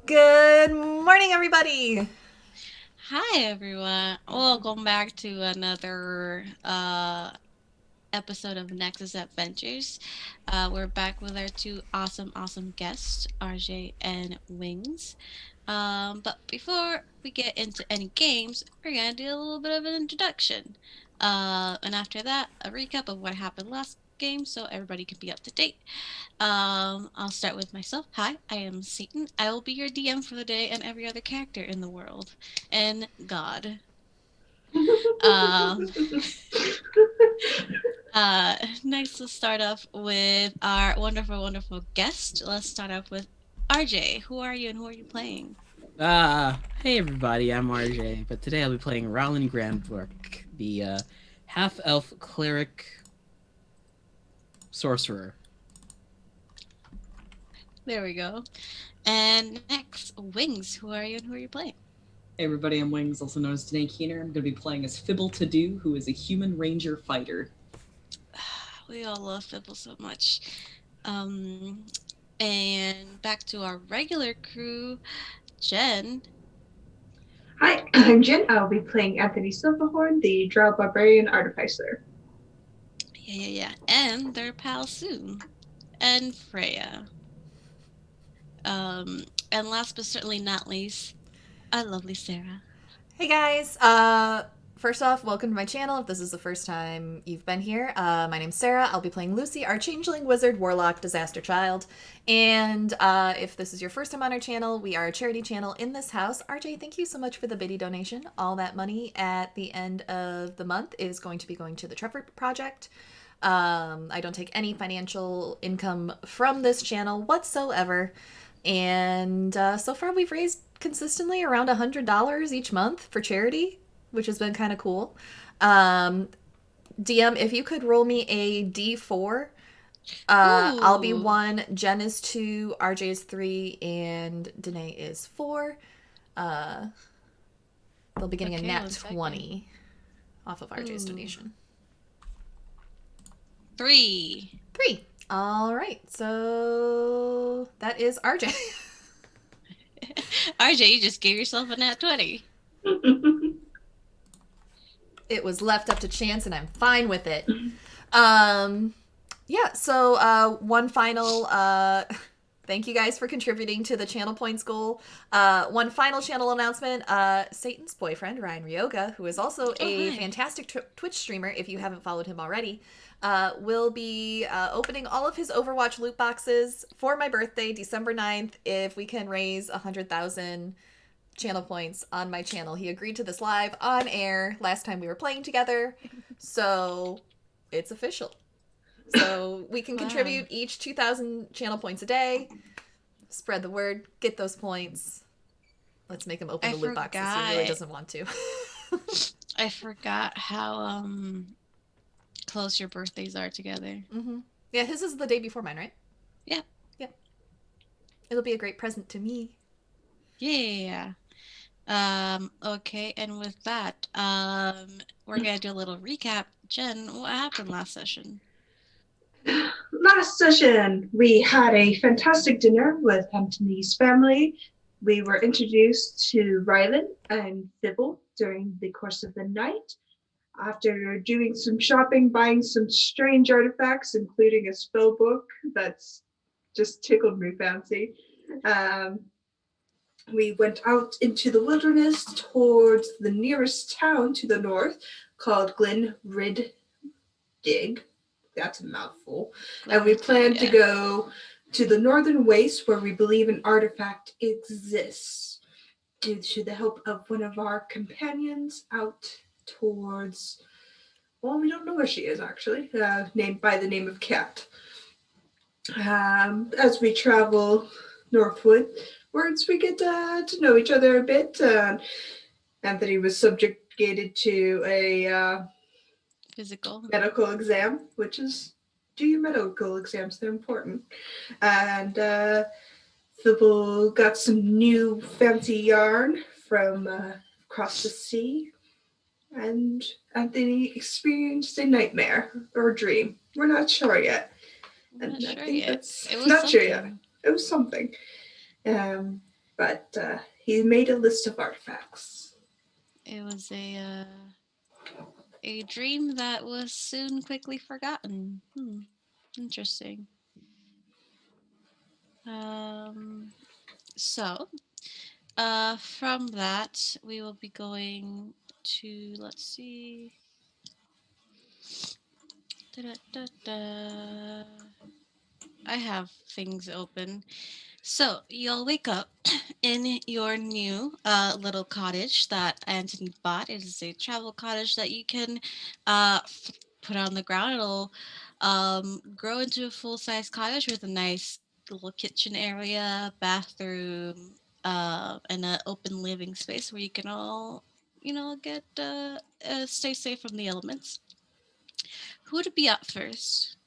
Good morning, everybody. Hi everyone. Welcome back to another episode of Nexus Adventures. We're back with our two awesome guests, RJ and Wings. But before we get into any games, we're gonna do a little bit of an introduction. And after that, a recap of what happened last game so everybody can be up to date. I'll start with myself. Hi, I am Satan. I will be your DM for the day and every other character in the world. And God. Um, Next, let's start off with our wonderful guest. Let's start off with RJ. Who are you and who are you playing? Hey everybody, I'm RJ, but today I'll be playing Roland Grandbrook, the half-elf cleric sorcerer. There we go. And next, Wings. Who are you and who are you playing? Hey everybody, I'm Wings, also known as Danae Keener. I'm going to be playing as Fibble To Do, who is a human ranger fighter. We all love Fibble so much. Um, and back to our regular crew, Jen. Hi, I'm Jen. I'll be playing Anthony Silverhorn, the Drow Barbarian Artificer. Yeah. And their pal Soon. And Freya. Um, and last but certainly not least, our lovely Sarah. Hey, guys. First off, welcome to my channel. If this is the first time you've been here, my name's Sarah. I'll be playing Lucy, our changeling wizard, warlock, disaster child. And if this is your first time on our channel, we are a charity channel in this house. RJ, thank you so much for the biddy donation. All that money at the end of the month is going to be going to the Trevor Project. I don't take any financial income from this channel whatsoever. And so far, we've raised consistently around $100 each month for charity, which has been kind of cool. Um, DM, if you could roll me a D4, I'll be Ooh. 1, Jen is 2, RJ is 3, and Danae is 4. Uh, they'll be getting a Okay, nat one second. 20 off of RJ's Ooh. donation. 3. 3. All right, so that is RJ. RJ, you just gave yourself a nat 20. It was left up to chance, and I'm fine with it. Um, yeah, so one final thank you guys for contributing to the channel points goal. One final channel announcement. Satan's boyfriend, Ryan Ryoga, who is also Oh, a hi. fantastic Twitch streamer, if you haven't followed him already, will be opening all of his Overwatch loot boxes for my birthday, December 9th, if we can raise 100,000 channel points on my channel. He agreed to this live on air last time we were playing together. So it's official. So we can Wow. contribute each 2,000 channel points a day. Spread the word, get those points. Let's make him open I the loot boxes. He really forgot. doesn't want to. I forgot how close your birthdays are together. Mm-hmm. Yeah, his is the day before mine, right? Yeah. Yeah. It'll be a great present to me. Yeah. Okay, and with that, we're gonna do a little recap. Jen, what happened last session? Last session, we had a fantastic dinner with Anthony's family. We were introduced to Rylan and Sybil during the course of the night. After doing some shopping, buying some strange artifacts, including a spell book that's just tickled me fancy, um, we went out into the wilderness towards the nearest town to the north called Glen Rid Dig. That's a mouthful. And we Glenridge, plan to yeah. go to the northern waste where we believe an artifact exists due to the help of one of our companions out towards, well, we don't know where she is actually, named by the name of Cat. As we travel northwards, we get to know each other a bit. Anthony was subjugated to a Physical. medical exam, which is do your medical exams, they're important. And Sybil got some new fancy yarn from across the sea, and Anthony experienced a nightmare or a dream. We're not sure yet. I'm not And I sure think yet. that's It was not sure yet. something. It was something. Um, but he made a list of artifacts. It was a dream that was soon quickly forgotten. Interesting. So, from that, we will be going to, let's see. Da-da-da-da. I have things open. So, you'll wake up in your new little cottage that Anthony bought. It is a travel cottage that you can put on the ground. It'll grow into a full-size cottage with a nice little kitchen area, bathroom, and an open living space where you can all, get stay safe from the elements. Who would be up first?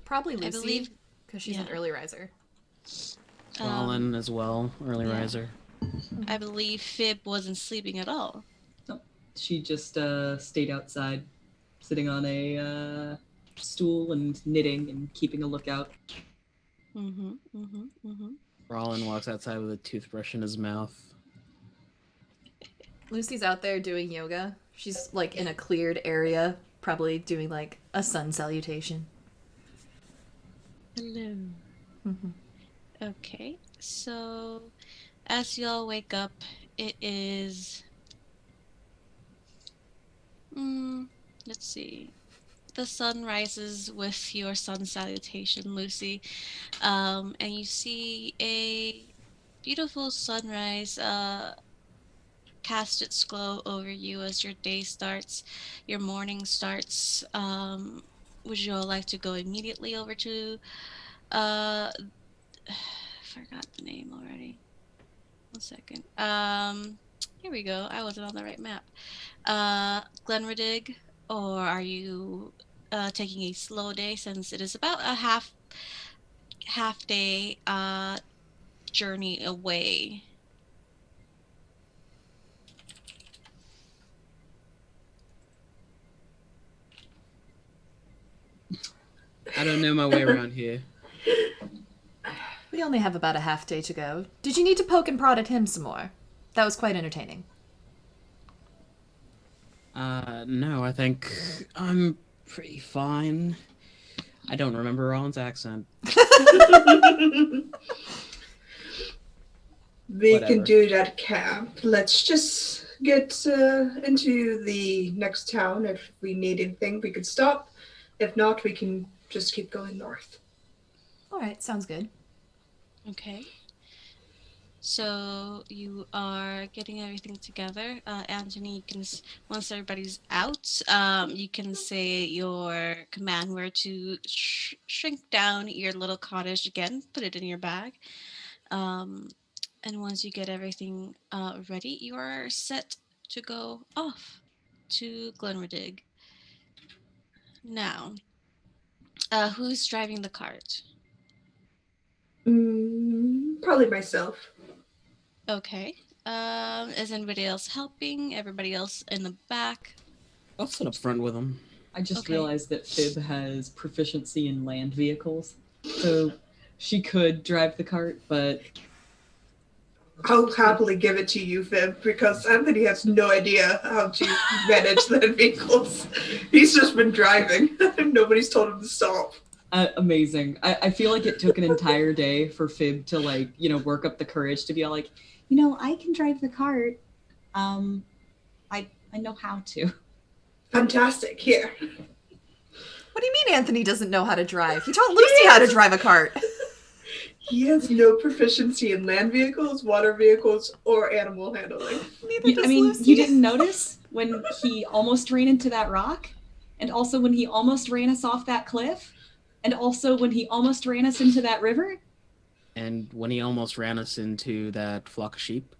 Probably I Lucy, believe, because she's an yeah. early riser. Rollin as well, early yeah. riser. I believe Fib wasn't sleeping at all. No, she just stayed outside, sitting on a stool and knitting and keeping a lookout. Rollin walks outside with a toothbrush in his mouth. Lucy's out there doing yoga. She's like in a cleared area, probably doing like a sun salutation. Hello. Okay, so as y'all wake up, it is. Let's see. The sun rises with your sun salutation, Lucy, and you see a beautiful sunrise cast its glow over you as your day starts, your morning starts. Would you all like to go immediately over to forgot the name already. 1 second. Here we go. I wasn't on the right map. Glenredig, or are you taking a slow day since it is about a half day journey away? I don't know my way around here. We only have about a half day to go. Did you need to poke and prod at him some more? That was quite entertaining. No, I think I'm pretty fine. I don't remember Rollin's accent. We Whatever. can do that at camp. Let's just get into the next town. If we need anything, we could stop. If not, we can just keep going north. All right, sounds good. Okay. So you are getting everything together. Anthony, you can, once everybody's out, you can say your command word to shrink down your little cottage again, put it in your bag. And once you get everything ready, you are set to go off to Glenredig. Now, who's driving the cart? Probably myself. Okay. Is anybody else helping? Everybody else in the back? I'll sit up front with him. I just Okay. realized that Fib has proficiency in land vehicles, so she could drive the cart, but I'll happily give it to you, Fib, because Anthony has no idea how to manage land vehicles. He's just been driving. Nobody's told him to stop. amazing. I feel like it took an entire day for Fib to work up the courage to be all like, I can drive the cart. I know how to. Fantastic. Here. What do you mean Anthony doesn't know how to drive? He taught Lucy how to drive a cart. He has no proficiency in land vehicles, water vehicles, or animal handling. Neither does Lucy. You didn't notice when he almost ran into that rock? And also when he almost ran us off that cliff? And also when he almost ran us into that river? And when he almost ran us into that flock of sheep.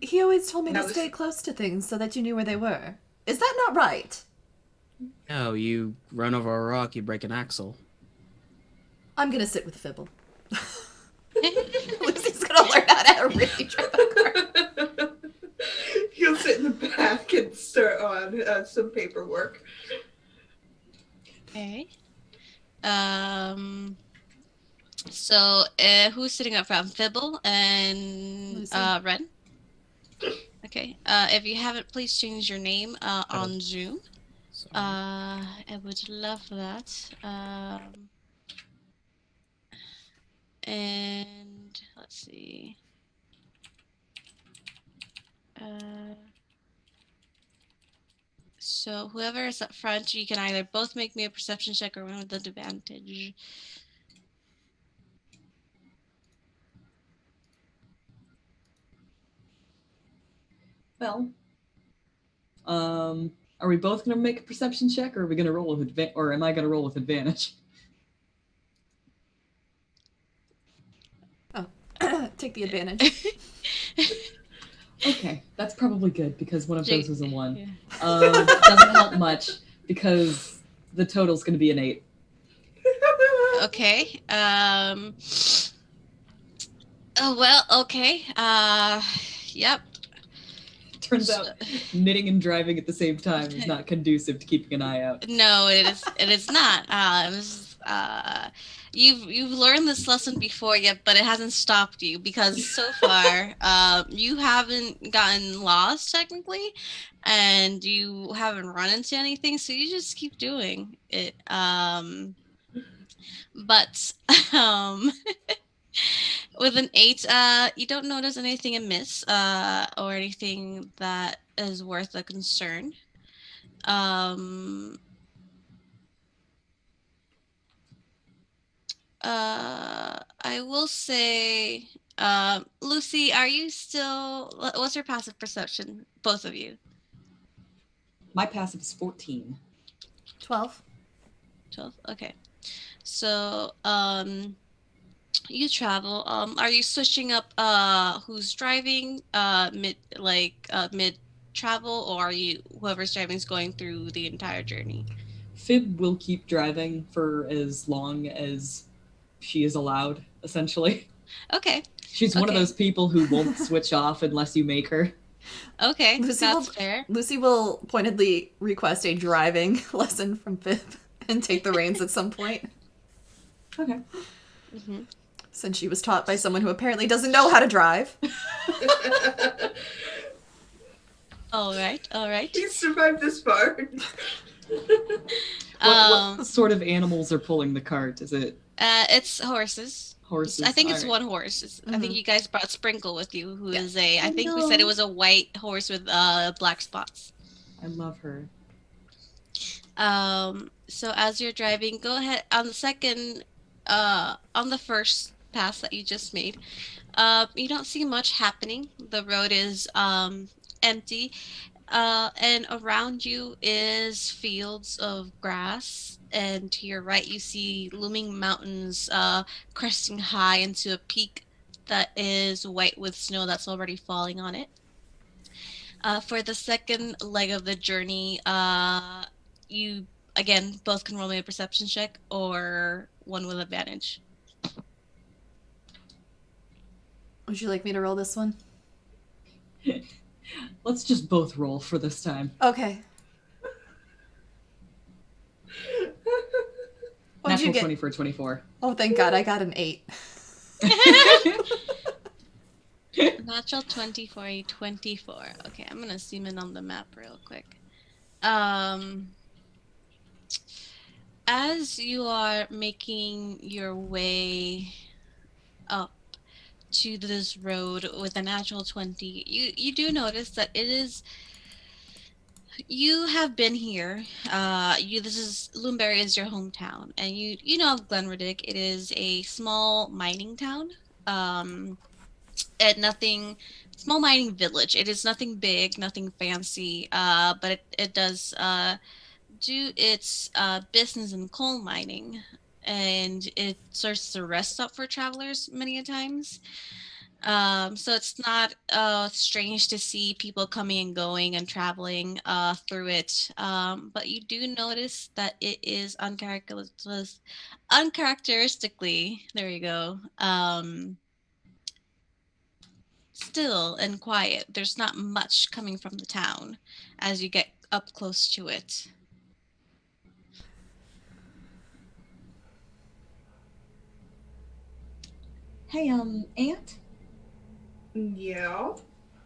He always told me That to was- stay close to things so that you knew where they were. Is that not right? No, you run over a rock, you break an axle. I'm gonna sit with Fibble. Lucy's gonna learn how to really drive a cart. He'll sit in the back and start on some paperwork. Okay. So, who's sitting up front? Fibble and Lucy. Ren? Okay. If you haven't, please change your name on Zoom. Sorry. I would love that. And let's see. So whoever is up front, you can either both make me a perception check or one with advantage. Well, are we both going to make a perception check, or are we going to roll with or am I going to roll with advantage? Oh, take the advantage. Okay, that's probably good because one of Jake- those was a 1. yeah. Doesn't help much because the total's going to be an 8. Okay. Oh well. Okay. Yep. Turns out knitting and driving at the same time is not conducive to keeping an eye out. No, it is. It is not. You've learned this lesson before, yet, but it hasn't stopped you because so far, you haven't gotten lost technically, and you haven't run into anything. So you just keep doing it. But with an 8, you don't notice anything amiss, or anything that is worth a concern. Um, I will say, Lucy, are you still? What's your passive perception, both of you? My passive is 14. 12. 12. Okay. So, you travel. Are you switching up? Who's driving? Mid travel, or are you whoever's driving is going through the entire journey? Fib will keep driving for as long as she is allowed, essentially. Okay. She's one of Okay. those people who won't switch off unless you make her. Okay. Lucy That's will- fair. Lucy will pointedly request a driving lesson from Fib and take the reins at some point, Okay. Mm-hmm. since she was taught by someone who apparently doesn't know how to drive. All right. All right. He survived this far. What sort of animals are pulling the cart? Is it It's horses. horses? I think it's All right. one horse. I think Mhm. you guys brought Sprinkle with you, who Yeah. is I think we said it was a white horse with black spots. I love her. So as you're driving, go ahead on the first pass that you just made. You don't see much happening. The road is empty. And around you is fields of grass, and to your right you see looming mountains cresting high into a peak that is white with snow that's already falling on it. For the second leg of the journey, you again both can roll me a perception check or one with advantage. Would you like me to roll this one? Let's just both roll for this time. Okay. What'd Natural you get? 20 for 24. Oh, thank God, I got an 8. Natural 20 for a 24. Okay, I'm gonna zoom in on the map real quick. As you are making your way up to this road with a natural 20, you do notice that it is. You have been here. This is Loomberry is your hometown, and you know of Glenriddick. It is a small mining town. And nothing small mining village. It is nothing big, nothing fancy. But it does do its business in coal mining, and it serves as a rest stop for travelers many a times. So it's not strange to see people coming and going and traveling through it. But you do notice that it is uncharacteristically, there you go, still and quiet. There's not much coming from the town as you get up close to it. Hey, Aunt? Yeah.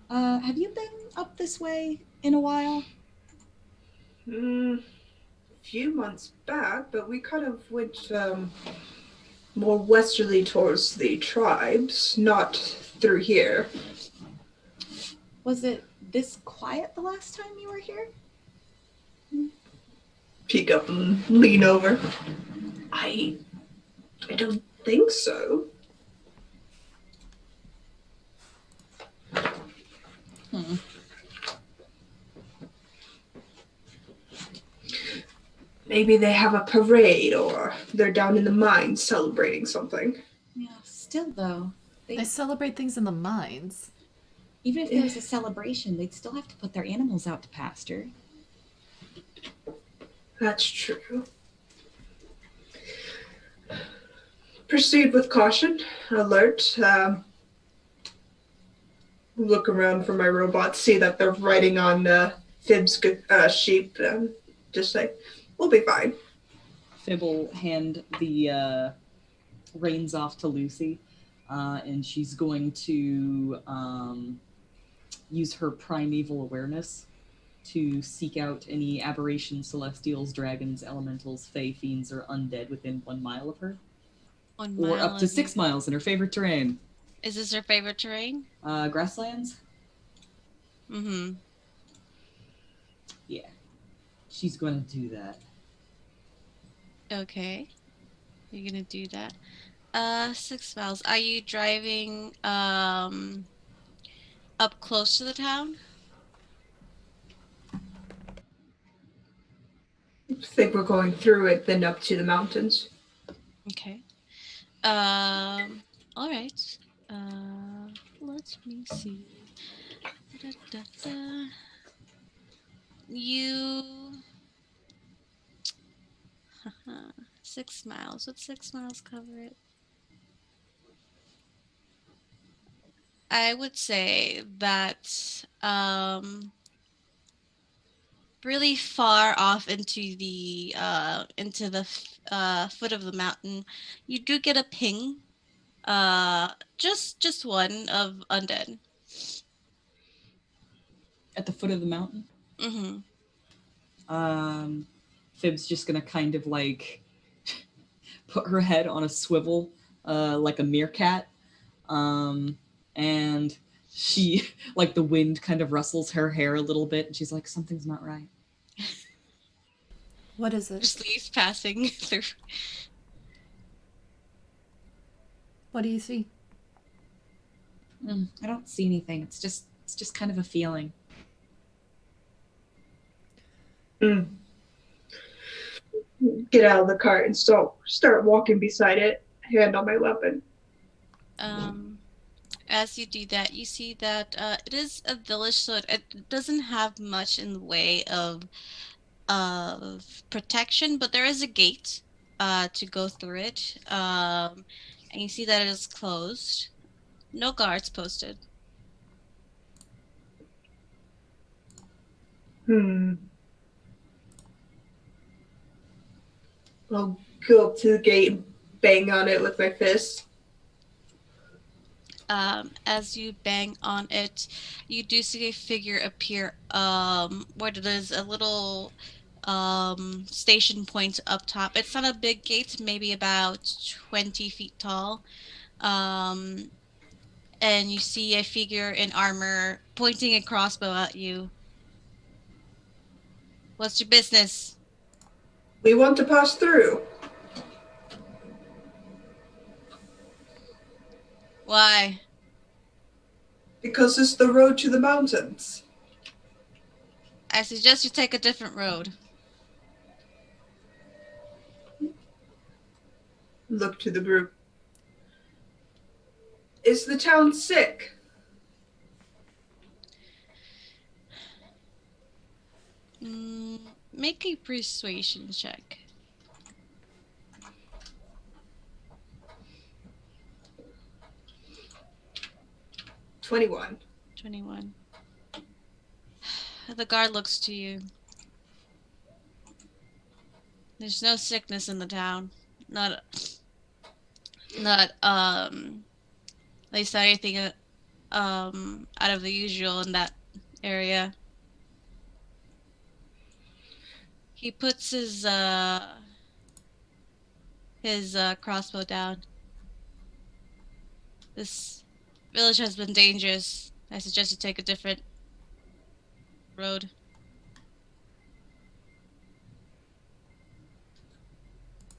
Have you been up this way in a while? A few months back, but we kind of went more westerly towards the tribes, not through here. Was it this quiet the last time you were here? Peek up and lean over. I don't think so. Hmm. Maybe they have a parade or they're down in the mines celebrating something. Yeah, still though. They celebrate things in the mines. Even if there was a celebration, they'd still have to put their animals out to pasture. That's true. Proceed with caution. Alert. Look around for my robots, see that they're riding on Fib's sheep. Just say, we'll be fine. Fib will hand the reins off to Lucy, and she's going to use her primeval awareness to seek out any aberrations, celestials, dragons, elementals, fae, fiends, or undead within 1 mile of her. 1 Or mile up to of 6 you. miles in her favorite terrain. Is this her favorite terrain? Grasslands? Mm-hmm. Yeah. She's going to do that. Okay. You're gonna do that. 6 miles. Are you driving up close to the town? Think we're going through it, then up to the mountains. Okay. All right. Let me see. Da-da-da-da. You 6 miles. Would 6 miles cover it? I would say that really far off into the foot of the mountain, you do get a ping. Just one of undead. At the foot of the mountain? Mm-hmm. Fib's just going to kind of like put her head on a swivel like a meerkat. And she, like the wind kind of rustles her hair a little bit, and she's like, something's not right. What is it? Just leaves passing through. What do you see? I don't see anything. It's just kind of a feeling. Get out of the cart and start walking beside it, hand on my weapon. As you do that, you see that it is a village, so it doesn't have much in the way of protection, but there is a gate to go through it. And you see that it is closed. No guards posted. I'll go up to the gate and bang on it with my fist. As you bang on it, you do see a figure appear. What it is, a little station point up top. It's not a big gate, maybe about 20 feet tall. Um, and you see a figure in armor pointing a crossbow at you. What's your business? We want to pass through. Why? Because it's the road to the mountains. I suggest you take a different road. Look to the group. Is the town sick? Make a persuasion check. 21. 21. The guard looks to you. There's no sickness in the town. Not They saw anything out of the usual in that area. He puts his crossbow down. This village has been dangerous. I suggest you take a different road.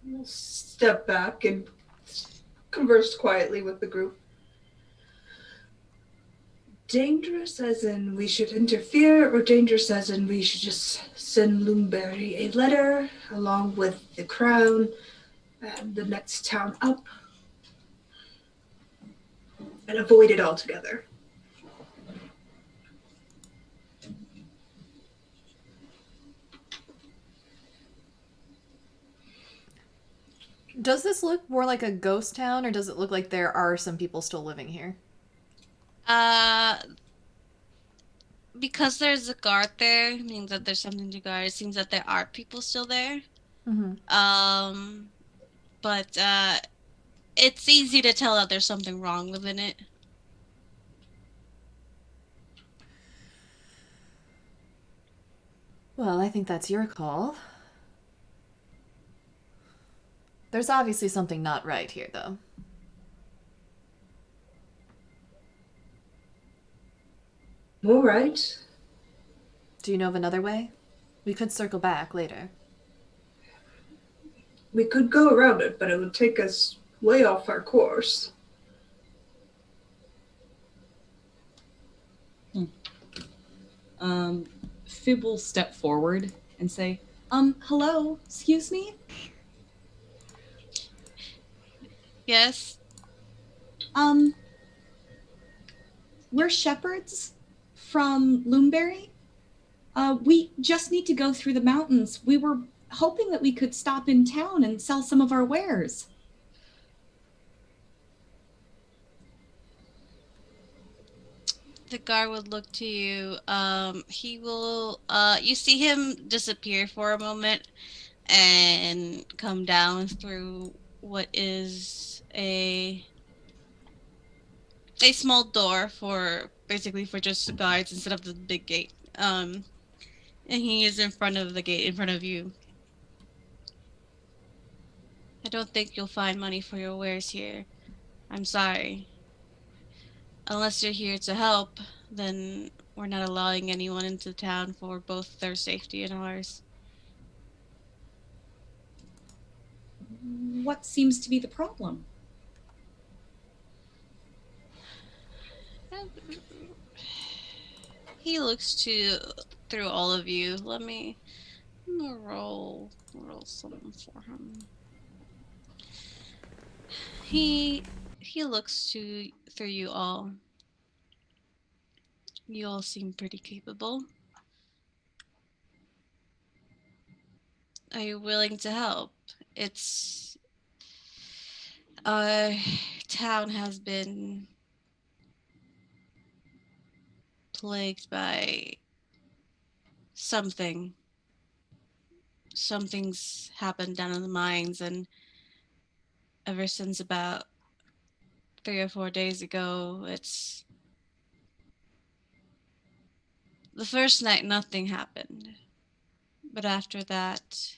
We'll step back and converse quietly with the group. Dangerous as in we should interfere, or dangerous as in we should just send Loomberry a letter along with the crown and the next town up and avoid it altogether? Does this look more like a ghost town, or does it look like there are some people still living here? Uh, because there's a guard there, means that there's something to guard. It seems that there are people still there. Mm-hmm. But it's easy to tell that there's something wrong within it. Well, I think that's your call. There's obviously something not right here, though. All right. Do you know of another way? We could circle back later. We could go around it, but it would take us way off our course. Fib will step forward and say, hello, excuse me? Yes? We're shepherds from Loomberry. We just need to go through the mountains. We were hoping that we could stop in town and sell some of our wares. The guard would look to you. He will, you see him disappear for a moment and come down through what is a small door for basically for just the guards instead of the big gate. And he is in front of the gate in front of you. I don't think you'll find money for your wares here. I'm sorry. Unless you're here to help, then we're not allowing anyone into town for both their safety and ours. What seems to be the problem? He looks through all of you. Let me roll something for him. He looks through you all. You all seem pretty capable. Are you willing to help? Our town has been plagued by something. Something's happened down in the mines, and ever since about 3 or 4 days ago, it's the first night nothing happened. But after that,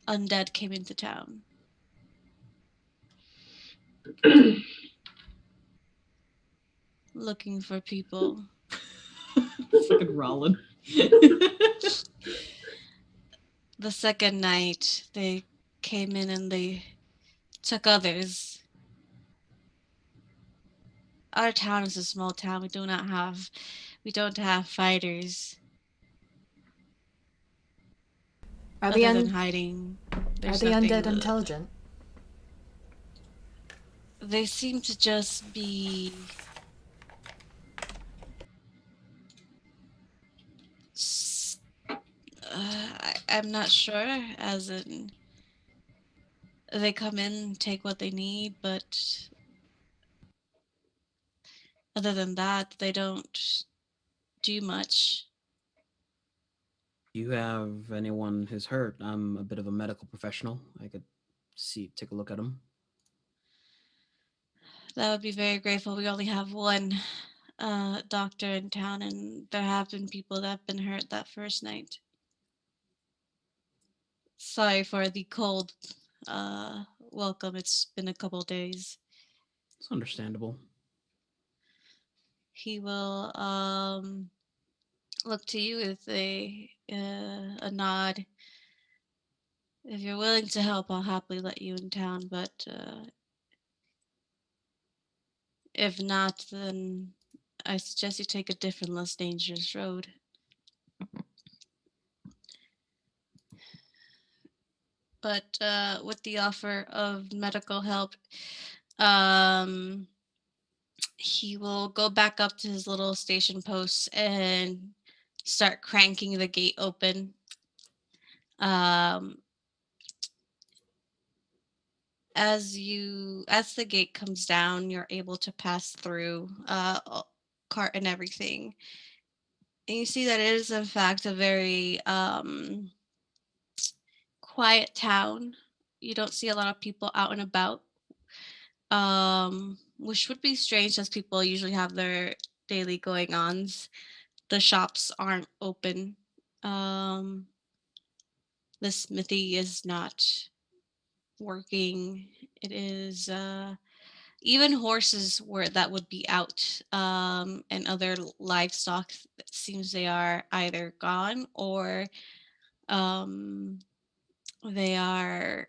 undead came into town. Looking for people. Fucking Rollin. The second night, they came in and they took others. Our town is a small town. We don't have fighters. Are Other than hiding. Are the undead intelligent? They seem to just be I'm not sure, as in they come in, take what they need, but other than that, they don't do much. Do you have anyone who's hurt? I'm a bit of a medical professional. I could take a look at him. That would be very grateful. We only have one doctor in town, and there have been people that have been hurt that first night. Sorry for the cold welcome. It's been a couple days. It's understandable. He will look to you with a nod. If you're willing to help, I'll happily let you in town, but if not, then I suggest you take a different, less dangerous road. But with the offer of medical help, um, he will go back up to his little station post and start cranking the gate open. Um, as the gate comes down, you're able to pass through cart and everything, and you see that it is in fact a very quiet town. You don't see a lot of people out and about, which would be strange as people usually have their daily going ons. The shops aren't open. Um, the smithy is not working. It is even horses were that would be out, and other livestock. It seems they are either gone or um, they are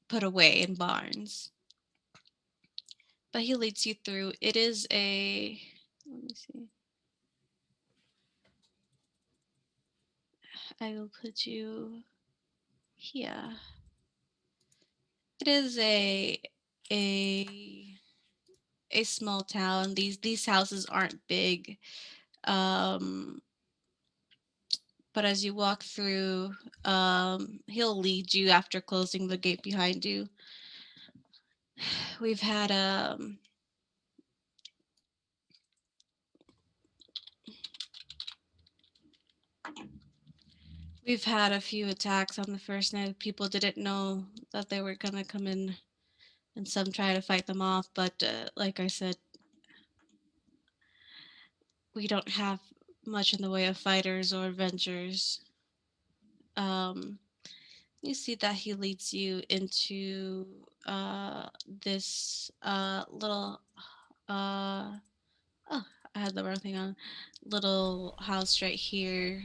put away in barns. But he leads you through. It is a, let me see. I will put you here. It is a a small town. These houses aren't big. Um, but as you walk through, he'll lead you after closing the gate behind you. We've had we've had a few attacks on the first night. People didn't know that they were gonna come in, and some try to fight them off. But like I said, we don't have much in the way of fighters or avengers. Um, you see that he leads you into this little oh, I had the wrong thing on. Little house right here.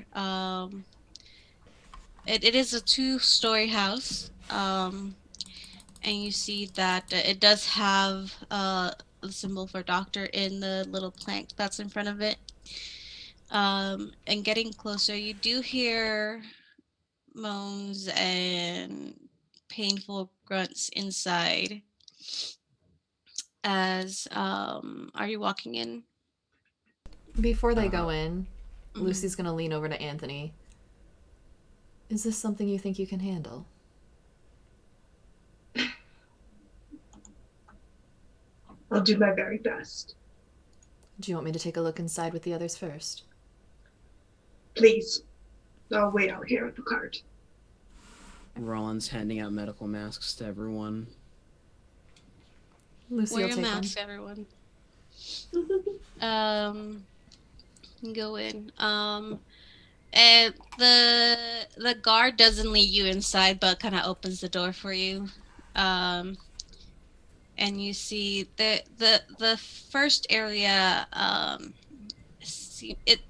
It is a two-story house. And you see that it does have the symbol for doctor in the little plank that's in front of it. And getting closer, you do hear moans and painful grunts inside. As are you walking in? Before they go in, Mhm. Lucy's gonna lean over to Anthony. Is this something you think you can handle? I'll do my very best. Do you want me to take a look inside with the others first? Please. I'll wait out here at the cart. Roland's handing out medical masks to everyone. Lucy Wear will your take mask, one. everyone. Go in. And the guard doesn't lead you inside, but kind of opens the door for you. And you see the first area. See it.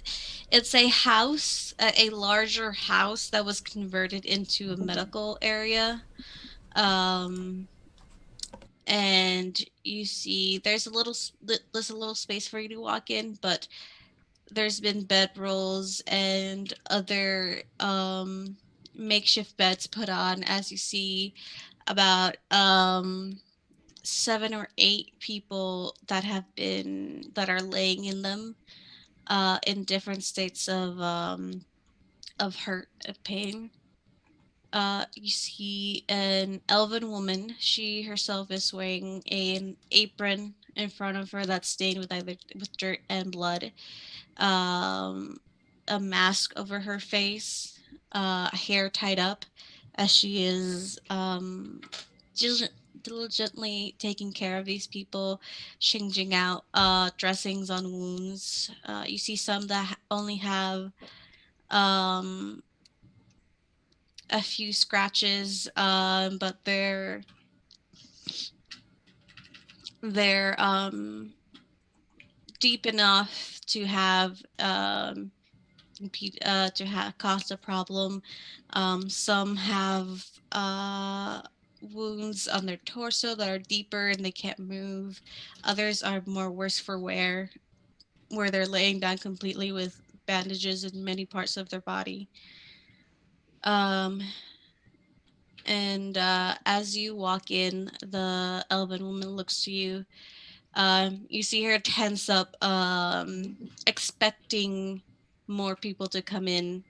It's a house, a larger house that was converted into a medical area. Um, and you see there's a little space for you to walk in, but there's been bedrolls and other makeshift beds put on. As you see about 7 or 8 people that are laying in them, in different states of hurt and pain. You see an elven woman. She herself is wearing an apron in front of her that's stained with either with dirt and blood. Um, a mask over her face, hair tied up, as she is just diligently taking care of these people, changing out dressings on wounds. You see some that only have um, a few scratches, but they're deep enough to have cause a problem. Some have wounds on their torso that are deeper and they can't move. Others are more worse for wear, where they're laying down completely with bandages in many parts of their body. Um, and as you walk in, the elven woman looks to you. You see her tense up, expecting more people to come in.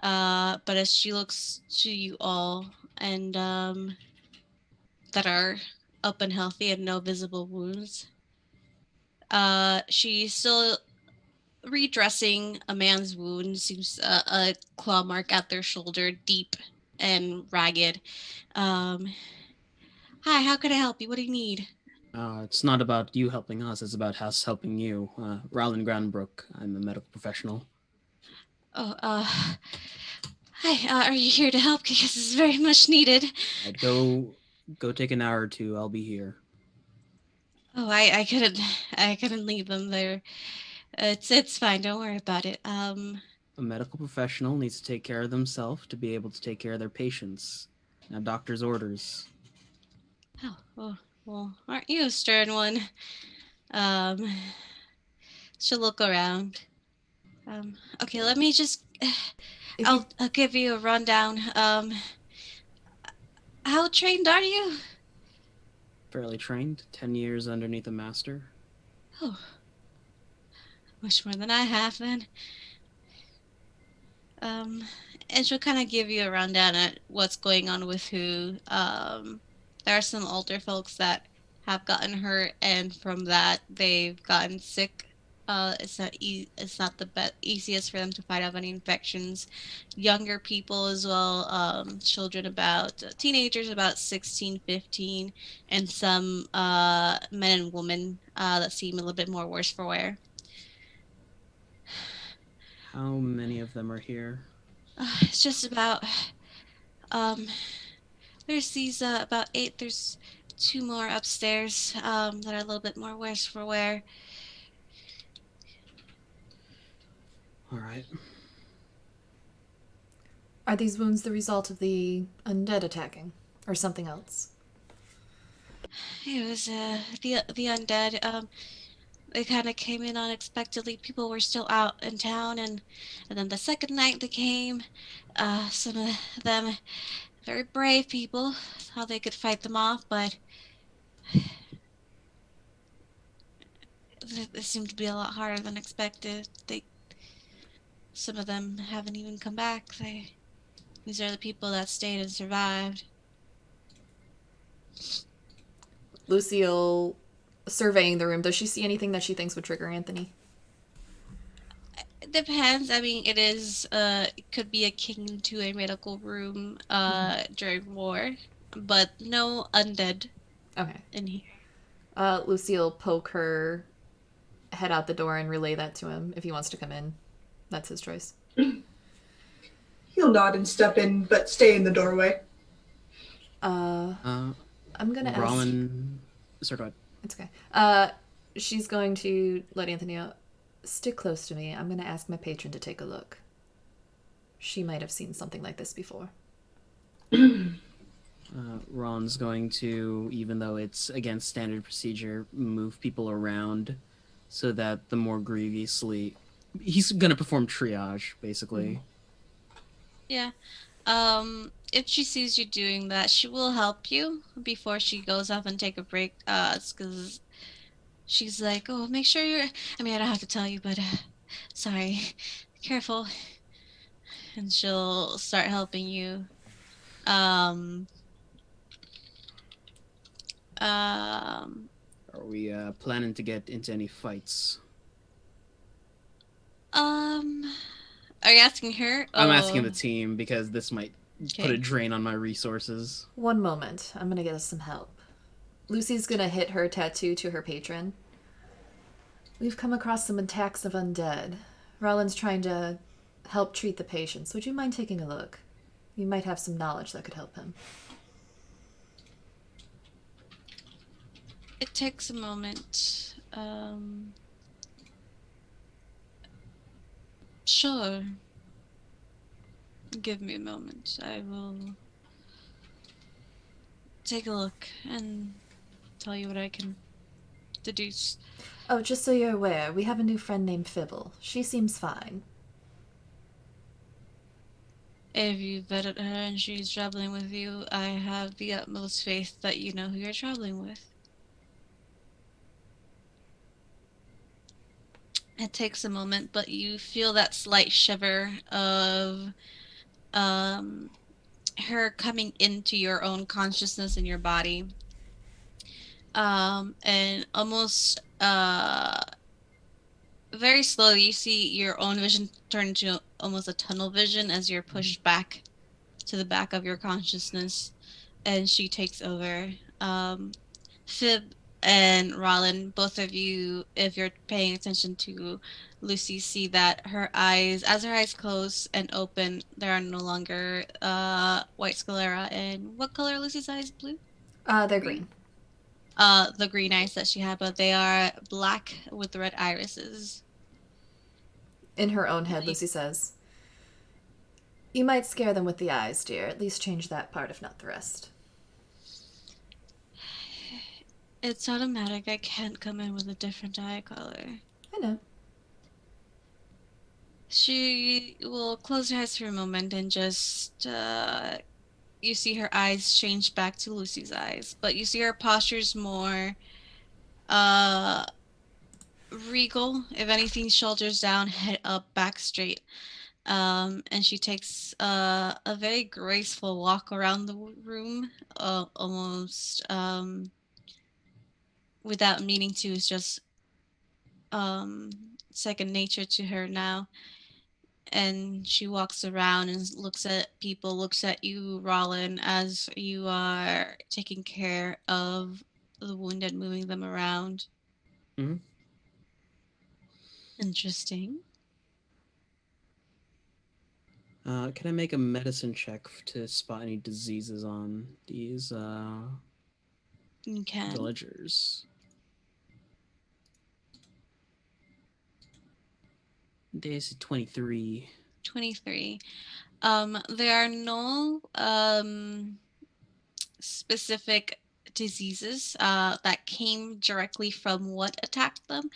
But as she looks to you all and that are up and healthy and no visible wounds, she's still redressing a man's wound. Seems a claw mark at their shoulder, deep and ragged. Um, Hi, how can I help you? What do you need? It's not about you helping us, it's about us helping you. Rowland Granbrook, I'm a medical professional. Oh, hi, are you here to help? Because this is very much needed. I'd go take an hour or two, I'll be here. Oh, I couldn't leave them there. It's fine. Don't worry about it. A medical professional needs to take care of themselves to be able to take care of their patients. Now, doctor's orders. Well, aren't you a stern one? Um, she'll look around. Okay, let me just. I'll give you a rundown. How trained are you? Fairly trained, 10 years underneath a master. Oh, much more than I have then. And she'll kind of give you a rundown at what's going on with who. There are some older folks that have gotten hurt, and from that they've gotten sick. It's not the easiest for them to fight off any infections. Younger people as well, children about teenagers about 16, 15, and some men and women that seem a little bit more worse for wear. How many of them are here? It's just about there's these about 8. There's 2 more upstairs that are a little bit more worse for wear. All right. Are these wounds the result of the undead attacking, or something else? It was the undead. They kind of came in unexpectedly. People were still out in town, and then the second night they came. Some of them very brave people thought they could fight them off, but it seemed to be a lot harder than expected. Some of them haven't even come back. These are the people that stayed and survived. Lucille, surveying the room, does she see anything that she thinks would trigger Anthony? It depends. I mean, it could be akin to a medical room during war, but no undead Okay. in here. Lucille poke her head out the door and relay that to him if he wants to come in. That's his choice. He'll nod and step in, but stay in the doorway. I'm gonna Rollin... Sorry, go ahead. It's okay. She's going to let Anthony know. Stick close to me. I'm gonna ask my patron to take a look. She might have seen something like this before. Ron's going to, even though it's against standard procedure, move people around so that the more grievously... He's going to perform triage, basically. Yeah. If she sees you doing that, she will help you before she goes off and take a break. It's because she's like, oh, make sure you're. I mean, I don't have to tell you, but sorry, careful. And she'll start helping you. Um. Are we planning to get into any fights? Are you asking her? I'm asking the team because this might put a drain on my resources. One moment. I'm gonna get us some help. Lucy's gonna hit her tattoo to her patron. We've come across some attacks of undead. Roland's trying to help treat the patients. Would you mind taking a look? You might have some knowledge that could help him. It takes a moment. Sure. Give me a moment. I will take a look and tell you what I can deduce. Oh, just so you're aware, we have a new friend named Fibble. She seems fine. If you vetted her and she's traveling with you, I have the utmost faith that you know who you're traveling with. It takes a moment, but you feel that slight shiver of her coming into your own consciousness in your body. And almost very slowly you see your own vision turn into almost a tunnel vision as you're pushed back to the back of your consciousness, and she takes over. Fib and Rollin, both of you, if you're paying attention to Lucy, see that her eyes, as her eyes close and open, there are no longer white sclera. And what color are Lucy's eyes? Blue? They're green. The green eyes that she had, but they are black with red irises. In her own head, Lucy says, "You might scare them with the eyes, dear. At least change that part, if not the rest." It's automatic. I can't come in with a different eye color. I know. She will close her eyes for a moment and just you see her eyes change back to Lucy's eyes, but you see her posture's more uh regal. If anything, shoulders down, head up, back straight. And she takes a very graceful walk around the room, almost without meaning to. It's just um second nature to her now. And she walks around and looks at people, looks at you, Rollin, as you are taking care of the wounded, moving them around. Mhm. Interesting. Can I make a medicine check to spot any diseases on these You can. villagers? Days 23. 23. There are no specific diseases that came directly from what attacked them.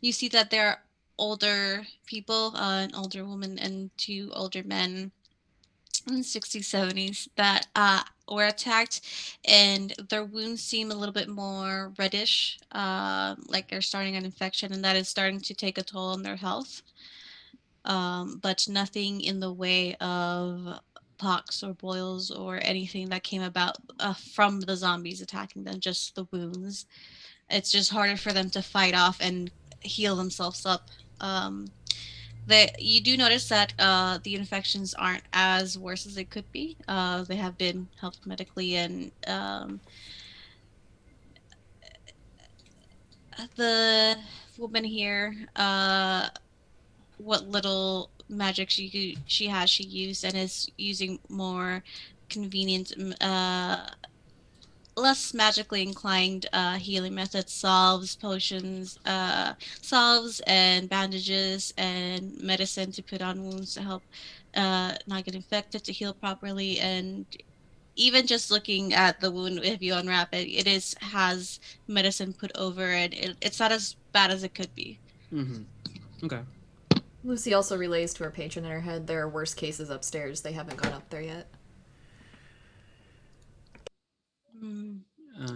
You see that there are older people, an older woman and two older men in the 60s, 70s that were attacked, and their wounds seem a little bit more reddish, like they're starting an infection, and that is starting to take a toll on their health. But nothing in the way of pox or boils or anything that came about from the zombies attacking them, just the wounds. It's just harder for them to fight off and heal themselves up. You do notice that the infections aren't as worse as they could be. They have been helped medically, and the woman here, what little magic she has, she used, and is using more convenient, less magically inclined healing methods, salves and bandages and medicine to put on wounds to help not get infected, to heal properly. And even just looking at the wound, if you unwrap it, has medicine put over it. It's not as bad as it could be. Mm-hmm. Okay. Lucy also relays to her patron in her head, there are worse cases upstairs. They haven't gone up there yet.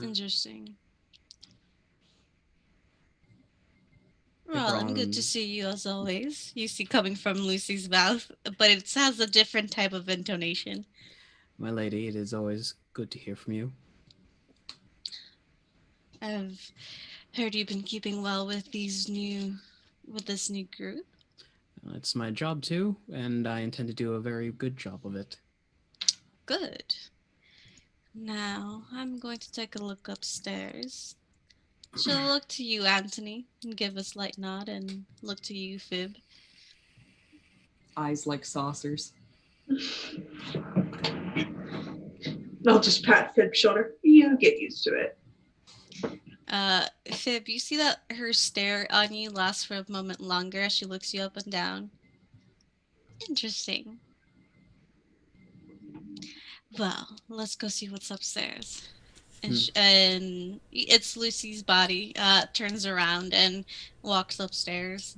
Interesting. I think Roland, good to Rollin, see you as always. You see coming from Lucy's mouth, but it has a different type of intonation. my lady, it is always good to hear from you. I've heard you've been keeping well with this new group. It's my job too, and I intend to do a very good job of it. Good. Now, I'm going to take a look upstairs. She'll look to you, Anthony, and give a slight nod, and look to you, Fib. Eyes like saucers. I'll just pat Fib's shoulder. You get used to it. Fib, you see that her stare on you lasts for a moment longer as she looks you up and down. Interesting. Well, let's go see what's upstairs. And it's Lucy's body. Turns around and walks upstairs.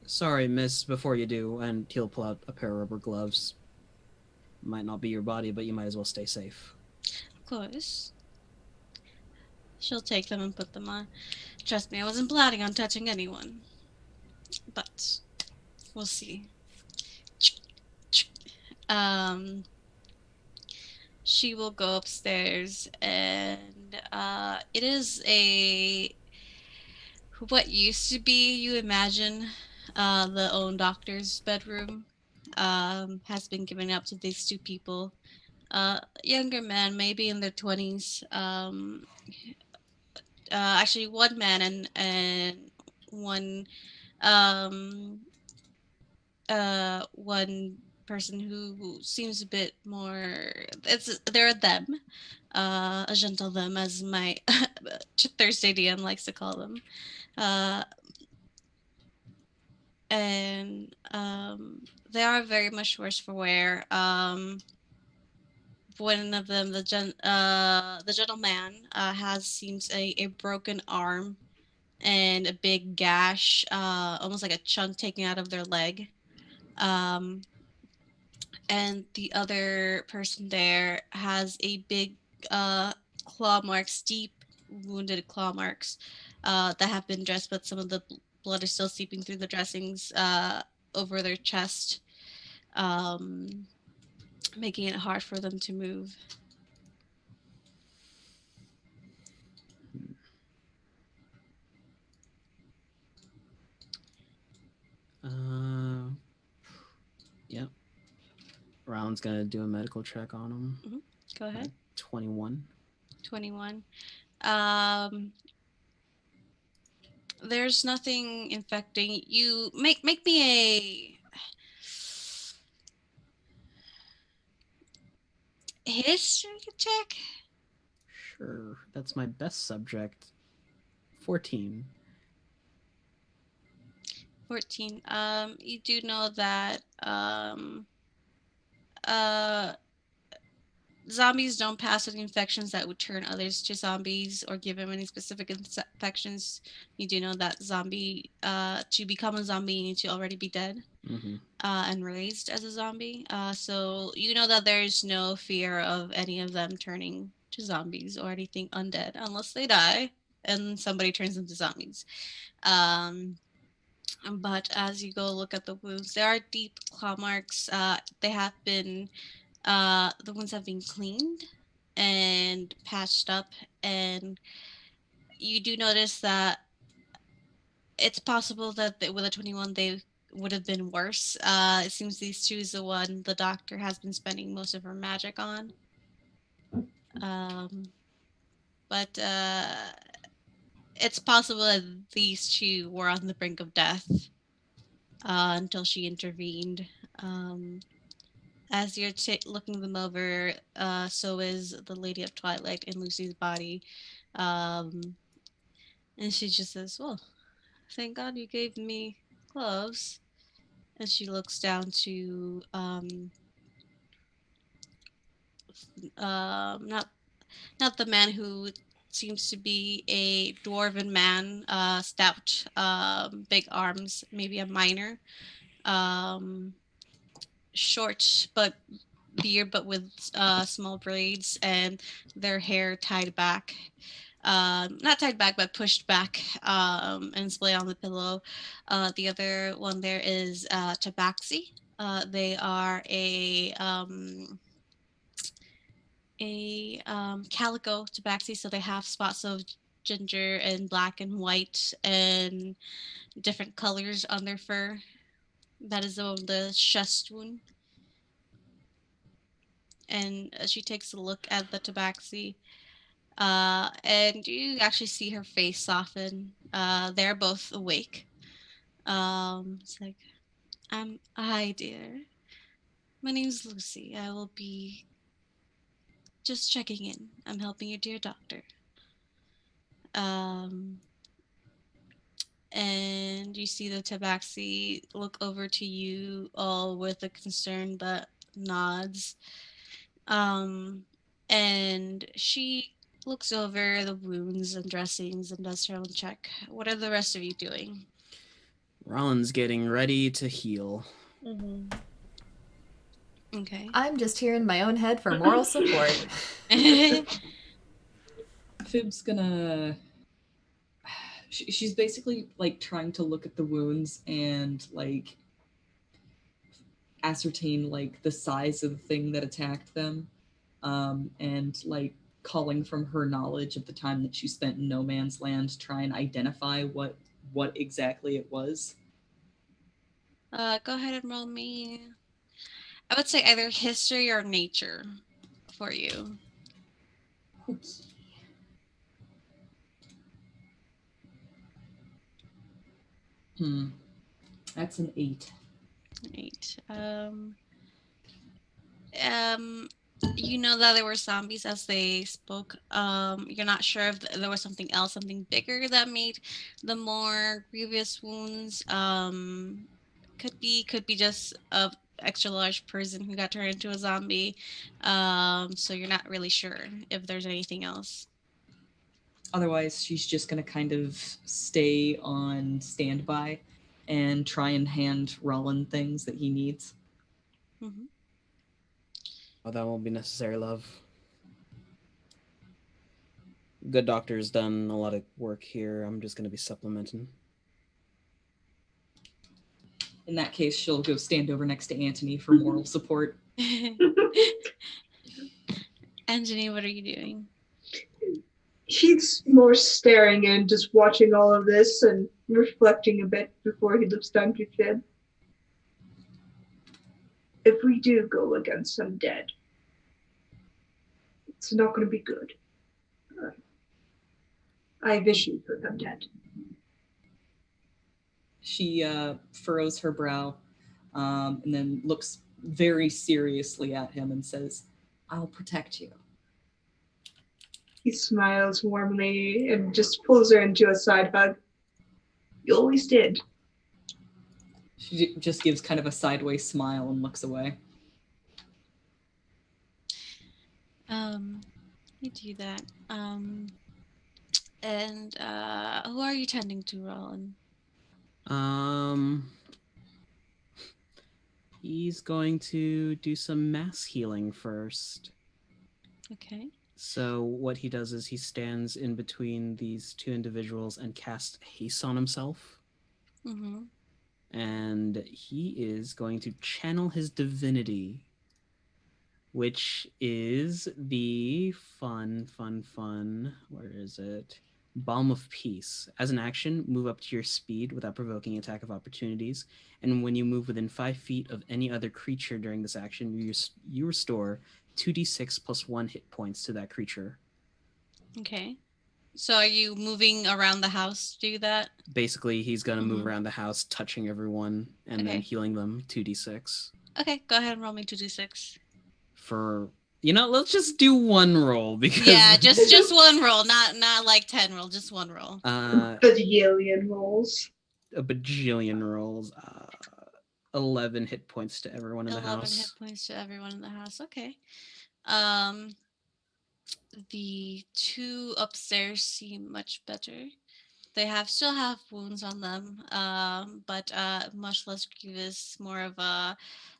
Sorry, miss, before you do, and he'll pull out a pair of rubber gloves. Might not be your body, but you might as well stay safe. Of course. She'll take them and put them on. Trust me, I wasn't planning on touching anyone. But we'll see. She will go upstairs, and it is what used to be, you imagine, the own doctor's bedroom, has been given up to these two people. Younger men, maybe in their 20s. Actually, one man and one um one person who seems a bit more, they're a them, a gentle them, as my Thursday DM likes to call them. And they are very much worse for wear. One of them, the gentleman, has seems a broken arm and a big gash, almost like a chunk taken out of their leg. Um, and the other person there has a big claw marks, deep wounded claw marks, that have been dressed, but some of the blood is still seeping through the dressings over their chest, making it hard for them to move. Yep. Round's gonna do a medical check on him. Go ahead. 21. 21. There's nothing infecting you. Make me a history check. Sure, that's my best subject. 14. 14. You do know that zombies don't pass any infections that would turn others to zombies or give them any specific infections. You do know that to become a zombie, you need to already be dead. And raised as a zombie. So you know that there's no fear of any of them turning to zombies or anything undead unless they die and somebody turns into zombies. But as you go look at the wounds, there are deep claw marks. They have been, the wounds have been cleaned and patched up, and you do notice that it's possible that with a 21 they would have been worse. It seems these two is the one the doctor has been spending most of her magic on. But it's possible that these two were on the brink of death until she intervened. As you're looking them over, so is the Lady of Twilight in Lucy's body. And she just says, well, thank God you gave me gloves. And she looks down to not the man who seems to be a dwarven man, stout, big arms, maybe a miner, short but beard, but with small braids and their hair tied back. Not tied back, but pushed back, and splayed on the pillow. The other one there is Tabaxi. They are a calico tabaxi, so they have spots of ginger and black and white and different colors on their fur. That is the chest wound. and she takes a look at the tabaxi. And you actually see her face soften. They're both awake. It's like, hi, dear. My name's Lucy. I will be just checking in. I'm helping your dear doctor. Um, and you see the tabaxi look over to you all with a concern but nods. Um, and she looks over the wounds and dressings and does her own check. What are the rest of you doing? Rollins getting ready to heal. Mm-hmm. Okay. I'm just here in my own head for moral support. Fib's gonna. She's basically like trying to look at the wounds and like ascertain like the size of the thing that attacked them, and like calling from her knowledge of the time that she spent in no man's land, try and identify what exactly it was. Go ahead and roll me. I would say either history or nature for you. Okay. That's an 8. An 8. You know that there were zombies as they spoke. You're not sure if there was something else, something bigger that made the more grievous wounds. Could be just a extra large person who got turned into a zombie. So you're not really sure if there's anything else. Otherwise, she's just going to kind of stay on standby and try and hand Roland things that he needs. Mm-hmm. Oh, that won't be necessary, love. Good doctor's done a lot of work here. I'm just going to be supplementing. In that case, she'll go stand over next to Antony for moral support. Anthony, what are you doing? He's more staring and just watching all of this and reflecting a bit before he looks down to Fib. If we do go against undead, it's not going to be good. I have issues with undead. She furrows her brow, and then looks very seriously at him and says, "I'll protect you." He smiles warmly and just pulls her into a side hug. You always did. She just gives kind of a sideways smile and looks away. You do that. And who are you tending to, Roland? He's going to do some mass healing first. Okay. So what he does is he stands in between these two individuals and casts haste on himself. Mm-hmm. And he is going to channel his divinity, which is the fun, where is it? Balm of Peace. As an action, move up to your speed without provoking attack of opportunities. And when you move within 5 feet of any other creature during this action, you restore 2d6 plus 1 hit points to that creature. Okay. So are you moving around the house to do that? Basically, he's going to move around the house, touching everyone, and then healing them 2d6. Okay, go ahead and roll me 2d6. For... let's just do one roll because just one roll, not like 10 roll, just one roll. Bajillion rolls. A bajillion rolls. 11 hit points to everyone in the house. 11 hit points to everyone in the house. Okay. The two upstairs seem much better. They still have wounds on them, but much less grievous. More of a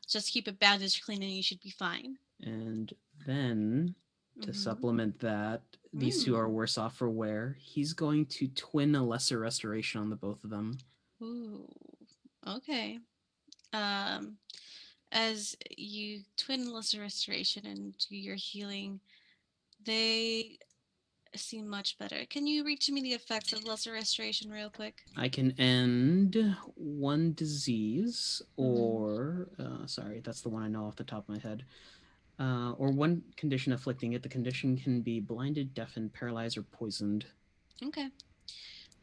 just keep it bandaged clean and you should be fine. And then to supplement that, these two are worse off for wear. He's going to twin a lesser restoration on the both of them. Ooh, okay. As you twin lesser restoration and do your healing, they seem much better. Can you read to me the effects of lesser restoration real quick? I can end one disease, or sorry, that's the one I know off the top of my head. or one condition afflicting it. The condition can be blinded, deafened, paralyzed, or poisoned. Okay.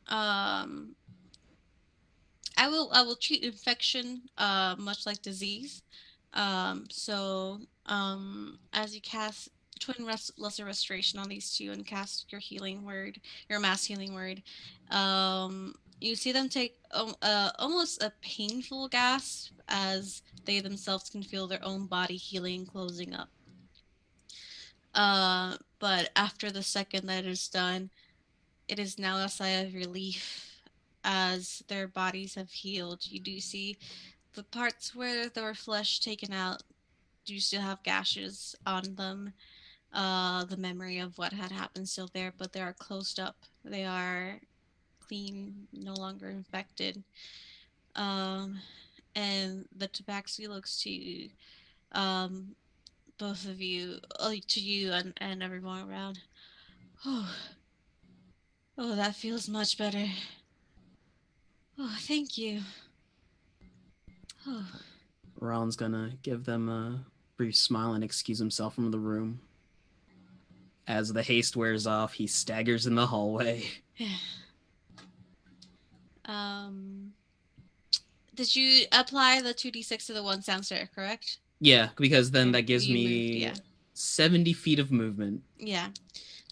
Um, I will treat infection much like disease. As you cast lesser restoration on these two and cast your healing word, your mass healing word, you see them take almost a painful gasp as they themselves can feel their own body healing closing up. But after the second that is done, it is now a sigh of relief as their bodies have healed. You do see the parts where there were flesh taken out do still have gashes on them. The memory of what had happened still there, but they are closed up. They are clean, no longer infected. Um, and the tabaxi looks to um, both of you, to you and everyone around. Oh, oh, that feels much better. Oh, thank you. Oh, Ron's gonna give them a brief smile and excuse himself from the room. As the haste wears off, he staggers in the hallway. yeah. Um, did you apply the 2d6 to the one downstairs, correct? Yeah, because then Okay, that gives you me moved, yeah. 70 feet of movement. Yeah.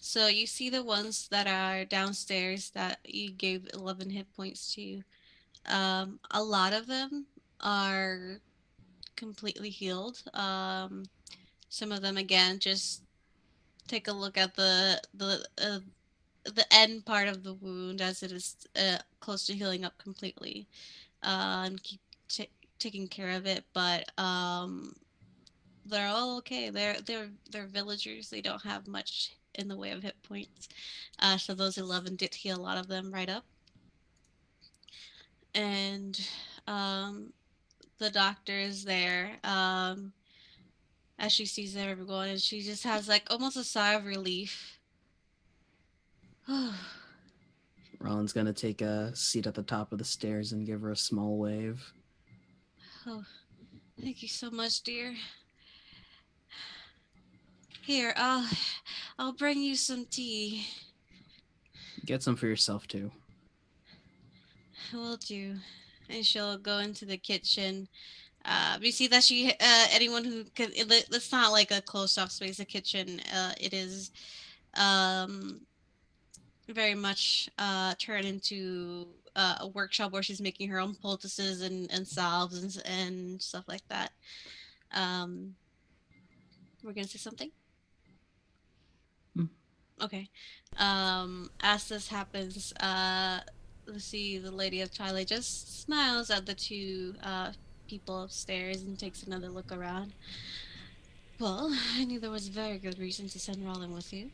So you see the ones that are downstairs that you gave 11 hit points to. A lot of them are completely healed. Some of them again just take a look at the end part of the wound as it is close to healing up completely, and keep taking care of it. But they're all okay. They're villagers. They don't have much in the way of hit points. So those 11 did heal a lot of them right up. And um, the doctor is there. As she sees everyone, and she just has like almost a sigh of relief. Oh, Ron's gonna take a seat at the top of the stairs and give her a small wave. thank you so much, dear. Here, I'll bring you some tea. Get some for yourself too. Will do. And she'll go into the kitchen. You see that anyone who could, it's not like a closed off space, a kitchen. It is, um, very much, turned into a workshop where she's making her own poultices and salves and stuff like that. Um, we're gonna say something? Mm. Okay. As this happens, let's see, the Lady of Twilight just smiles at the two people upstairs and takes another look around. Well, I knew there was a very good reason to send Rollin with you.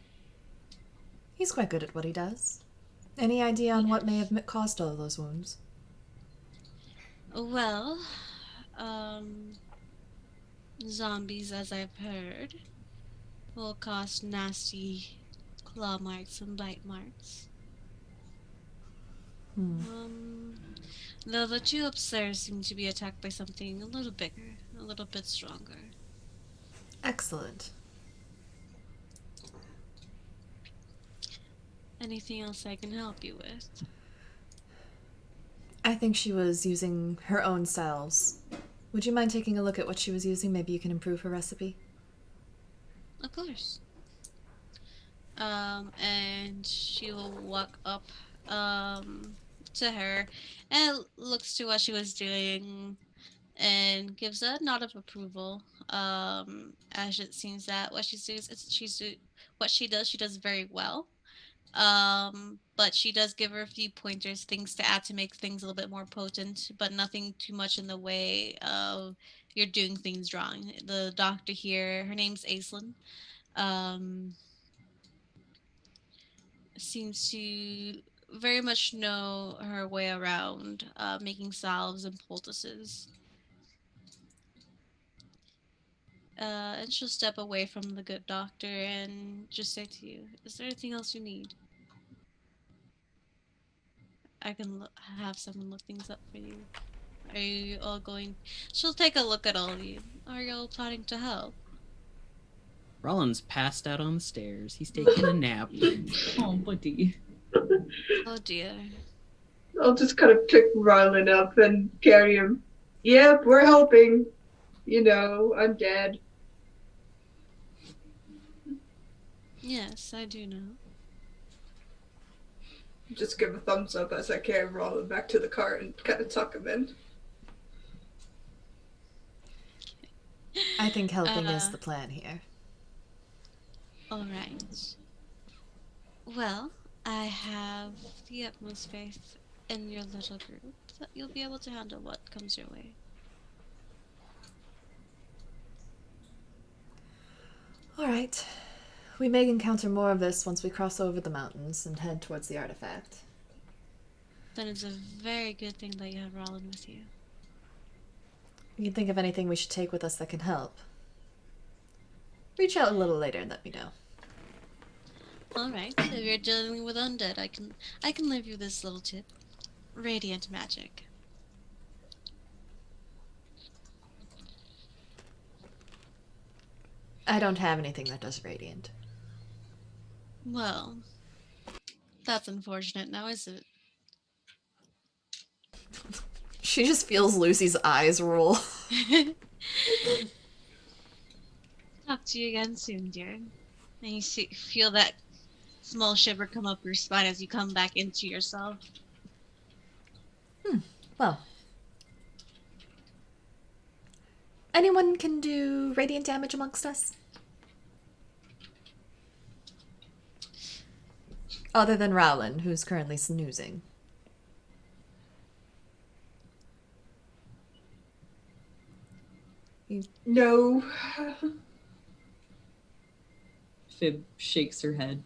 He's quite good at what he does. Any idea on what may Yes. have caused all those wounds? Well, um, zombies, as I've heard, will cause nasty claw marks and bite marks. Um, though the two upstairs seem to be attacked by something a little bigger, a little bit stronger. Excellent. Anything else I can help you with? I think she was using her own cells. Would you mind taking a look at what she was using? Maybe you can improve her recipe. Of course. And she will walk up to her and looks to what she was doing and gives a nod of approval. As it seems that what she's doing is what she does very well. But she does give her a few pointers, things to add to make things a little bit more potent, but nothing too much in the way of you're doing things wrong. The doctor here, her name's Aislinn, um, seems to very much know her way around making salves and poultices. And she'll step away from the good doctor and just say to you, "Is there anything else you need? I can have someone look things up for you. Are you all going?" She'll take a look at all of you. Are you all planning to help? Rollins passed out on the stairs. He's taking a nap. Oh, buddy. Oh dear. I'll just kind of pick Rylan up and carry him. Yep, we're helping. You know, I'm dead. Yes, I do know. Just give a thumbs up as I carry Rylan back to the car and kind of tuck him in. I think helping is the plan here. All right. Well, I have the utmost faith in your little group that you'll be able to handle what comes your way. All right. We may encounter more of this once we cross over the mountains and head towards the artifact. Then it's a very good thing that you have Rollin with you. You can think of anything we should take with us that can help. Reach out a little later and let me know. All right. If you're dealing with undead, I can leave you this little tip. Radiant magic. I don't have anything that does radiant. Well, that's unfortunate now, is it? She just feels Lucy's eyes roll. Talk to you again soon, dear. And you feel that small shiver come up your spine as you come back into yourself. Well. Anyone can do radiant damage amongst us? Other than Rowland, who's currently snoozing. No. Fib shakes her head.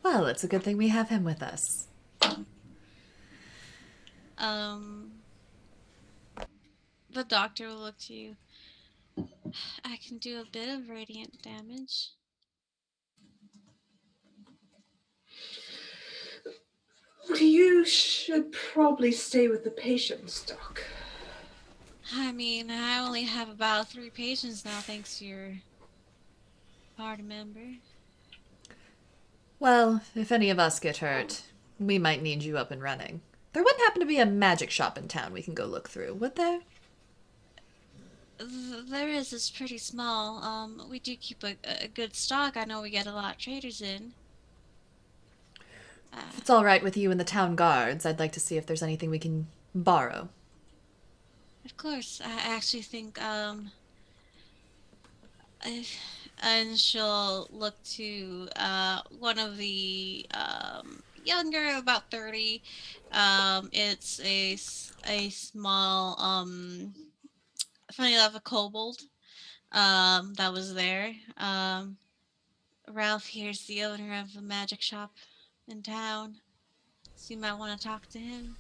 Well, it's a good thing we have him with us. The doctor will look to you. I can do a bit of radiant damage. You should probably stay with the patients, Doc. I mean, I only have about 3 patients now, thanks to your party member. Well, if any of us get hurt, we might need you up and running. There wouldn't happen to be a magic shop in town we can go look through, would there? There is. It's pretty small. We do keep a good stock. I know we get a lot of traders in. If it's all right with you and the town guards, I'd like to see if there's anything we can borrow. Of course. I actually think, and she'll look to, one of the, younger, about 30. It's a small, funny enough, a kobold, that was there. Ralph here's the owner of a magic shop in town, so you might want to talk to him.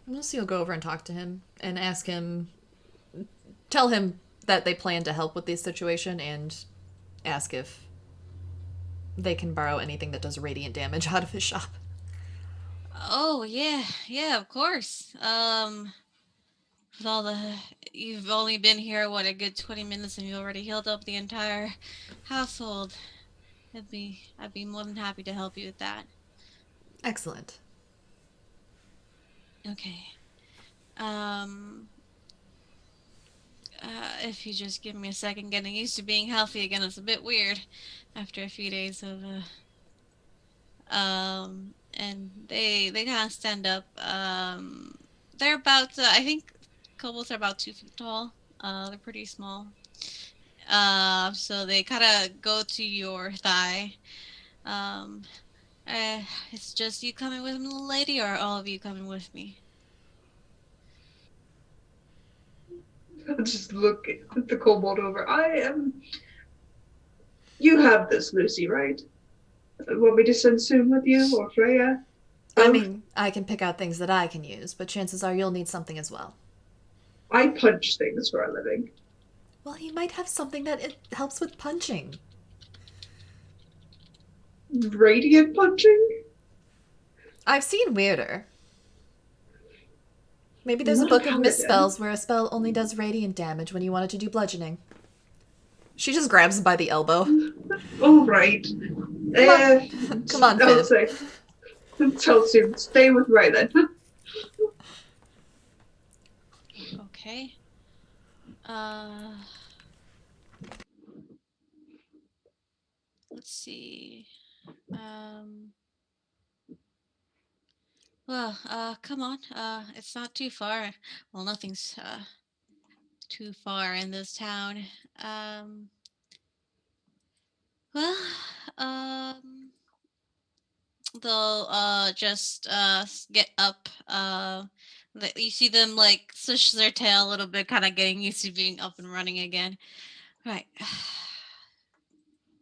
Lucy will go over and talk to him and ask him, tell him that they plan to help with this situation and ask if they can borrow anything that does radiant damage out of his shop. Oh, yeah, of course. With all you've only been here, what, a good 20 minutes and you've already healed up the entire household. I'd be more than happy to help you with that. Excellent. Okay. If you just give me a second, getting used to being healthy again is a bit weird after a few days of, and they kind of stand up. They're about, I think kobolds are about 2 feet tall. They're pretty small. So they kind of go to your thigh. It's just you coming with me, little lady, or all of you coming with me? I'll just look at the kobold over. You have this, Lucy, right? Want me to send Soon with you, or Freya? I mean, I can pick out things that I can use, but chances are you'll need something as well. I punch things for a living. Well, he might have something that it helps with punching. Radiant punching? I've seen weirder. Maybe there's a What book of paladin? misspells where a spell only does radiant damage when you want it to do bludgeoning. She just grabs him by the elbow. All right. Come on, I'll Fib. say. Tells him, stay with Rylan. Okay. Uh, let's see. Um, well, come on. It's not too far. Well, nothing's too far in this town. Um, well, um, they'll just get up. You see them like swish their tail a little bit, kind of getting used to being up and running again. Right.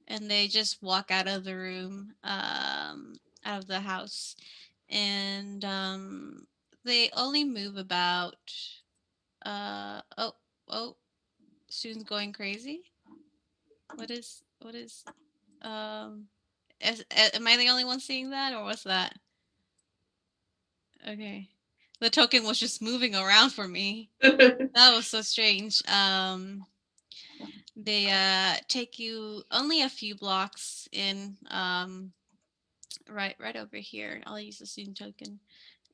And they just walk out of the room, out of the house, and they only move about. Oh, oh, Sue's going crazy. What is um? Am I the only one seeing that, or what's that? Okay, the token was just moving around for me. That was so strange. They take you only a few blocks in. Right over here. I'll use the student token.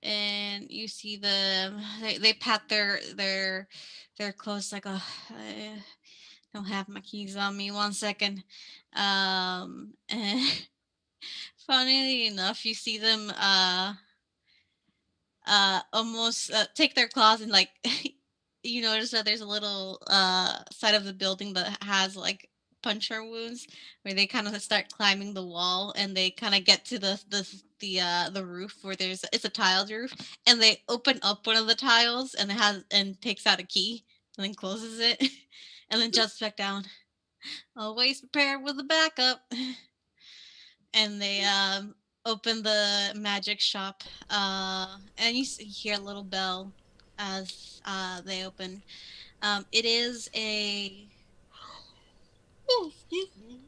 And you see them. They pat their clothes like, oh, I don't have my keys on me. 1 second. And funnily enough, you see them almost take their claws and like you notice that there's a little side of the building that has like puncture wounds where they kind of start climbing the wall and they kind of get to the roof where it's a tiled roof, and they open up one of the tiles and it has and takes out a key and then closes it and then jumps back down. Always prepared with a backup. And they open the magic shop, and you hear a little bell as they open. It is a excuse me,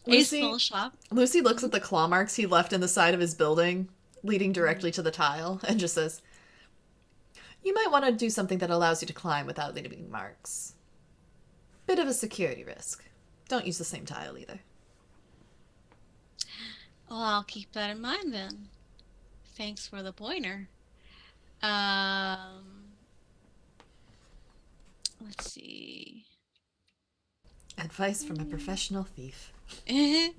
a Lucy small shop. Lucy looks at the claw marks he left in the side of his building, leading directly to the tile, and just says, "You might want to do something that allows you to climb without leaving marks. Bit of a security risk. Don't use the same tile either." Well, I'll keep that in mind then. Thanks for the pointer. Um, let's see. Advice from a professional thief. Mhm.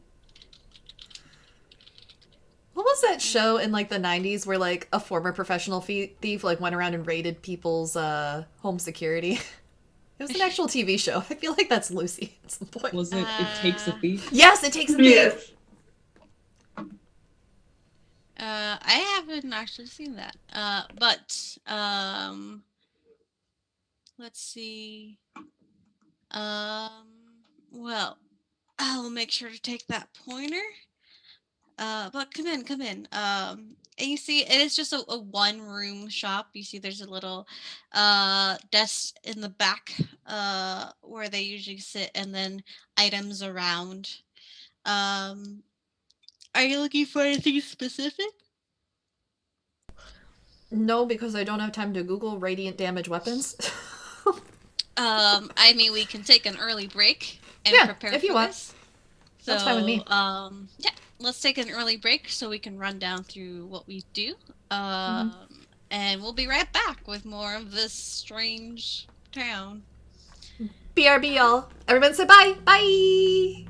What was that show in like the 90s where like a former professional thief like went around and raided people's home security? It was an actual TV show. I feel like that's Lucy at some point. Was it It Takes a Thief? Yes, It Takes a Thief. Yes. I haven't actually seen that. But let's see. Well, I'll make sure to take that pointer. But come in, come in. And you see, it is just a one-room shop. You see, there's a little desk in the back where they usually sit, and then items around. Um, are you looking for anything specific? No, because I don't have time to Google radiant damage weapons. I mean, we can take an early break and Yeah, prepare if you for want. this. That's fine with me. Yeah, let's take an early break so we can run down through what we do. And we'll be right back with more of this strange town. BRB, y'all. Everyone say bye. Bye.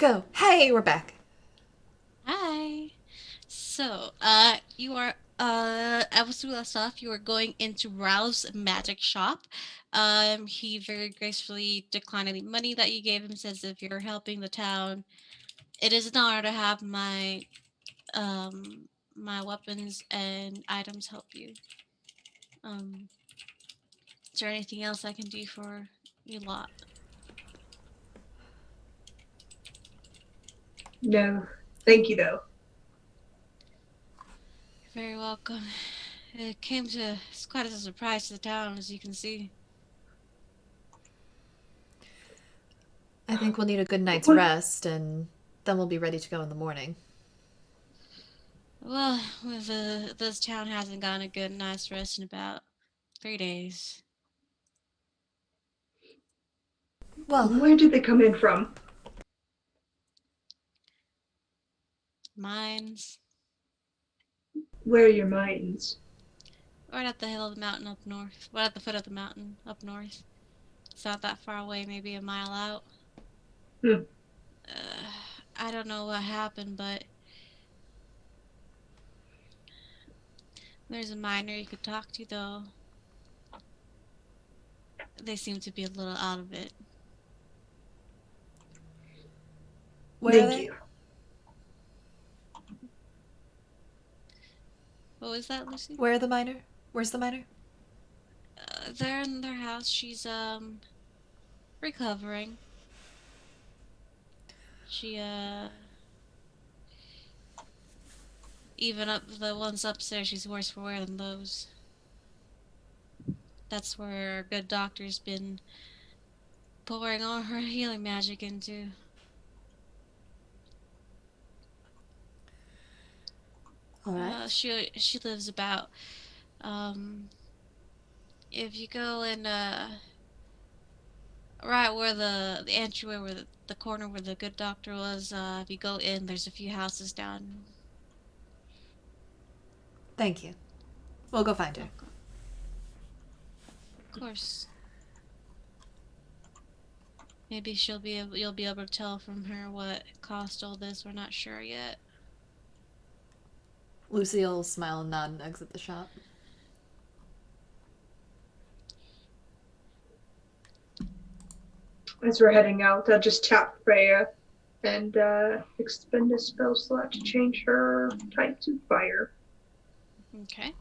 Go. Hey, we're back. Hi. So, you are, as we left off, you were going into Ralph's magic shop. He very gracefully declined any money that you gave him, says if you're helping the town, it is an honor to have my weapons and items help you. Um, is there anything else I can do for you lot? No, thank you though. You're very welcome. It's quite a surprise to the town, as you can see. I think we'll need a good night's What? rest, and then we'll be ready to go in the morning. Well, this town hasn't gotten a good night's rest in about 3 days. Well, Where did they come in from? Mines, Where are your mines? right at the hill of the mountain up north. Right at the foot of the mountain up north. It's not that far away, maybe a mile out. Hmm. I don't know what happened, but there's a miner you could talk to, though. They seem to be a little out of it. where are Thank they? you. What was that, Lucy? Where are the miner? Where's the miner? They're in their house. She's recovering. She even up the ones upstairs, she's worse for wear than those. That's where our good doctor's been pouring all her healing magic into. All right. She lives about if you go in right where the entryway where the corner where the good doctor was, if you go in, there's a few houses down. Thank you. We'll go find her. Of course. Maybe you'll be able to tell from her what caused all this. We're not sure yet. Lucy will smile and nod and exit the shop. As we're heading out, I'll just tap Freya and expend a spell slot to change her type to fire. Okay.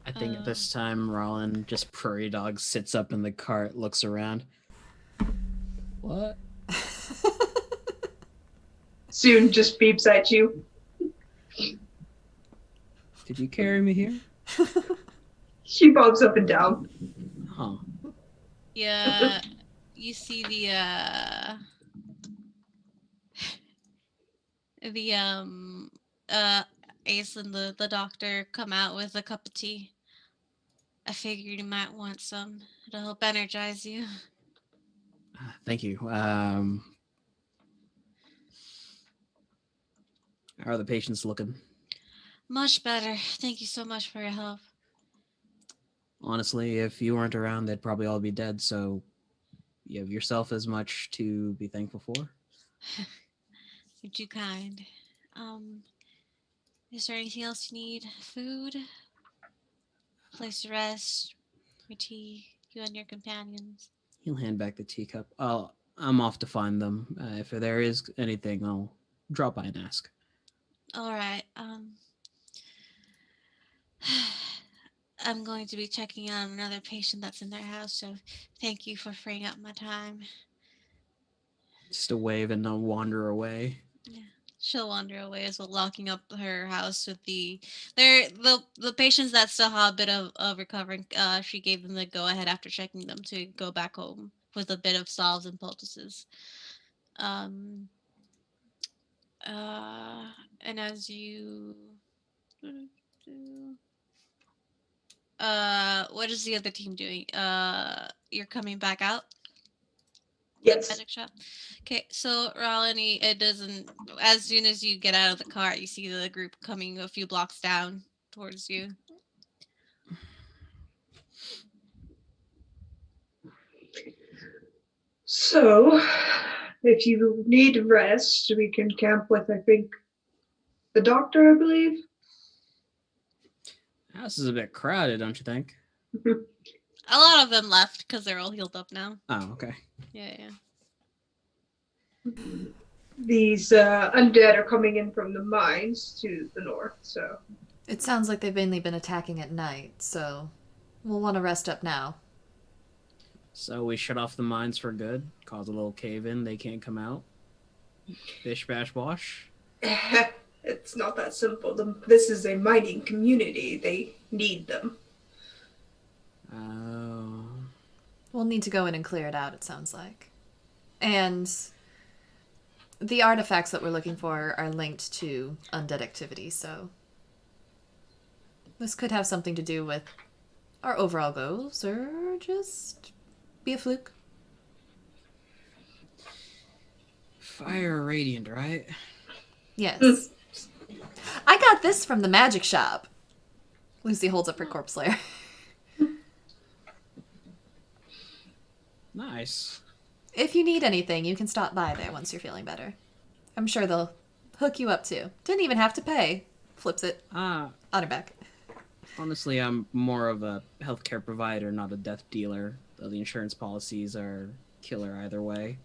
I think at this time, Rollin just prairie dog sits up in the cart, looks around. What? Soon just beeps at you. Did you carry me here? She bobs up and down. Huh. Yeah, you see the Ace and the doctor come out with a cup of tea. I figured you might want some. It'll help energize you. Thank you. How are the patients looking? Much better. Thank you so much for your help. Honestly, if you weren't around, they'd probably all be dead, so you have yourself as much to be thankful for. You're too kind. Is there anything else you need? Food? Place to rest? Your tea? You and your companions? He'll hand back the teacup. I'm off to find them. If there is anything, I'll drop by and ask. Alright, I'm going to be checking on another patient that's in their house, so thank you for freeing up my time. Just a wave and I'll wander away. Yeah. She'll wander away as well, locking up her house with the patients that still have a bit of recovering. She gave them the go ahead after checking them to go back home with a bit of salves and poultices. Um. And as you. What is the other team doing? You're coming back out? Yes. Magic shop. Okay, so Ralini, it doesn't. As soon as you get out of the car, you see the group coming a few blocks down towards you. So, if you need rest, we can camp with, I think, the doctor, I believe. House is a bit crowded, don't you think? A lot of them left because they're all healed up now. Oh, okay. Yeah. These undead are coming in from the mines to the north, so. It sounds like they've mainly been attacking at night, so we'll want to rest up now. So we shut off the mines for good, cause a little cave-in, they can't come out. Bish bash bosh. It's not that simple. This is a mining community. They need them. Oh. We'll need to go in and clear it out, it sounds like. And the artifacts that we're looking for are linked to undead activity, so this could have something to do with our overall goals, or just be a fluke. Fire radiant, right? Yes. I got this from the magic shop. Lucy holds up her corpse layer. Nice. If you need anything, you can stop by there once you're feeling better. I'm sure they'll hook you up too. Didn't even have to pay. Flips it on her back. Honestly, I'm more of a healthcare provider, not a death dealer, though the insurance policies are killer either way.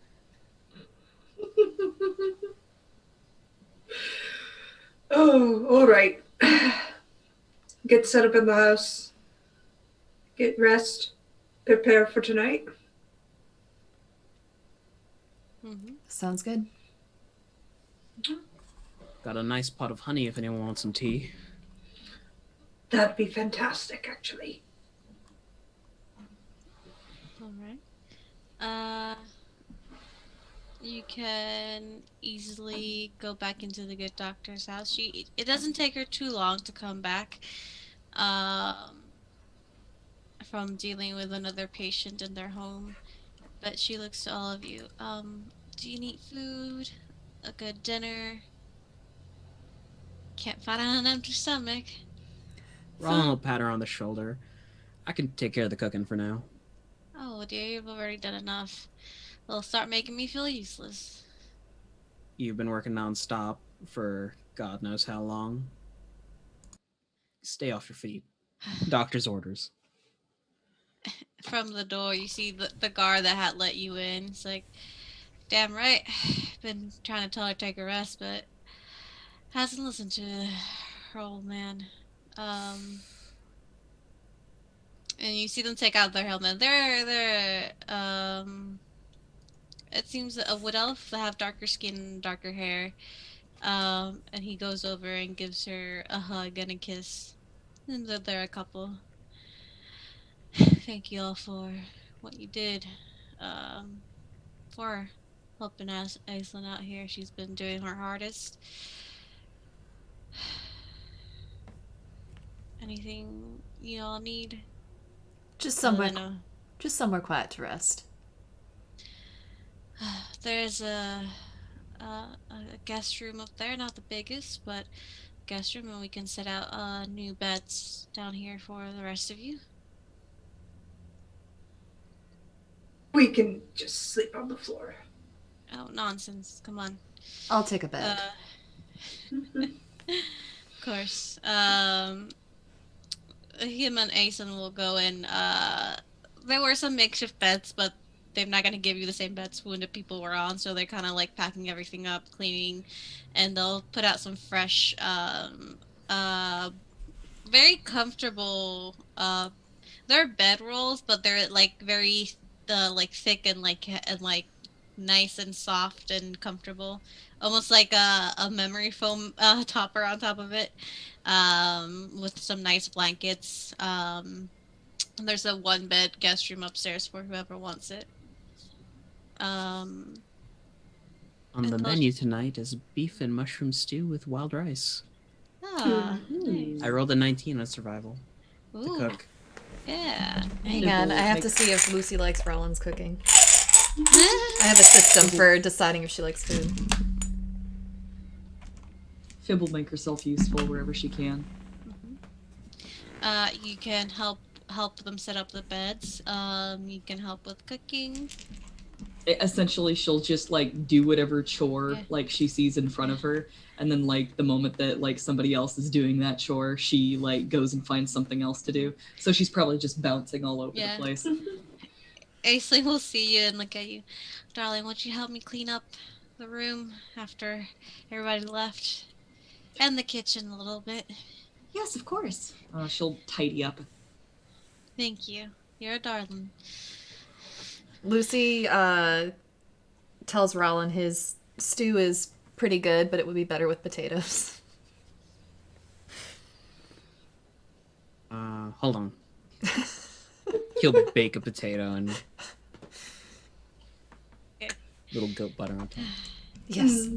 Oh, all right. Get set up in the house. Get rest. Prepare for tonight. Mm-hmm. Sounds good. Got a nice pot of honey if anyone wants some tea. That'd be fantastic, actually. All right. You can easily go back into the good doctor's house. It doesn't take her too long to come back from dealing with another patient in their home. But she looks to all of you. Do you need food? A good dinner? Can't fight on an empty stomach. Roland will pat her on the shoulder. I can take care of the cooking for now. Oh dear, you've already done enough. It'll start making me feel useless. You've been working non-stop for God knows how long. Stay off your feet. Doctor's orders. From the door, you see the guard that had let you in. It's like, damn right. Been trying to tell her to take a rest, but hasn't listened to her old man. And you see them take out their helmet. They're it seems a wood elf that have darker skin and darker hair. And he goes over and gives her a hug and a kiss. And they're a couple. Thank you all for what you did. For helping Aislinn out here. She's been doing her hardest. Anything you all need? Just somewhere quiet to rest. There's a guest room up there, not the biggest, but guest room, and we can set out new beds down here for the rest of you. We can just sleep on the floor. Oh, nonsense. Come on. I'll take a bed. Of course. Him and Aislinn will go in. There were some makeshift beds, but they're not going to give you the same beds wounded people were on, so they're kind of like packing everything up, cleaning, and they'll put out some fresh, very comfortable, they're bed rolls, but they're like very, like thick and like nice and soft and comfortable, almost like a memory foam topper on top of it, with some nice blankets. There's a one bed guest room upstairs for whoever wants it. On the menu tonight is beef and mushroom stew with wild rice. Nice. I rolled a 19 on survival to Ooh, cook. yeah. Hang on, I have to see if Lucy likes Roland's cooking. I have a system for deciding if she likes food. Fib will make herself useful wherever she can. You can help them set up the beds. You can help with cooking. essentially she'll just like do whatever chore Yeah. like she sees in front of her, and then like the moment that like somebody else is doing that chore, she like goes and finds something else to do. So she's probably just bouncing all over Yeah. the place. Aisling will see you and look at you. Darling, won't you help me clean up the room after everybody left? And the kitchen a little bit. Yes, of course. She'll tidy up. Thank you. You're a darling. Lucy tells Rollin his stew is pretty good, but it would be better with potatoes. Hold on. He'll bake a potato and Okay. little goat butter on top. Yes.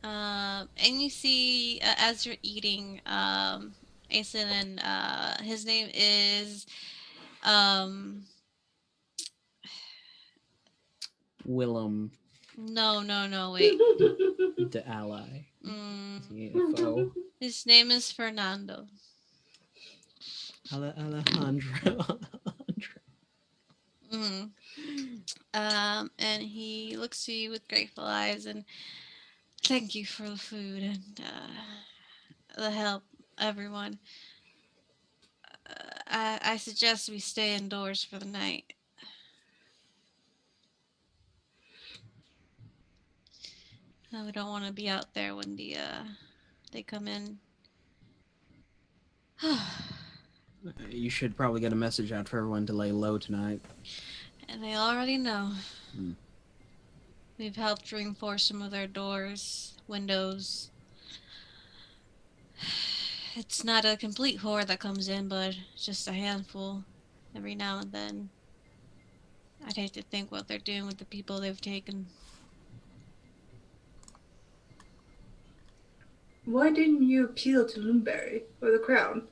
And you see, as you're eating, Asen and his name is, um, Willem, no, wait. the ally. Mm, Is he a foe? his name is Fernando. Alejandro. Mm. And he looks to you with grateful eyes and thank you for the food and the help, everyone. I suggest we stay indoors for the night. We don't want to be out there when they come in. You should probably get a message out for everyone to lay low tonight. And they already know. Hmm. We've helped reinforce some of their doors, windows. It's not a complete horde that comes in, but just a handful every now and then. I'd hate to think what they're doing with the people they've taken. Why didn't you appeal to Loomberry or the Crown?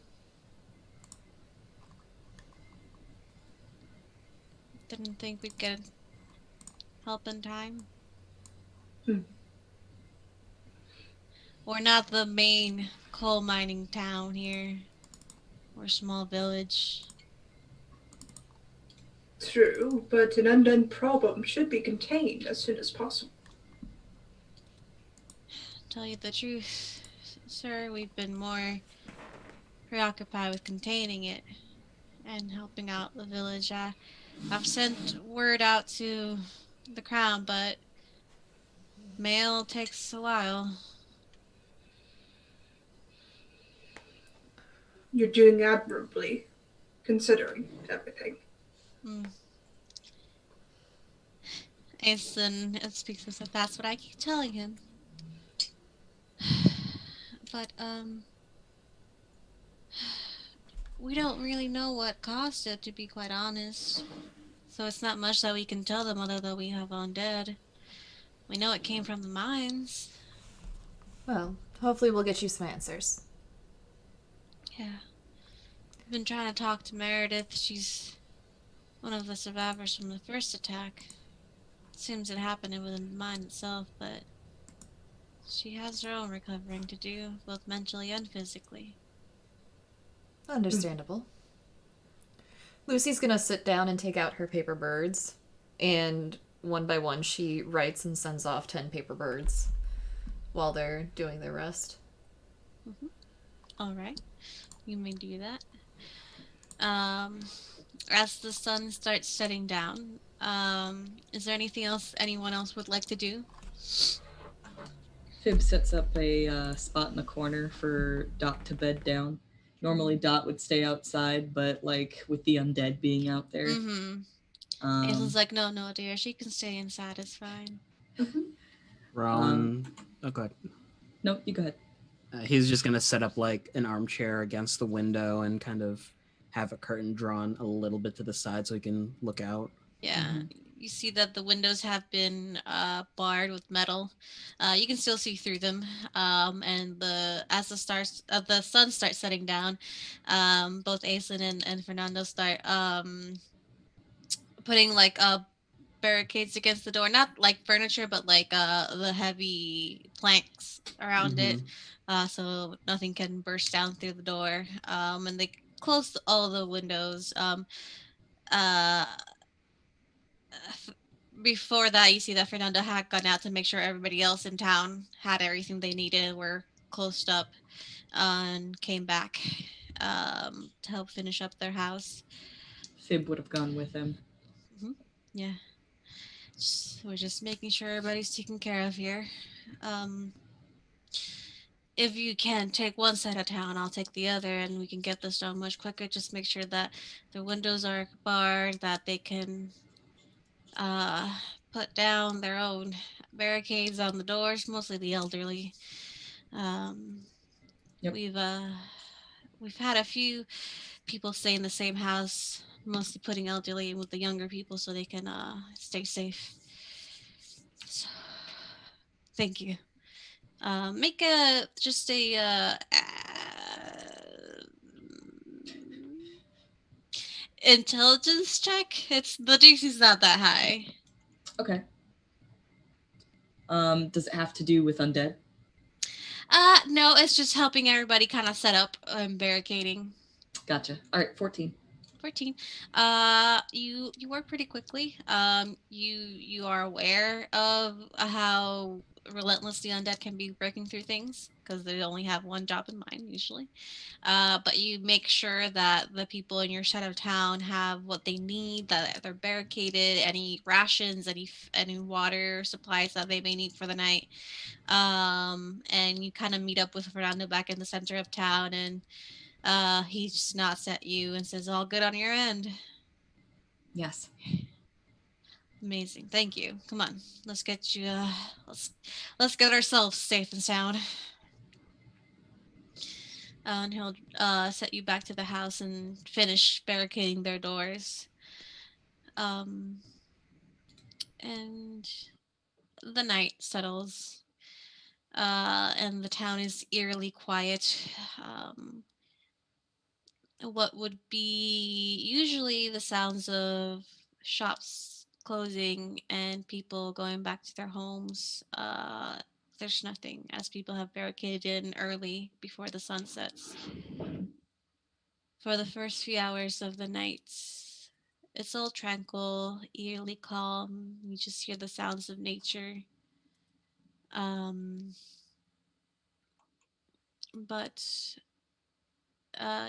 Didn't think we'd get help in time. Hmm. We're not the main coal mining town here. We're a small village. True, but an undone problem should be contained as soon as possible. Tell you the truth, sir, we've been more preoccupied with containing it and helping out the village. I've sent word out to the crown, but mail takes a while. You're doing admirably, considering everything. Aislinn speaks and says, that's what I keep telling him. But, we don't really know what caused it, to be quite honest. So it's not much that we can tell them other than we have undead. We know it came from the mines. Well, hopefully we'll get you some answers. Yeah. I've been trying to talk to Meredith. She's one of the survivors from the first attack. It seems it happened within the mine itself, but she has her own recovering to do, both mentally and physically. Understandable. Lucy's gonna sit down and take out her paper birds, and one by one she writes and sends off 10 paper birds while they're doing their rest. Alright, you may do that. As the sun starts setting down, is there anything else anyone else would like to do? Fib sets up a spot in the corner for Dot to bed down. Normally Dot would stay outside, but like with the undead being out there. Aislenn's like, no, dear, she can stay inside, it's fine. Rollin. Oh, go ahead. No, you go ahead. He's just gonna set up like an armchair against the window and kind of have a curtain drawn a little bit to the side so he can look out. Yeah, you see that the windows have been barred with metal. You can still see through them. And as the sun starts setting down, both Aislinn and Fernando start putting like barricades against the door, not like furniture, but like the heavy planks around it, so nothing can burst down through the door. And they close all the windows. Uh, Before that, you see that Fernando had gone out to make sure everybody else in town had everything they needed, were closed up, and came back to help finish up their house. Fib would have gone with him. Hmm. Yeah, we're just making sure everybody's taken care of here. Um, if you can take one side of town, I'll take the other, and we can get this done much quicker. Just make sure that the windows are barred, that they can uh, put down their own barricades on the doors, mostly the elderly. Um, Yep. we've had a few people stay in the same house, mostly putting elderly in with the younger people so they can stay safe. So, thank you. Make a just a intelligence check. It's the DC's not that high. Okay. Does it have to do with undead? No, it's just helping everybody kind of set up barricading. Gotcha. All right, 14. 14. You work pretty quickly. You are aware of how relentless the undead can be breaking through things because they only have one job in mind usually. But you make sure that the people in your side of town have what they need, that they're barricaded, any rations, any water supplies that they may need for the night. And you kind of meet up with Fernando back in the center of town, and he just nods at you and says, "All good on your end." Yes. Amazing, thank you. Come on, let's get you. Let's let's get ourselves safe and sound. And he'll set you back to the house and finish barricading their doors. Um, and the night settles, and the town is eerily quiet. What would be usually the sounds of shops closing and people going back to their homes, there's nothing, as people have barricaded in early before the sun sets. For the first few hours of the night, it's all tranquil, eerily calm. You just hear the sounds of nature. Um, but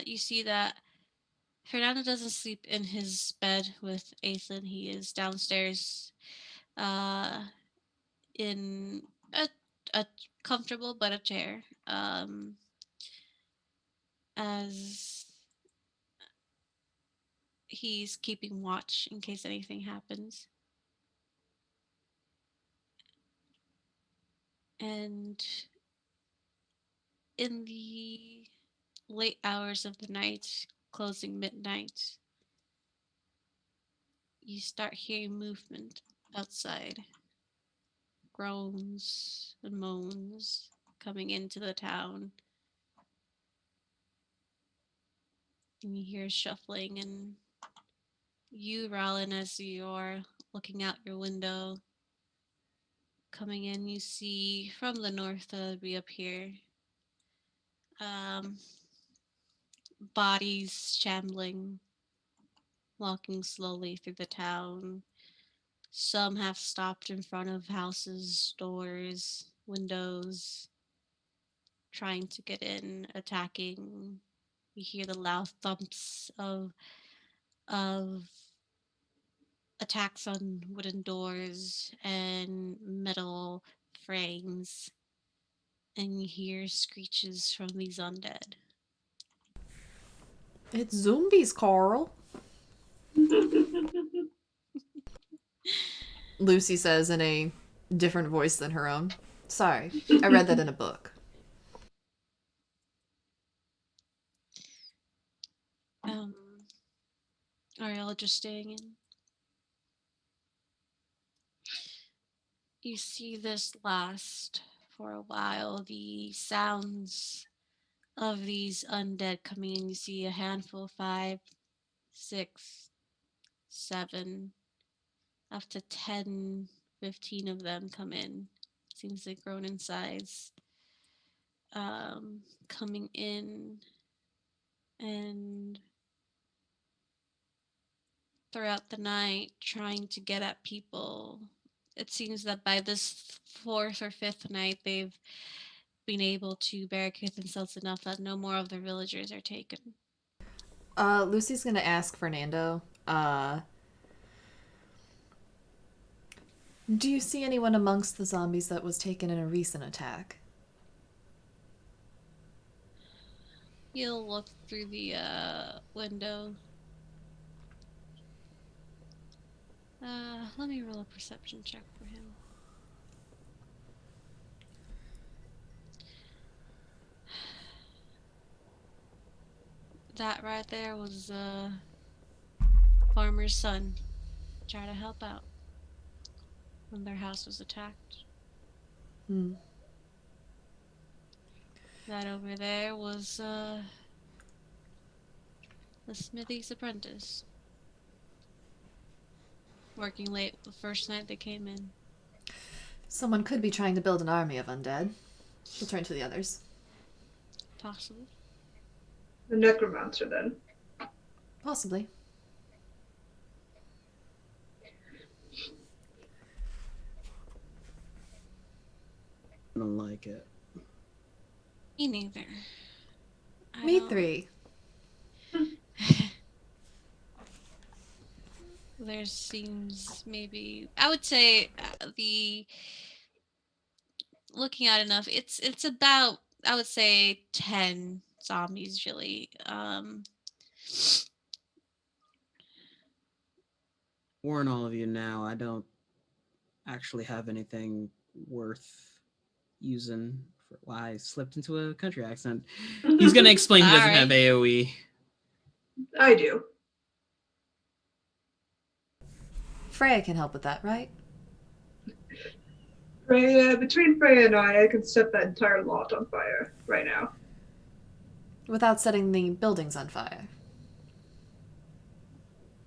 you see that Fernando doesn't sleep in his bed with Ethan. He is downstairs uh, in a comfortable but a chair, as he's keeping watch in case anything happens. And in the late hours of the night, closing midnight, you start hearing movement outside, groans and moans coming into the town. And you hear shuffling, and you, Rollin, as you're looking out your window, coming in, you see from the north that would be up here, um, bodies shambling, walking slowly through the town. Some have stopped in front of houses, doors, windows, trying to get in, attacking. You hear the loud thumps of attacks on wooden doors and metal frames, and you hear screeches from these undead. It's zombies, Carl. Lucy says in a different voice than her own. Sorry, I read that in a book. Um, are y'all just staying in? You see this last for a while. The sounds of these undead coming in. You see a handful, 5, 6, 7, up to 10, 15 of them come in. Seems they've grown in size. Coming in, and throughout the night trying to get at people. It seems that by this fourth or fifth night, they've been able to barricade themselves enough that no more of the villagers are taken. Lucy's gonna ask Fernando, do you see anyone amongst the zombies that was taken in a recent attack? He'll look through the window. Let me roll a perception check for him. That right there was farmer's son. Try to help out when their house was attacked. Hmm. That over there was the smithy's apprentice. Working late the first night they came in. Someone could be trying to build an army of undead. She'll turn to the others. Possible. The necromancer, then. Possibly. I don't like it. Me neither. Me three. There seems maybe I would say the looking at enough. It's about I would say 10 zombies really. Warn all of you now, I don't actually have anything worth using. Why I slipped into a country accent. He's gonna explain he doesn't have AoE. I do. Freya can help with that, right? Freya, between Freya and I can set that entire lot on fire right now. Without setting the buildings on fire.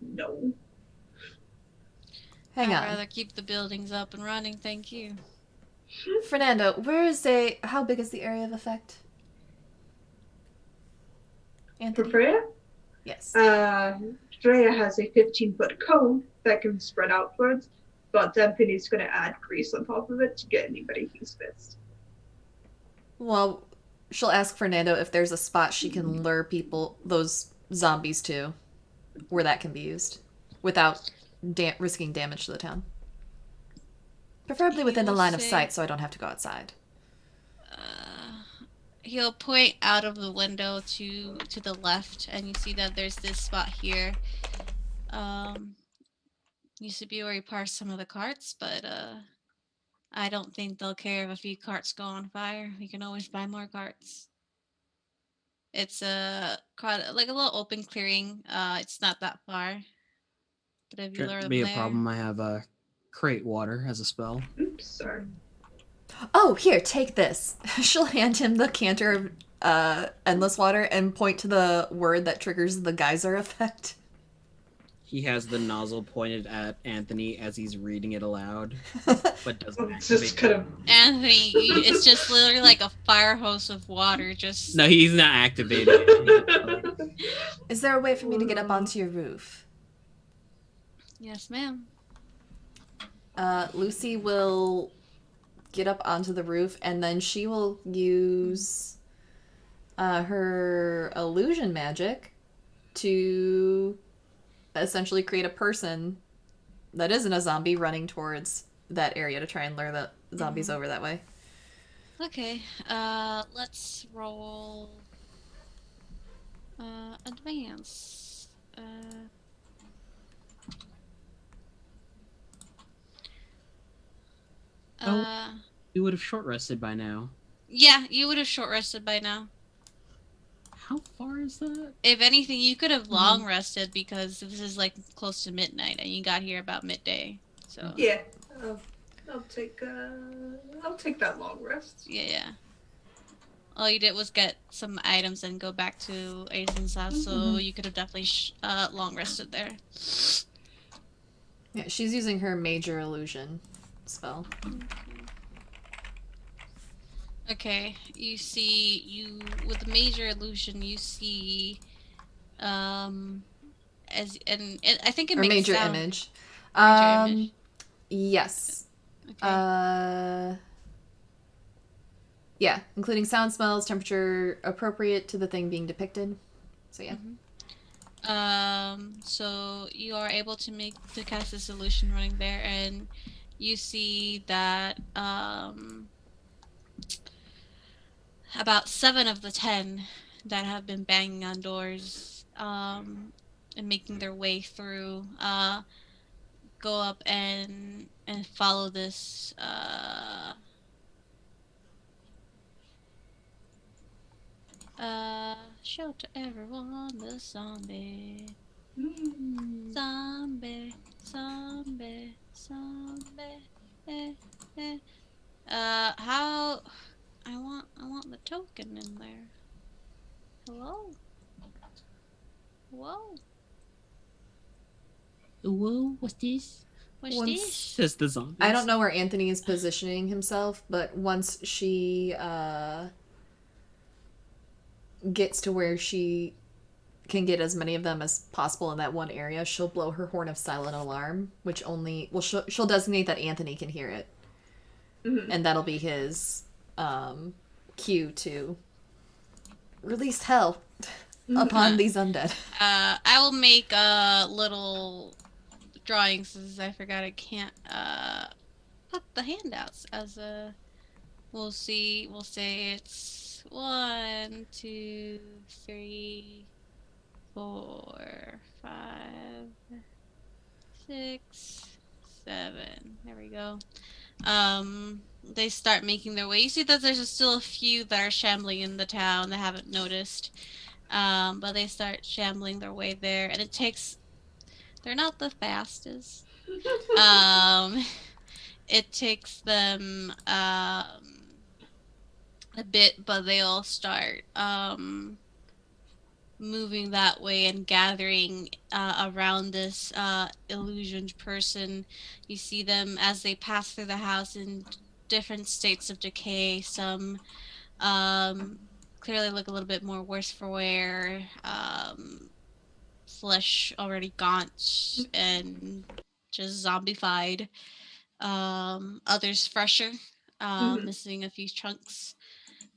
No. Hang I'd on. rather keep the buildings up and running, thank you. Fernando, how big is the area of effect? For Anthony? Freya? Yes. Freya has a 15-foot cone that can spread outwards, but Anthony's going to add grease on top of it to get anybody who's missed. Well, she'll ask Fernando if there's a spot she can lure those zombies to, where that can be used, without risking damage to the town. Preferably within the line of sight, so I don't have to go outside. He'll point out of the window to the left, and you see that there's this spot here. Used to be where he parsed some of the carts, but I don't think they'll care if a few carts go on fire. We can always buy more carts. It's like a little open clearing. It's not that far. But if you lure Shouldn't them be a there, problem. I have crate water as a spell. Oops, sorry. Oh, here, take this. She'll hand him the canter of endless water and point to the word that triggers the geyser effect. He has the nozzle pointed at Anthony as he's reading it aloud, but doesn't It's just activate. kind of... Anthony, it's just literally like a fire hose of water. Just No, he's not activating it. Is there a way for me to get up onto your roof? yes, ma'am. Lucy will get up onto the roof, and then she will use her illusion magic to essentially create a person that isn't a zombie running towards that area to try and lure the zombies over that way. Okay. Let's roll. Advance. We would have short rested by now. Yeah, you would have short rested by now. How far is that? If anything, you could have long rested because this is like close to midnight, and you got here about midday. So Yeah. I'll take that long rest. yeah. All you did was get some items and go back to Aizen's house, so you could have definitely long rested there. Yeah, she's using her major illusion spell. Okay, you see, with the major illusion, you see I think it Or makes major sound. image. Major image. Yes. Okay. Yeah, including sound, smells, temperature appropriate to the thing being depicted. So yeah. So you are able to cast a solution running there, and you see that about 7 of the 10 that have been banging on doors and making their way through go up and follow this shelter everyone, the zombie. Zombie, zombie, zombie. Eh, eh. How I want the token in there. Hello? Whoa. Whoa, what's this? What's Once- this? Says the zombies. I don't know where Anthony is positioning himself, but once she gets to where she can get as many of them as possible in that one area, she'll blow her horn of silent alarm, which only she'll designate that Anthony can hear it, and that'll be his cue to release hell upon these undead. I will make little drawings since I forgot I can't put the handouts as a. We'll see. We'll say it's 1, 2, 3, 4, 5, 6, 7. There we go. They start making their way. You see that there's still a few that are shambling in the town that haven't noticed. But they start shambling their way there, and they're not the fastest. It takes them a bit, but they all start moving that way and gathering around this illusioned person. You see them as they pass through the house in different states of decay. Some clearly look a little bit more worse for wear, flesh already gaunt and just zombified. Others fresher, missing a few chunks.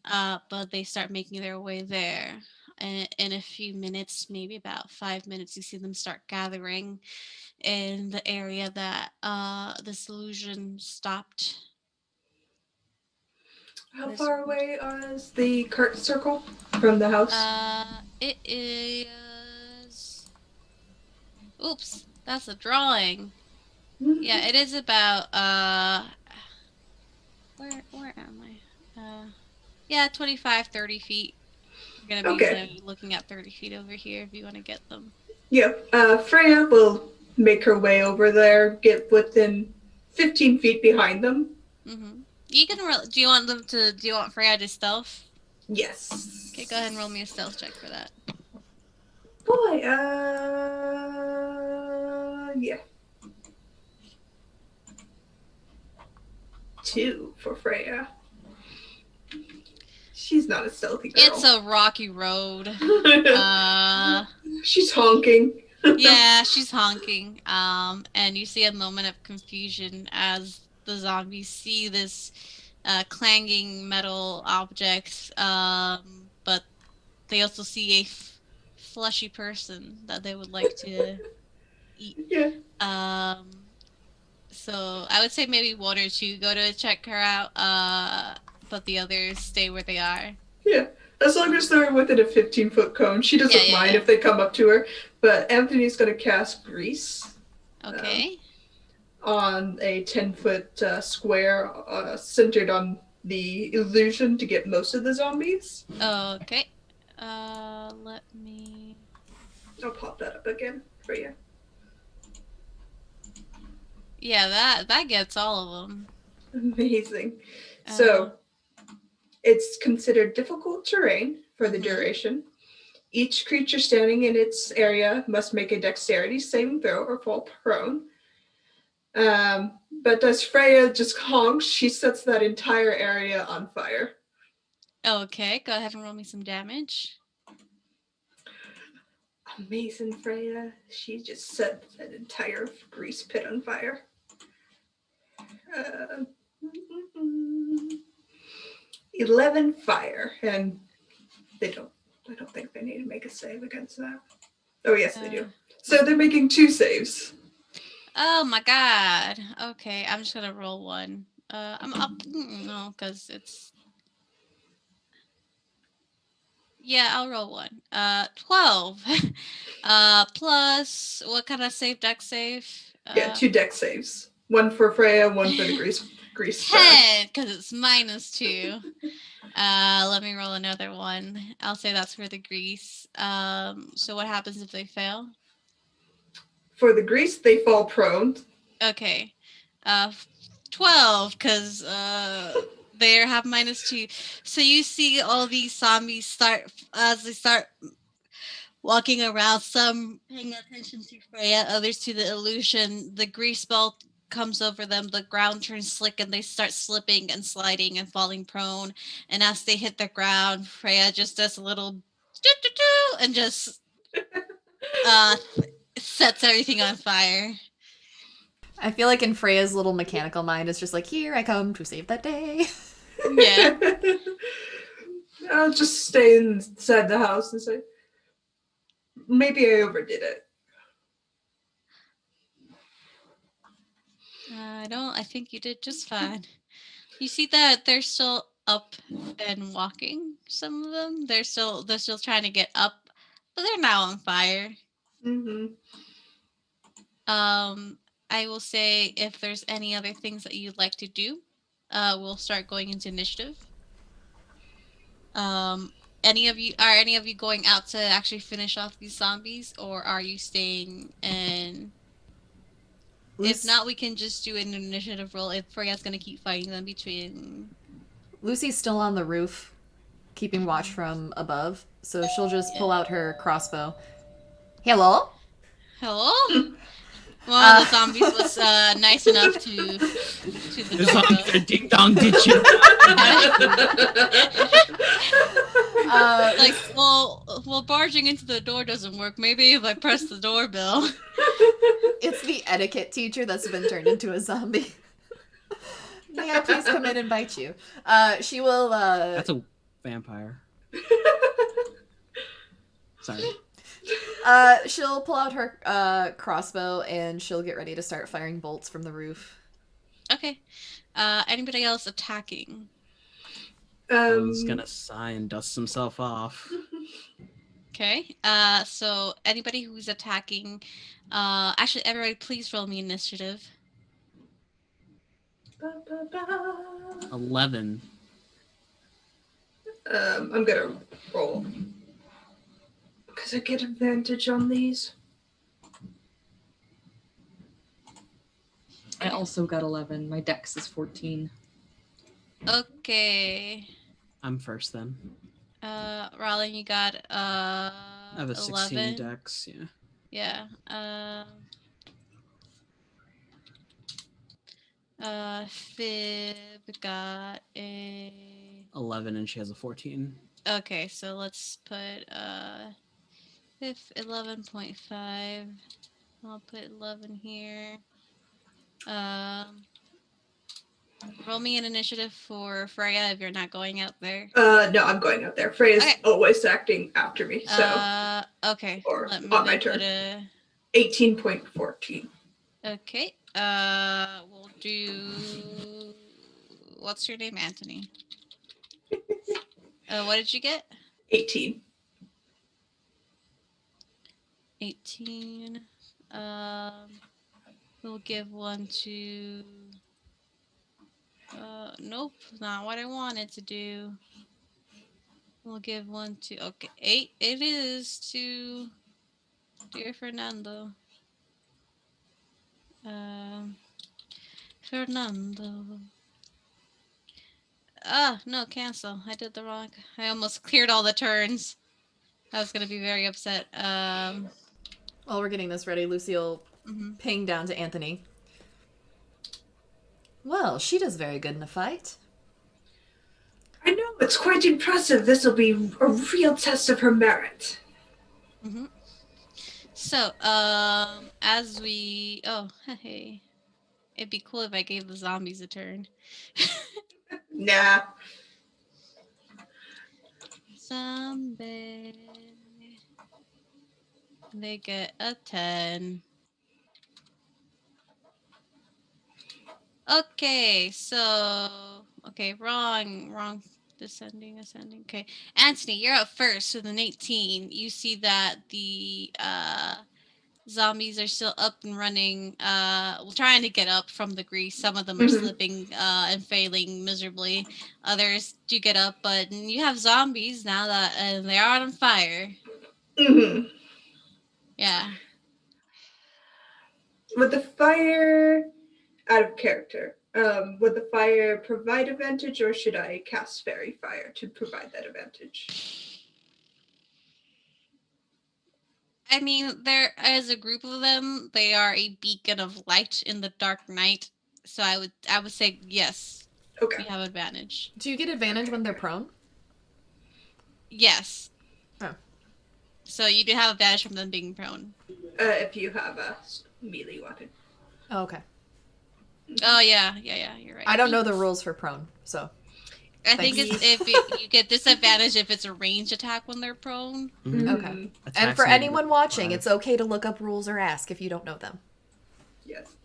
But they start making their way there. And in a few minutes, maybe about 5 minutes, you see them start gathering in the area that this illusion stopped. How far away is the cart circle from the house? It is. Oops, that's a drawing. Yeah, it is about where am I? Yeah, 25, 30 feet. You're gonna be looking at 30 feet over here if you want to get them. Yep. Freya will make her way over there, get within 15 feet behind them. Mm-hmm. You can roll. Do you want Freya to stealth? Yes. Okay, go ahead and roll me a stealth check for that. Boy, yeah. 2 for Freya. She's not a stealthy girl. It's a rocky road. She's honking. Yeah, she's honking. And you see a moment of confusion as the zombies see this clanging metal object, but they also see a fleshy person that they would like to eat. Yeah. So I would say maybe 1 or 2 go to check her out, but the others stay where they are. Yeah. As long as they're within a 15-foot cone, she doesn't mind if they come up to her. But Anthony's going to cast Grease. Okay. On a 10-foot square centered on the illusion to get most of the zombies. Okay. Let me... I'll pop that up again for you. Yeah, that gets all of them. Amazing. So, it's considered difficult terrain for the duration. Each creature standing in its area must make a dexterity saving throw or fall prone. But as Freya just honks, she sets that entire area on fire. Okay, go ahead and roll me some damage. Amazing Freya. She just set an entire grease pit on fire. 11 fire, and I don't think they need to make a save against that. Oh yes, they do. So they're making 2 saves. Oh my god. Okay, I'm just gonna roll one. I'm up. No, because it's. Yeah, I'll roll one. 12. Plus, what kind of save? Dex save? Yeah, 2 deck saves. One for Freya, one for the grease. 10, because it's -2. Let me roll another one. I'll say that's for the grease. So what happens if they fail? For the grease, they fall prone. Okay. 12, because they have -2. So you see all these zombies start, as they start walking around, some paying attention to Freya, others to the illusion. The grease ball comes over them, the ground turns slick, and they start slipping and sliding and falling prone. And as they hit the ground, Freya just does a little doo-doo-doo and just sets everything on fire. I feel like in Freya's little mechanical mind, it's just like, here I come to save that day. Yeah. I'll just stay inside the house and say, maybe I overdid it. I think you did just fine. You see that they're still up and walking, some of them. They're still trying to get up, but they're now on fire. Mm-hmm. I will say if there's any other things that you'd like to do, we'll start going into initiative. Any of you going out to actually finish off these zombies, or are you staying in? If not, we can just do an initiative roll. If Freya's gonna keep fighting them between. Lucy's still on the roof, keeping watch from above, so she'll just pull out her crossbow. Hello? Hello? One of the zombies was nice enough to the zombie ding dong ditching. Like, well, barging into the door doesn't work. Maybe if I press the doorbell. It's the etiquette teacher that's been turned into a zombie. May I please come in and bite you? She will. That's a vampire. Sorry. She'll pull out her crossbow and she'll get ready to start firing bolts from the roof. Okay. Anybody else attacking? I was gonna sigh and dust himself off. Okay. So anybody who's attacking, actually, everybody, please roll me initiative. 11. I'm gonna roll because I get advantage on these. I also got 11. My dex is 14. Okay. I'm first then. Rollin, you got I have a 16 11. dex, yeah. Yeah. Fib got a 11 and she has a 14. Okay, so let's put Fib 11.5. I'll put 11 here. Roll me an initiative for Freya if you're not going out there. No, I'm going out there. Freya's always acting after me, so. Okay. Or Let me on my turn. 18.14. Okay. We'll do. What's your name, Anthony? What did you get? 18. 18. We'll give one to. Nope, not what I wanted to do. We'll give one to. Okay, 8. It is to. Dear Fernando. Fernando. No, cancel. I did the wrong. I almost cleared all the turns. I was gonna be very upset. While we're getting this ready, Lucy will ping down to Anthony. Well, she does very good in a fight. I know, it's quite impressive. This will be a real test of her merit. Mm-hmm. So, as we hey, it'd be cool if I gave the zombies a turn. Nah. Zombie. They get a 10. Okay, so wrong. Descending, ascending. Okay, Anthony, you're up first with an 18. You see that the zombies are still up and running, trying to get up from the grease. Some of them are slipping and failing miserably. Others do get up, but you have zombies now that they are on fire. Mm-hmm. Yeah. Would the fire, out of character, would the fire provide advantage, or should I cast fairy fire to provide that advantage? I mean, there as a group of them, they are a beacon of light in the dark night. So I would say yes. Okay. You have advantage. Do you get advantage when they're prone? Yes. Oh. So you do have advantage from them being prone. If you have a melee weapon. Oh, okay. Oh yeah, you're right. I don't know the rules for prone, so. I think Thanks. it's if you get disadvantage if it's a ranged attack when they're prone. Mhm. Okay. Mm, And Attacks for made anyone watching, 5. it's okay to look up rules or ask if you don't know them. yes.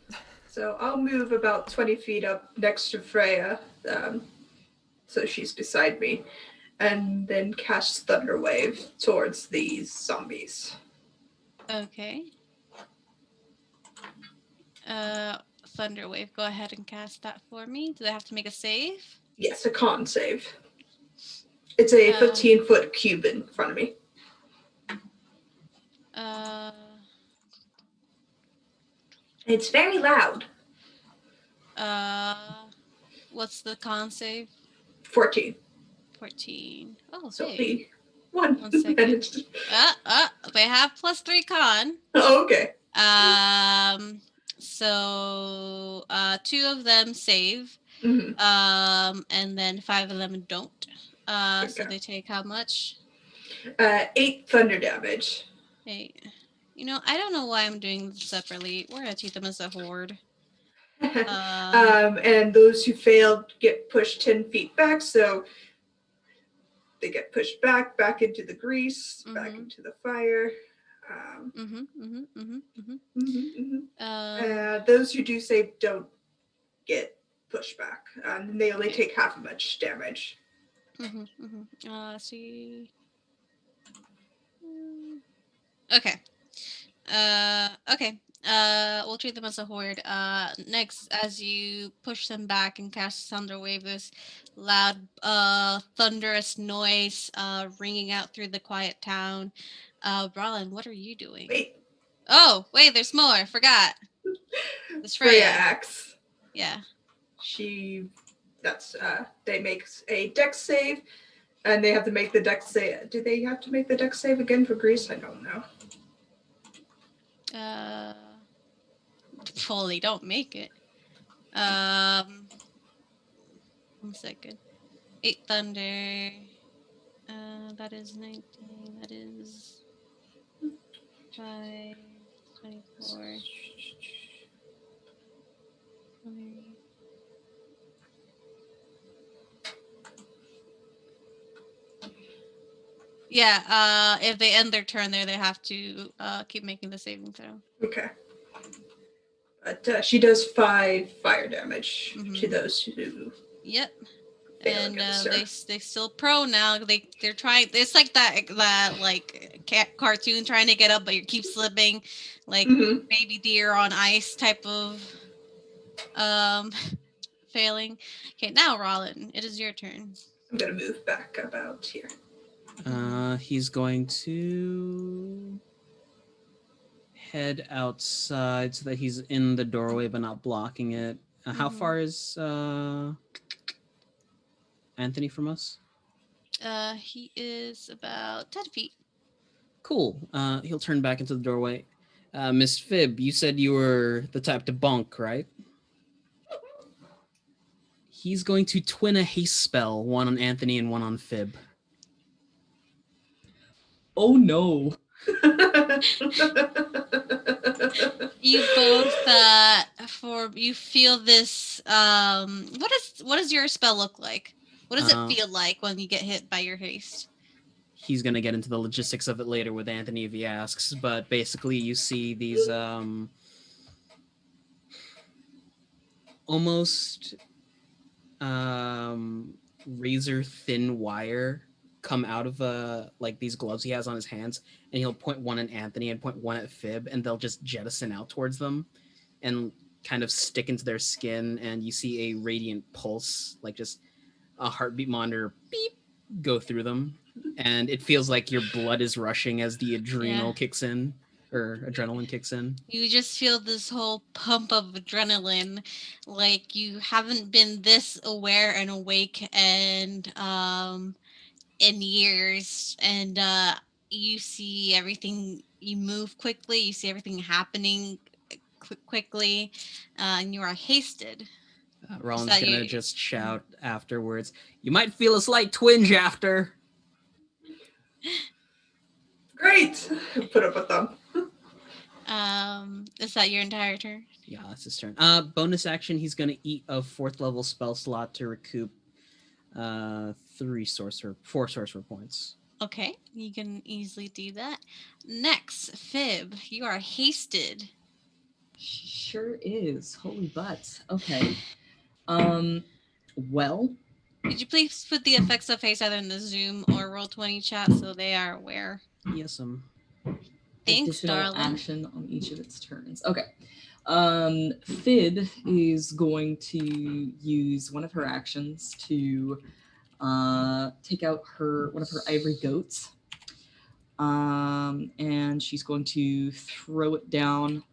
So I'll move about 20 feet up next to Freya, so she's beside me, and then cast Thunder Wave towards these zombies. Okay. Thunder Wave. Go ahead and cast that for me. Do they have to make a save? Yes, a con save. It's a 15-foot cube in front of me. It's very loud. What's the con save? 14. 14. Oh, So hey. the one. 1 second. They have +3 con. Oh, okay. So 2 of them save. Mm-hmm. And then 5 of them don't. So Okay. they take how much? 8 thunder damage. 8. You know, I don't know why I'm doing this separately. We're gonna treat them as a horde. And those who failed get pushed 10 feet back, so they get pushed back into the grease, back into the fire. Those who do save don't get pushed back, and they only take half as much damage. Let's see. Okay. Okay. We'll treat them as a horde. Next, as you push them back and cast Thunder Wave, this loud, thunderous noise, ringing out through the quiet town. Rollin, what are you doing? Wait. Oh, wait, there's more. I forgot. There's Freya Freya. acts. Yeah. They make a dex save, and they have to make the dex save. Do they have to make the dex save again for grease? I don't know. Well, they don't make it. 1 second. 8 thunder. That is 19. That is 5, 24. 20. Yeah, if they end their turn there, they have to keep making the saving throw. Okay. But she does 5 fire damage to those who. Yep. fail And against her. they still prone now. They're trying. It's like that like cat cartoon trying to get up, but you keep slipping, like baby deer on ice type of failing. Okay, now Rollin, it is your turn. I'm gonna move back about here. He's going to head outside so that he's in the doorway but not blocking it. How far is Anthony from us? He is about 10 feet. Cool. He'll turn back into the doorway. Miss Fib, you said you were the type to bunk, right? He's going to twin a haste spell, one on Anthony and one on Fib. Oh no. You both you feel this what does your spell look like? What does it feel like when you get hit by your haste? He's going to get into the logistics of it later with Anthony if he asks, but basically you see these almost razor thin wire come out of like these gloves he has on his hands, and he'll point one at Anthony and point one at Fib, and they'll just jettison out towards them and kind of stick into their skin, and you see a radiant pulse, like just a heartbeat monitor beep go through them, and it feels like your blood is rushing as the adrenal kicks in, or adrenaline kicks in. You just feel this whole pump of adrenaline, like you haven't been this aware and awake and in years, and you see everything, you move quickly, you see everything happening quickly, and you are hasted. Roland's gonna just shout afterwards, "You might feel a slight twinge after." Great! Put up a thumb. Is that your entire turn? Yeah, that's his turn. Bonus action, he's gonna eat a 4th level spell slot to recoup 4 sorcerer points. Okay, you can easily do that. Next, Fib, you are hasted. Sure is. Holy butts. Okay. Well. Could you please put the effects of haste either in the Zoom or Roll20 chat so they are aware? Yes, Thanks, additional darling. action on each of its turns. Okay. Fib is going to use one of her actions to take out one of her ivory goats. And she's going to throw it down,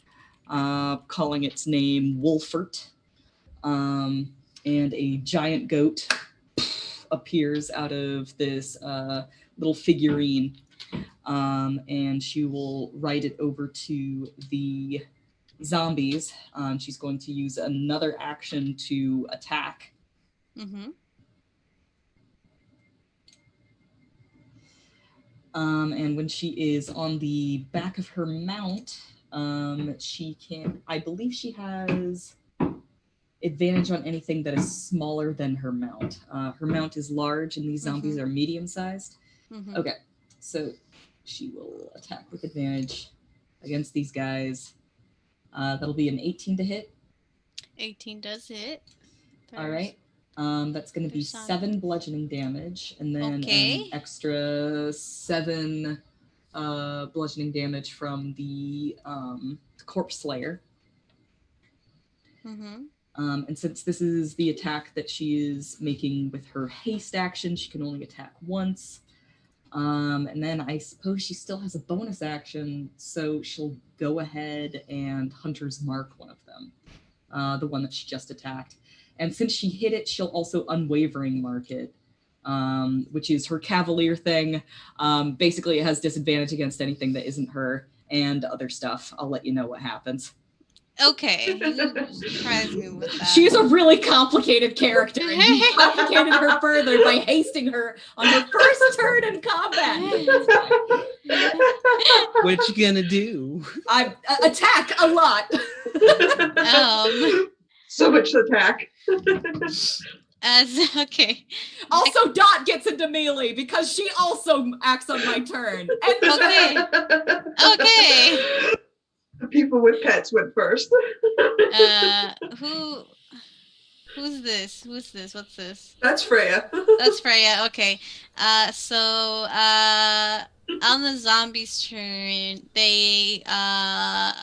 calling its name Wolfert. And a giant goat appears out of this little figurine. And she will ride it over to the zombies. She's going to use another action to attack. Mm-hmm. And when she is on the back of her mount, she can, I believe she has advantage on anything that is smaller than her mount. Her mount is large and these zombies are medium-sized. Mm-hmm. Okay, so she will attack with advantage against these guys. That'll be an 18 to hit. 18 does hit. All right. That's going to be 7 bludgeoning damage, and then an extra 7 bludgeoning damage from the Corpse Slayer. Mm-hmm. And since this is the attack that she is making with her haste action, she can only attack once. And then I suppose she still has a bonus action, so she'll go ahead and Hunter's Mark one of them, the one that she just attacked. And since she hit it, she'll also Unwavering Mark it, which is her Cavalier thing. Basically, it has disadvantage against anything that isn't her and other stuff. I'll let you know what happens. Okay, you surprised me with that. She's a really complicated character, and you complicated her further by hasting her on her first turn in combat. What you gonna do? I attack a lot. So much attack. Okay. Also, Dot gets into melee because she also acts on my turn. Okay. The people with pets went first. Who's this? What's this? That's Freya. That's Freya. Okay. So on the zombies' turn, they are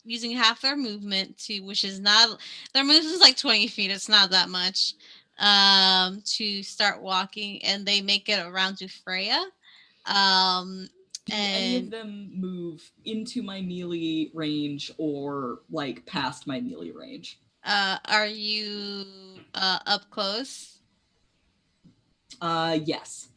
using half their movement which is not, their movement is like 20 feet. It's not that much. To start walking, and they make it around to Freya. Do any of them move into my melee range or like past my melee range? Are you up close? Yes.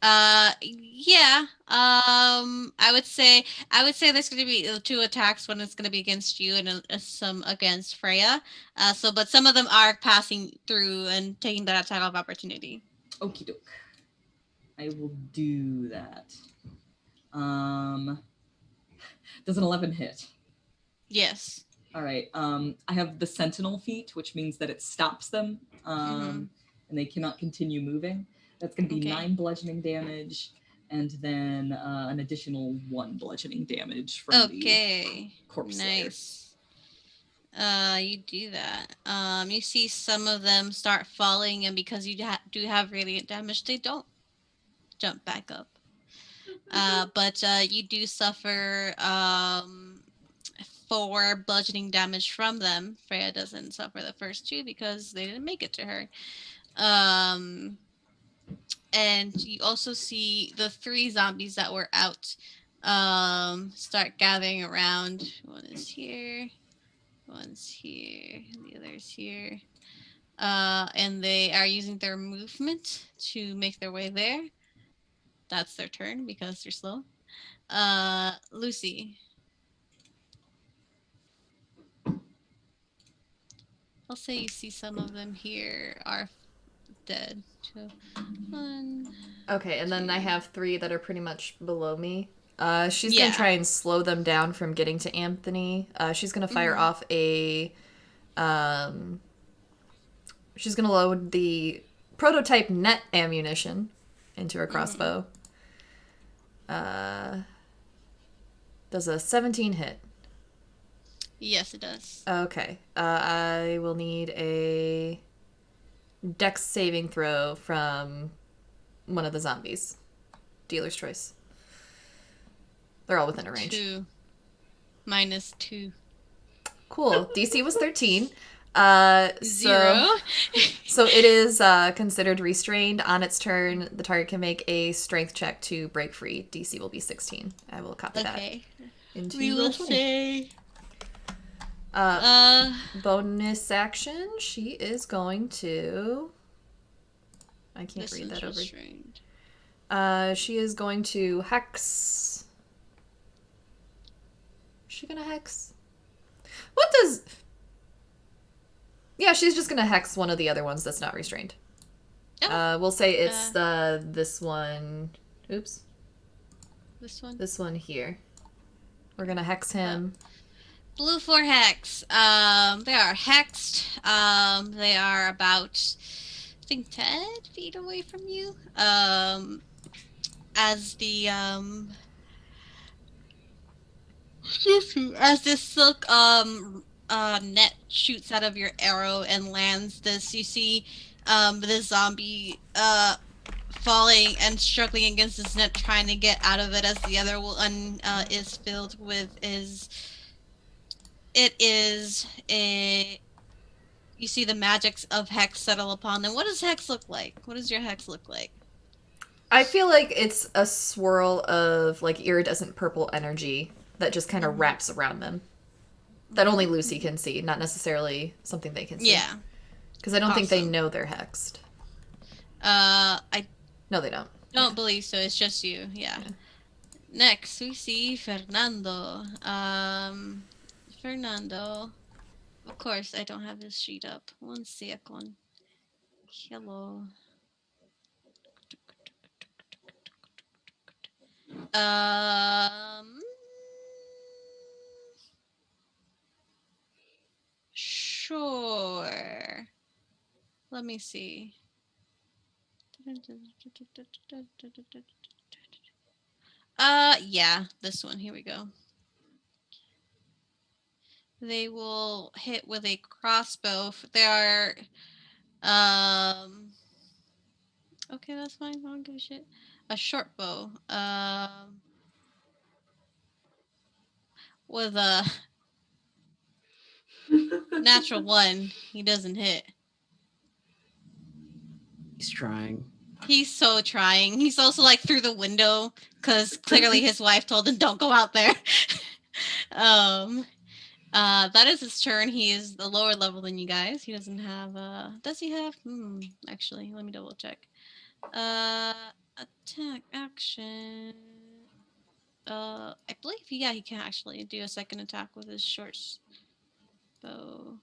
Yeah. I would say there's going to be 2 attacks. One is going to be against you, and some against Freya. But some of them are passing through and taking that attack of opportunity. Okie doke. I will do that. Does an 11 hit? Yes. All right. I have the Sentinel feat, which means that it stops them, and they cannot continue moving. That's going to be Okay. 9 bludgeoning damage, and then an additional 1 bludgeoning damage from the corpse slayer. Nice. You do that. You see some of them start falling, and because you do have radiant damage, they don't jump back up. But you do suffer 4 bludgeoning damage from them. Freya doesn't suffer the first 2 because they didn't make it to her. And you also see the 3 zombies that were out start gathering around. One is here, one's here, the other's here. And they are using their movement to make their way there. That's their turn because they're slow. Lucy. I'll say you see some of them here are dead. So, 1. Okay, and then I have 3 that are pretty much below me. She's Yeah. gonna try and slow them down from getting to Anthony. She's gonna fire off a. She's gonna load the prototype net ammunition into her crossbow. Does a 17 hit? Yes, it does. Okay. I will need a dex saving throw from one of the zombies. Dealer's choice. They're all within a range. 2. Minus 2. Cool. DC was 13. 0. So it is considered restrained. On its turn, the target can make a strength check to break free. DC will be 16. I will copy that into We roll will 20. say. Bonus action. She is going to. I can't This read is that over. restrained. She is going to hex. Is she gonna hex? What does? Yeah, she's just gonna hex one of the other ones that's not restrained. Oh. We'll say it's this one. Oops. This one. This one here. We're gonna hex him. Blue 4 hex. They are hexed. They are about, I think, 10 feet away from you. As the as this silk net shoots out of your arrow and lands this, you see the zombie falling and struggling against this net, trying to get out of it, as the other one is filled with you see the magics of hex settle upon them. What does hex look like? What does your hex look like? I feel like it's a swirl of like iridescent purple energy that just kind of wraps around them. That only Lucy can see, not necessarily something they can see. Yeah. Because I don't think they know they're hexed. I No, they don't. don't believe so. It's just you. Yeah. Next, we see Fernando. Fernando. Of course, I don't have his sheet up. 1 second. Hello. Sure. Let me see. Yeah, this one. Here we go. They will hit with a crossbow. They are, okay, that's fine. I don't give a shit. A short bow. With a natural 1, he doesn't hit. He's trying. He's so trying. He's also like through the window because clearly his wife told him don't go out there. That is his turn. He is the lower level than you guys. He doesn't have does he have actually, let me double check. Attack action. I believe he can actually do a second attack with his short bow.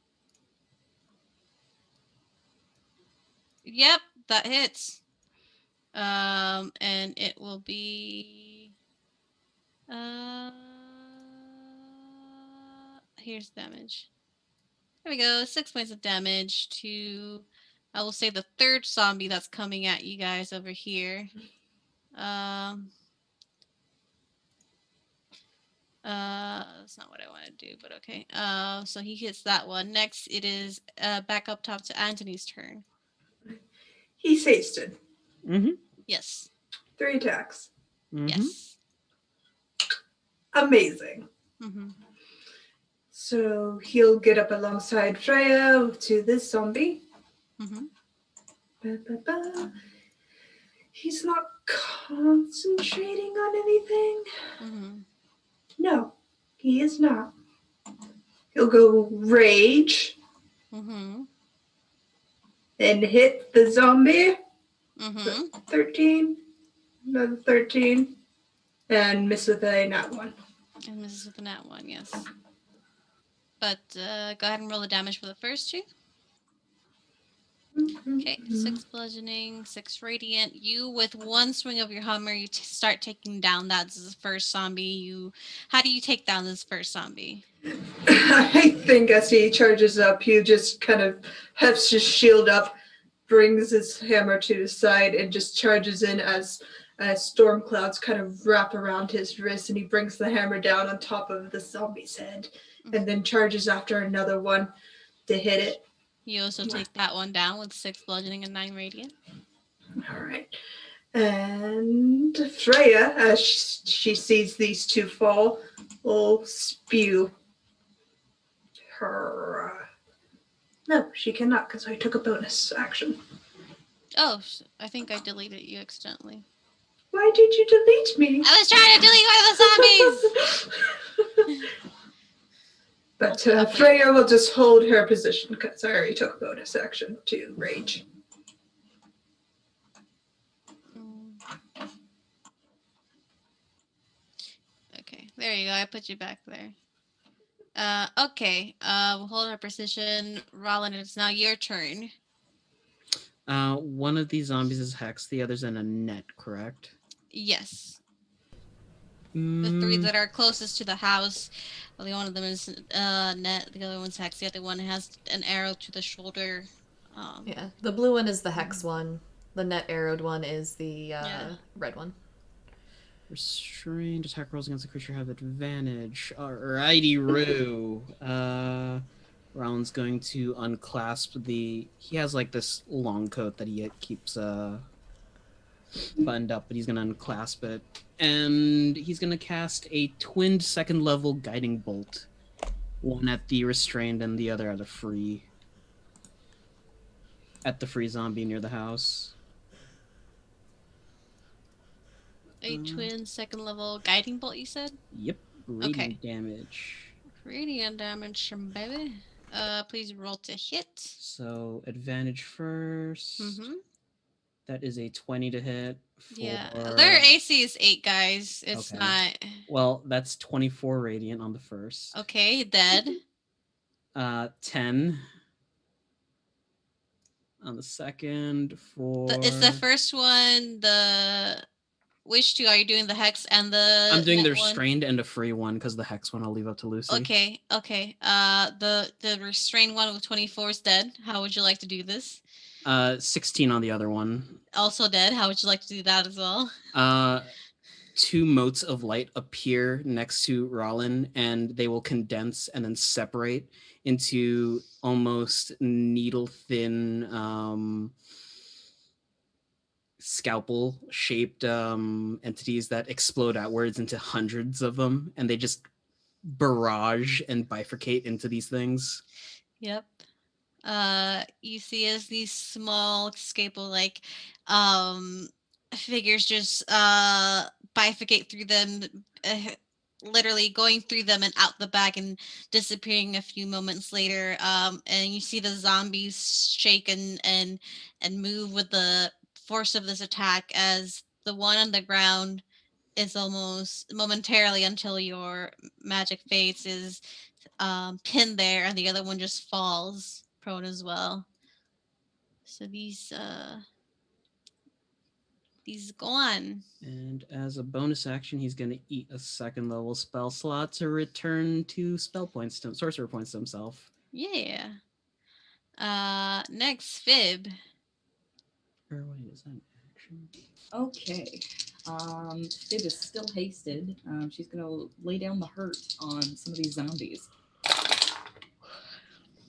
Yep, that hits. And it will be Uh, Here's damage. There we go. 6 points of damage to, I will say, the third zombie that's coming at you guys over here. That's not what I want to do, but okay. So he hits that one. Next, it is back up top to Anthony's turn. He's hasted. Mm-hmm. Yes. 3 attacks. Mm-hmm. Yes. Amazing. Mm-hmm. So he'll get up alongside Freya to this zombie. Mm-hmm. Ba-ba-ba. He's not concentrating on anything. Mm-hmm. No, he is not. He'll go rage Mm-hmm. and hit the zombie. Mm-hmm. 13, another 13, and miss with a nat 1. And this is with the nat 1, yes. But go ahead and roll the damage for the first two. Okay, 6 bludgeoning, 6 radiant. You, with one swing of your hammer, you start taking down that first zombie. How do you take down this first zombie? I think as he charges up, he just kind of hefts his shield up, brings his hammer to his side, and just charges in as storm clouds kind of wrap around his wrist, and he brings the hammer down on top of the zombie's head, and then charges after another one to hit it. You also take that one down with 6 bludgeoning and 9 radiant. All right. And Freya, as she sees these two fall, will spew her. No, she cannot because I took a bonus action. Oh, I think I deleted you accidentally. Why did you delete me? I was trying to delete one of the zombies! But Freya will just hold her position because I already took a bonus action to rage. Okay, there you go. I put you back there. Okay. We'll hold our precision. Roland, it's now your turn. One of these zombies is Hex, the other's in a net, correct? Yes. The 3 that are closest to the house, well, one of them is net, the other one's Hex, the other one has an arrow to the shoulder. Yeah, the blue one is the Hex one. The net arrowed one is the red one. Restrained attack rolls against the creature have advantage. Alrighty, Roo. Roland's going to unclasp he has like this long coat that he keeps buttoned up, but he's gonna unclasp it. And he's gonna cast a twinned 2nd level guiding bolt. One at the restrained and the other at the free zombie near the house. A twin 2nd level guiding bolt, you said? Yep. Radiant damage. Radiant damage, baby. Please roll to hit. So advantage first. Mm-hmm. That is a 20 to hit. Yeah, their AC is 8, guys. It's not. Well, that's 24 radiant on the first. Okay, dead. 10 on the second. It's the first one. Which 2 are you doing? The Hex and the. I'm doing the restrained and a free one because the Hex one I'll leave up to Lucy. Okay. The restrained one with 24 is dead. How would you like to do this? 16 on the other one. Also dead. How would you like to do that as well? 2 motes of light appear next to Rollin, and they will condense and then separate into almost needle-thin scalpel-shaped entities that explode outwards into hundreds of them, and they just barrage and bifurcate into these things. Yep. You see as these small scalpel-like figures just bifurcate through them, literally going through them and out the back and disappearing a few moments later. And you see the zombies shake and move with the force of this attack as the one on the ground is almost momentarily, until your magic fades, is pinned there, and the other one just falls prone as well. So these He's gone. And as a bonus action, he's going to eat a second level spell slot to return 2 spell points to sorcerer points to himself. Yeah. Next, Fib. Or wait, is that an action? Okay. Fib is still hasted. She's gonna lay down the hurt on some of these zombies.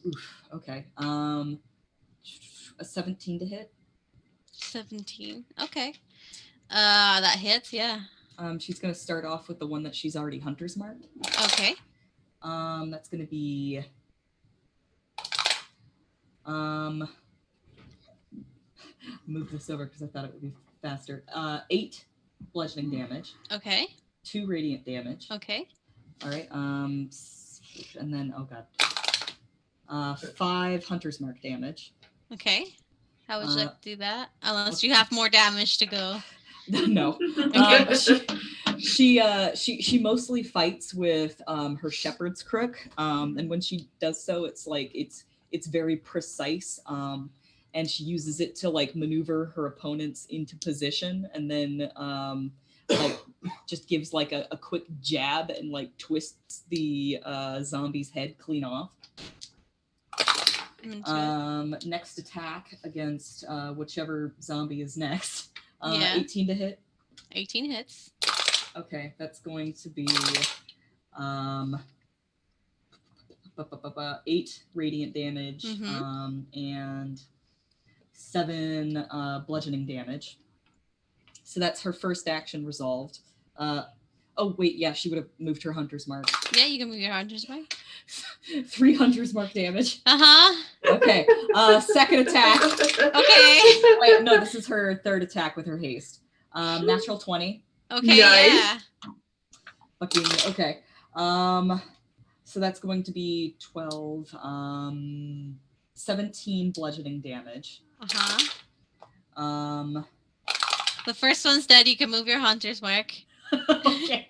Oof. Okay. A 17 to hit. 17. Okay. That hits, yeah. She's gonna start off with the one that she's already hunter's marked. Okay. That's gonna be move this over because I thought it would be faster. 8 bludgeoning damage. Okay. 2 radiant damage. Okay. All right. And then oh god. 5 hunter's mark damage. Okay. How would you like to do that? Unless you have more damage to go. No. She mostly fights with her shepherd's crook, and when she does so, it's like it's very precise, and she uses it to like maneuver her opponents into position, and then like just gives like a quick jab and like twists the zombie's head clean off. Next attack against whichever zombie is next. 18 to hit. 18 hits. Okay, that's going to be 8 radiant damage, and 7 bludgeoning damage. So that's her first action resolved. Oh wait, yeah, she would have moved her hunter's mark. Yeah, you can move your hunter's mark. 3 hunter's mark damage. Uh-huh. Okay. Second attack. Okay. Wait, no, this is her third attack with her haste. Natural 20. Okay, Nice. yeah. Fucking okay. So that's going to be 12, 17 bludgeoning damage. Uh-huh. The first one's dead. You can move your hunter's mark. Okay.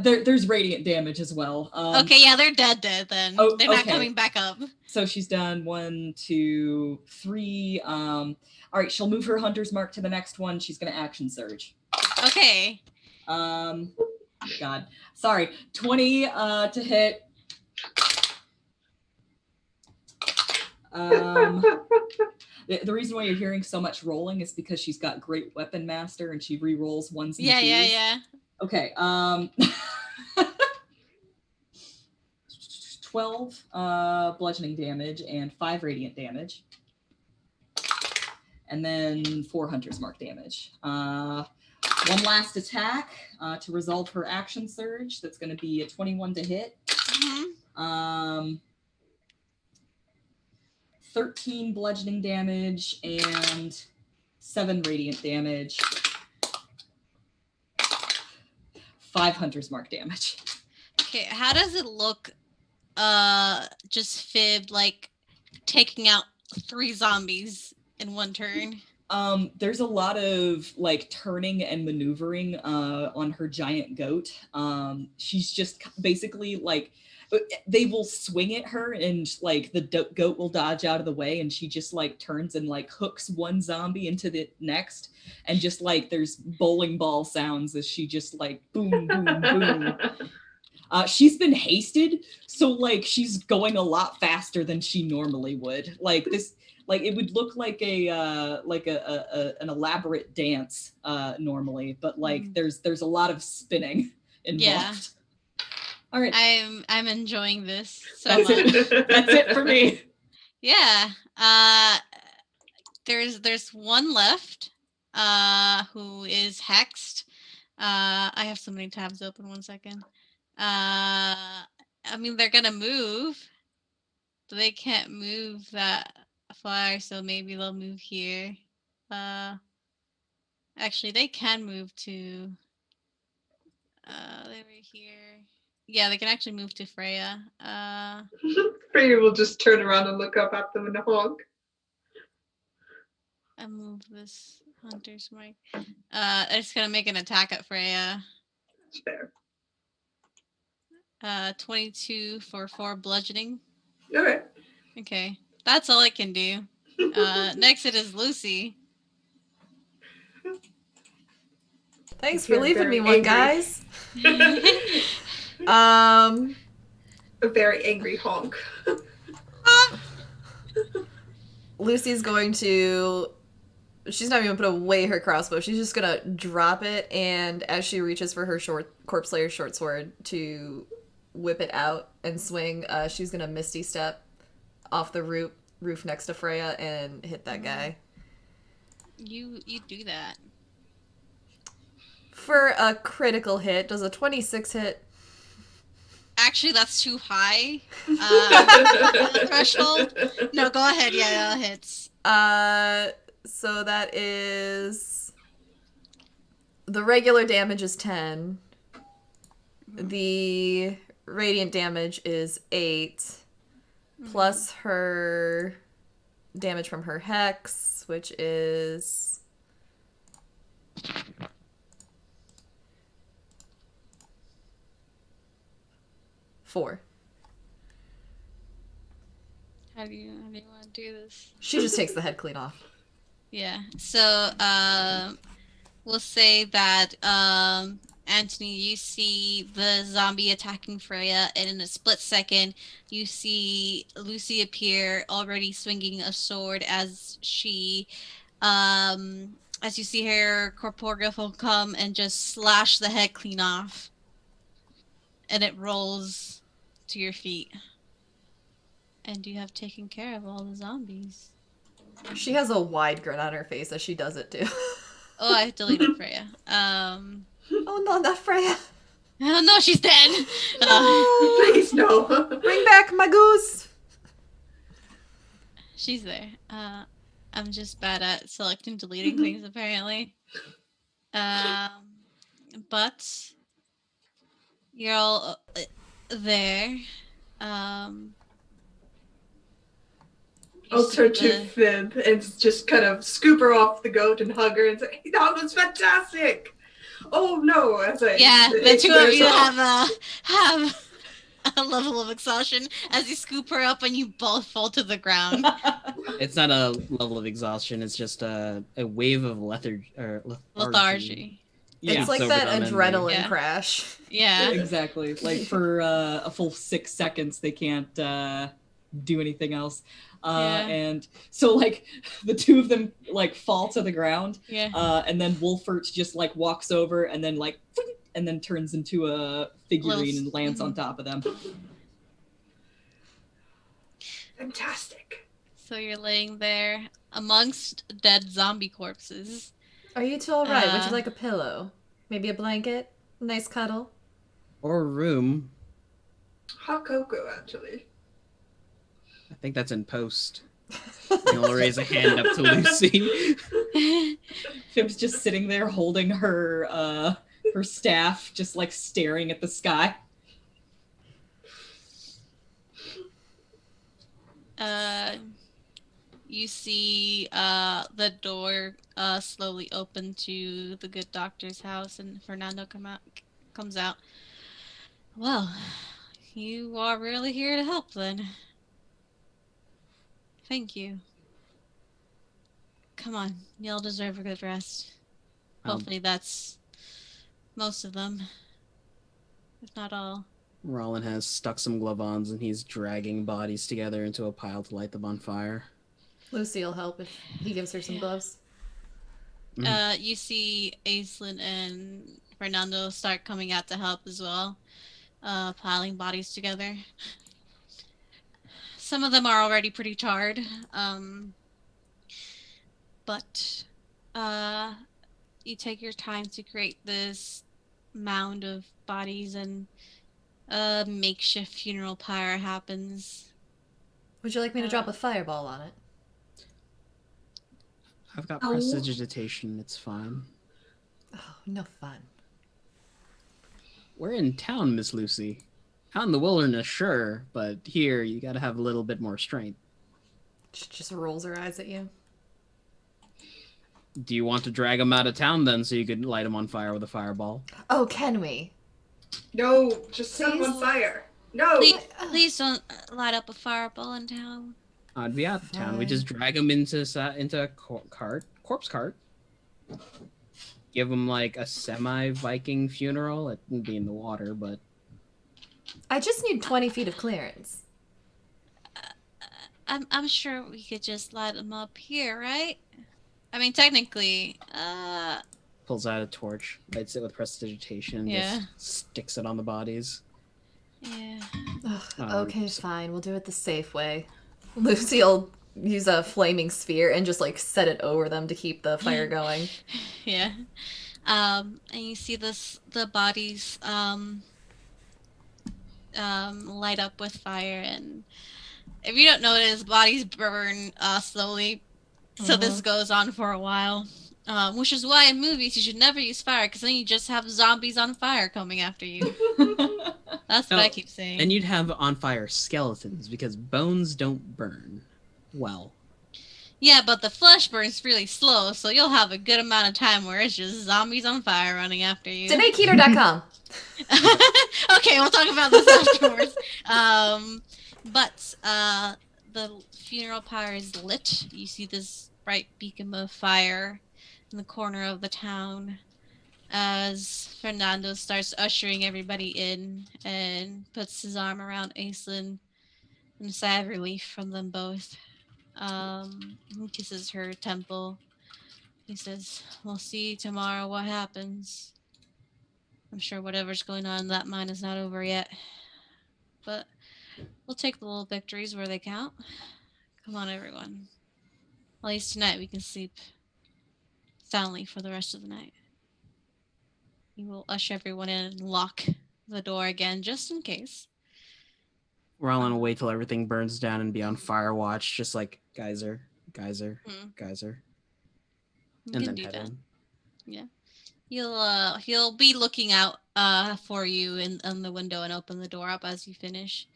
There's radiant damage as well. Okay, yeah, they're dead then. Oh, they're not okay. coming back up. So she's done 1, 2, 3. All right, she'll move her hunter's mark to the next one. She's gonna action surge. Okay. God, sorry. 20 to hit. The reason why you're hearing so much rolling is because she's got great weapon master and she re-rolls ones and twos. Yeah. Okay. 12 bludgeoning damage and 5 radiant damage. And then 4 hunter's mark damage. One last attack to resolve her action surge. That's going to be a 21 to hit. 13 bludgeoning damage and 7 radiant damage. 5 hunter's mark damage. Okay, how does it look? Just Fib like taking out 3 zombies in one turn. There's a lot of like turning and maneuvering on her giant goat. She's just basically like they will swing at her and like the goat will dodge out of the way and she just like turns and like hooks one zombie into the next and just like there's bowling ball sounds as she just like boom boom boom. She's been hasted, so like she's going a lot faster than she normally would. Like this, like it would look like an elaborate dance normally, but like there's a lot of spinning involved. Yeah. All right, I'm enjoying this so that's much. it. That's it for me. Yeah. There's one left. Who is hexed. I have so many tabs open. 1 second. I mean, they're gonna move. But they can't move that far, so maybe they'll move here. Actually, they can move to. They were here. Yeah, they can actually move to Freya. Freya will just turn around and look up at them in a honk. I move this hunter's mark. They're just gonna make an attack at Freya. Fair. 22 for 4 bludgeoning. Okay. Okay, that's all I can do. Next it is Lucy. Thanks You're for leaving me very one, angry. guys. Um, A very angry honk. Lucy's going to. She's not even gonna put away her crossbow. She's just gonna drop it, and as she reaches for her corpse slayer's short sword to whip it out and swing, she's gonna misty step off the roof next to Freya and hit that guy. You do that. For a critical hit, does a 26 hit? Actually, that's too high. Threshold. No, go ahead. Yeah, that hits. So that is the regular damage is 10. The radiant damage is 8 plus her damage from her hex, which is 4. How do you want to do this? She just takes the head clean off. Yeah. So, we'll say that, Anthony, you see the zombie attacking Freya, and in a split second, you see Lucy appear, already swinging a sword as she, as you see her corporeal form come and just slash the head clean off, and it rolls to your feet. And you have taken care of all the zombies. She has a wide grin on her face as she does it too. Oh, I deleted Freya. Oh no, not Freya. Oh no, she's dead. Please no. Bring back my goose. She's there. I'm just bad at selecting deleting things apparently. But you're all there. You I'll see turn to the- Fib and just kind of scoop her off the goat and hug her and say, "That was fantastic." Oh no! As I Yeah, the it two of wears you off. have a level of exhaustion as you scoop her up and you both fall to the ground. It's not a level of exhaustion. It's just a wave of lethargy. Lethargy. Yeah, It's like sobered that them and adrenaline Yeah. crash. Yeah. exactly. Like for a full 6 seconds, they can't do anything else. Yeah. And so like the two of them like fall to the ground, Yeah. and then Wolfert just like walks over and then like and then turns into a figurine and lands on top of them. Fantastic. So you're laying there amongst dead zombie corpses. Are you two alright? Would you Uh, like a pillow? Maybe a blanket? A nice cuddle? Or a room. Hot cocoa, actually. I think that's in post. You'll raise a hand up to Lucy. Fib's just sitting there holding her her staff, just like staring at the sky. You see the door slowly open to the good doctor's house, and Fernando comes out. Well, you are really here to help then. Thank you. Come on, y'all deserve a good rest. Hopefully that's most of them, if not all. Rollin has stuck some glove-ons and he's dragging bodies together into a pile to light them on fire. Lucy will help if he gives her some gloves. You see Aislinn and Fernando start coming out to help as well, piling bodies together. Some of them are already pretty charred, but you take your time to create this mound of bodies, and a makeshift funeral pyre happens. Would you like me to drop a fireball on it? I've got Oh. prestidigitation, it's fine. Oh, no fun. We're in town, Miss Lucy. Out in the wilderness, sure, but here you gotta have a little bit more strength. She just rolls her eyes at you. Do you want to drag them out of town then so you could light them on fire with a fireball? Oh, can we? No, just set them on Please? fire. No. Please don't light up a fireball in town. I'd be out of town. We Fine. just drag him into a corpse cart. Give him like a semi-Viking funeral. It wouldn't be in the water, but I just need 20 feet of clearance. I'm sure we could just light them up here, right? I mean, technically, pulls out a torch, lights it with prestidigitation, and Yeah. just sticks it on the bodies. yeah. Ugh, Oh, okay, so- fine. We'll do it the safe way. Lucy'll use a flaming sphere and just like set it over them to keep the fire going. Yeah. And you see the bodies light up with fire, and if you don't notice, bodies burn slowly. So this goes on for a while. Which is why in movies you should never use fire, because then you just have zombies on fire coming after you. That's what I keep saying. And you'd have on fire skeletons because bones don't burn well. Yeah, but the flesh burns really slow, so you'll have a good amount of time where it's just zombies on fire running after you. DanaeKeeter.com. Okay, we'll talk about this afterwards. But the funeral pyre is lit. You see this bright beacon of fire in the corner of the town as Fernando starts ushering everybody in and puts his arm around Aislinn and a sigh of relief from them both. He kisses her temple. He says, "We'll see tomorrow what happens. I'm sure whatever's going on in that mine is not over yet. But we'll take the little victories where they count. Come on, everyone. At least tonight we can sleep soundly for the rest of the night." He will usher everyone in and lock the door again, just in case. We're all gonna wait till everything burns down and be on fire watch, just like geyser, geyser, geyser, You and can then do head that. in. He'll be looking out for you in the window and open the door up as you finish.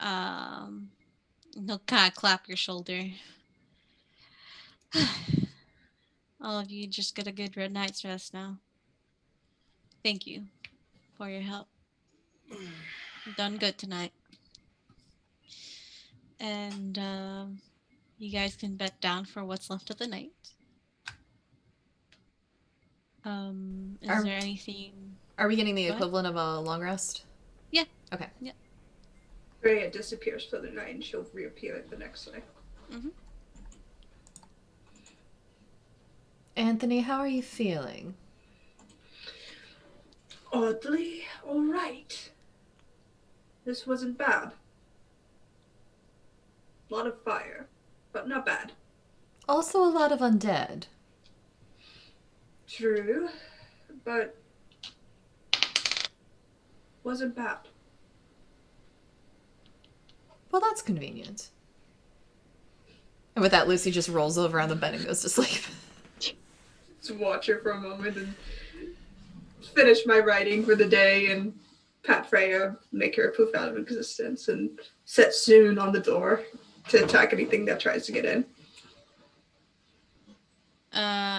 He'll kind of clap your shoulder. All of you just get a good red night's rest now. Thank you for your help. You've done good tonight. And you guys can bed down for what's left of the night. Is there anything? Are we getting the Go ahead. equivalent of a long rest? Yeah. Okay. Yeah. Freya disappears for the night and she'll reappear the next day. Mm-hmm. Anthony, how are you feeling? Oddly alright. This wasn't bad. A lot of fire, but not bad. Also a lot of undead. True, but wasn't bad. Well, that's convenient. And with that, Lucy just rolls over on the bed and goes to sleep. Just watch her for a moment and finish my writing for the day and pat Freya, make her poof out of existence, and set soon on the door to attack anything that tries to get in.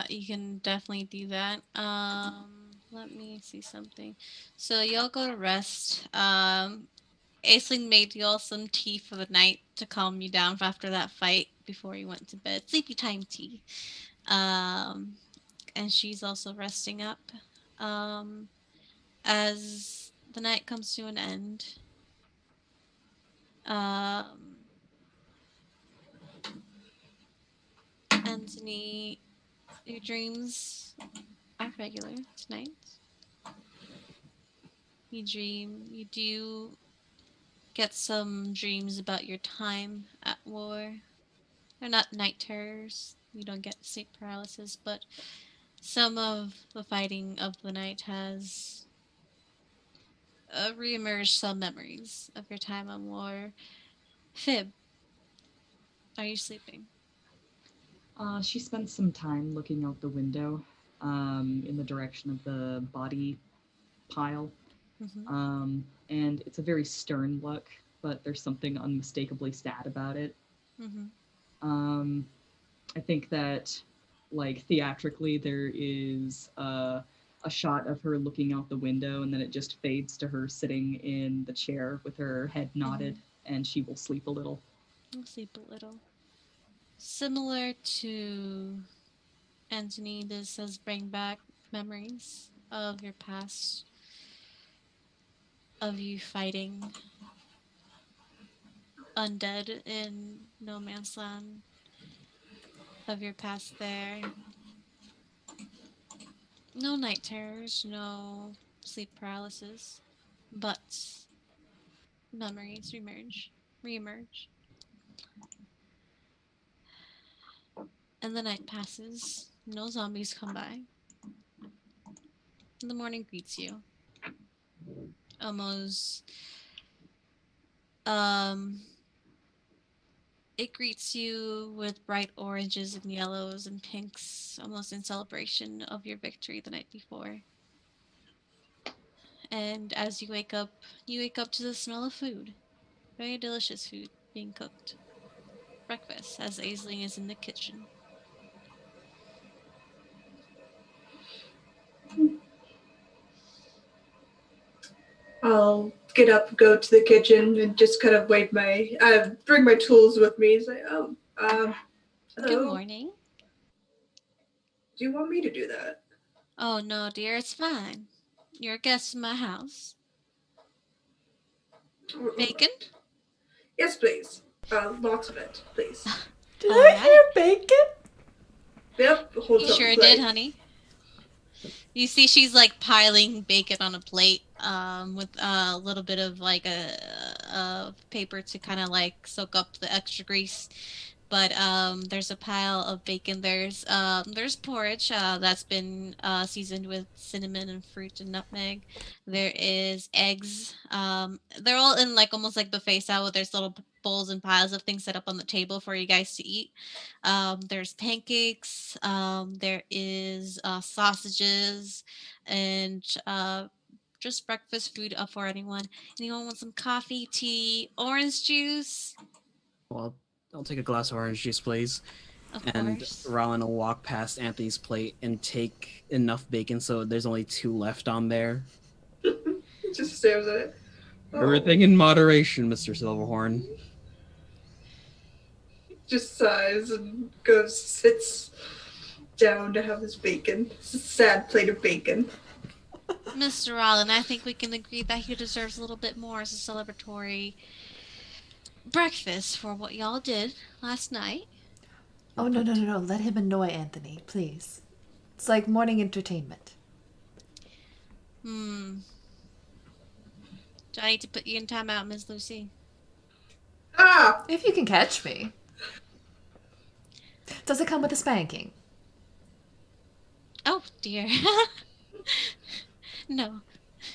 You can definitely do that. Let me see something. So y'all go to rest. Aisling made y'all some tea for the night to calm you down after that fight before you went to bed. Sleepy time tea. And she's also resting up. As the night comes to an end, Anthony, your dreams are regular tonight. You do get some dreams about your time at war. They're not night terrors. You don't get sleep paralysis, but some of the fighting of the night has reemerged some memories of your time on war. Fib, are you sleeping? She spends some time looking out the window in the direction of the body pile. Mm-hmm. And it's a very stern look, but there's something unmistakably sad about it. Mm-hmm. I think that, like, theatrically, there is a shot of her looking out the window, and then it just fades to her sitting in the chair with her head nodded, and she will sleep a little. I'll sleep a little. Similar to Anthony, this has bring back memories of your past, of you fighting undead in No Man's Land, of your past there. No night terrors, no sleep paralysis, but memories reemerge. And the night passes, no zombies come by, and the morning greets you. Almost, um, it greets you with bright oranges and yellows and pinks, almost in celebration of your victory the night before. And as you wake up to the smell of food. Very delicious food being cooked. Breakfast, as Aisling is in the kitchen. I'll get up, go to the kitchen, and just kind of wave my, bring my tools with me. Say, oh, hello. Good morning. Do you want me to do that? Oh no, dear, it's fine. You're a guest in my house. Bacon? Yes, please. Lots of it, please. Did All I right. hear bacon? Yep, holds You up the sure plate. did, honey. You see, she's like piling bacon on a plate, with a little bit of like a paper to kind of like soak up the extra grease. But there's a pile of bacon. There's porridge that's been seasoned with cinnamon and fruit and nutmeg. There is eggs. They're all in like almost like buffet style. There's little bowls and piles of things set up on the table for you guys to eat. There's pancakes. There is sausages and just breakfast food up for anyone. Anyone want some coffee, tea, orange juice? Well, I'll take a glass of orange juice, please. Of And course. Rowan will walk past Anthony's plate and take enough bacon so there's only 2 left on there. Just stares at it. Oh. Everything in moderation, Mr. Silverhorn. Just sighs and goes, sits down to have his bacon. It's a sad plate of bacon. Mr. Rollin, I think we can agree that he deserves a little bit more as a celebratory breakfast for what y'all did last night. Oh, no. Let him annoy Anthony, please. It's like morning entertainment. Do I need to put you in timeout, Miss Lucy? Ah! If you can catch me. Does it come with a spanking? Oh, dear. No.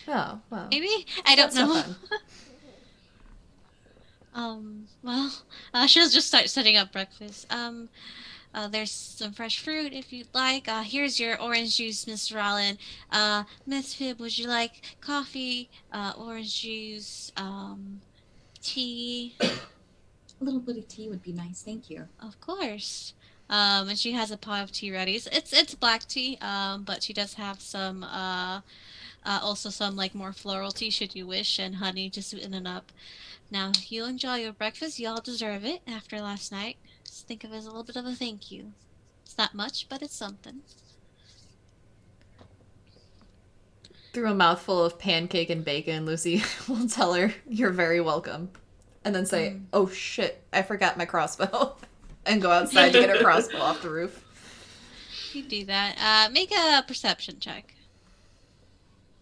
Oh, well. Maybe? I don't That's no know. fun. Well, she'll just start setting up breakfast. There's some fresh fruit if you'd like. Here's your orange juice, Mr. Rollin. Miss Fib, would you like coffee, orange juice, tea? A little bit of tea would be nice, thank you. Of course. And she has a pot of tea ready. It's black tea, but she does have some also some like more floral tea should you wish, and honey to sweeten it up. Now you enjoy your breakfast. Y'all deserve it after last night. Just think of it as a little bit of a thank you. It's not much, but it's something. Through a mouthful of pancake and bacon, Lucy will tell her, "You're very welcome." And then say, "Oh shit, I forgot my crossbow." And go outside to get her crossbow off the roof. You do that. Make a perception check.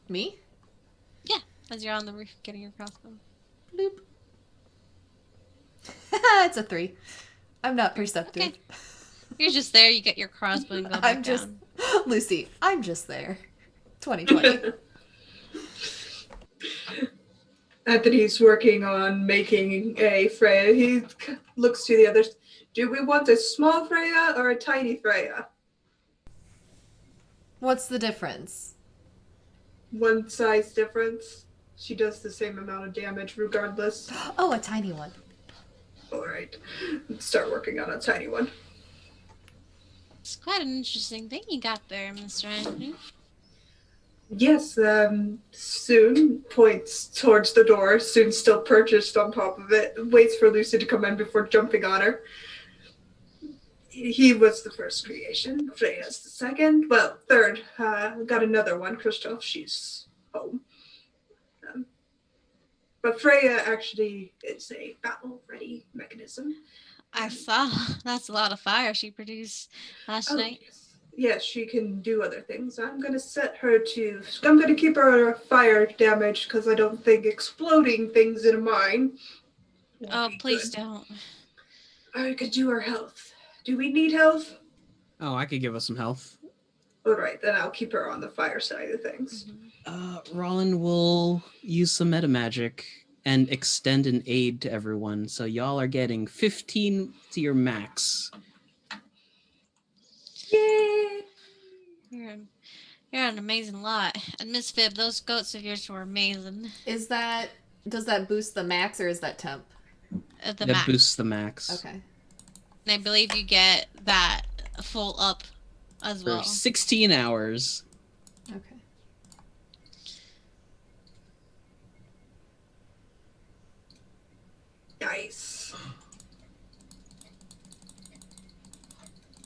Me? Yeah, as you're on the roof getting your crossbow. Bloop. It's a 3. I'm not perceptive. Okay. You're just there, you get your crossbow and go back I'm just down. Lucy, I'm just there. 2020. Anthony's working on making a Freya. He looks to the others. Do we want a small Freya or a tiny Freya? What's the difference? One size difference. She does the same amount of damage regardless. Oh, a tiny one. Alright. Let's start working on a tiny one. It's quite an interesting thing you got there, Mr. Anthony. Yes, Soon points towards the door. Soon still perched on top of it, waits for Lucy to come in before jumping on her. He was the first creation. Freya's the second. Well, third. Got another one, Kristoff. She's home. Um, but Freya actually is a battle-ready mechanism. I saw. That's a lot of fire she produced last night. Yes. Yes, she can do other things. I'm going to set her to... I'm going to keep her fire damage because I don't think exploding things in a mine will Oh, be please good. don't. I could do her health. Do we need health? Oh, I could give us some health. All right, then I'll keep her on the fire side of things. Rollin will use some meta magic and extend an aid to everyone. So y'all are getting 15 to your max. Yay! You're an amazing lot. And Miss Fib, those goats of yours were amazing. Does that boost the max or is that temp? The That max. boosts the max. Okay. And I believe you get that full up as For well. 16 hours. Okay. Nice.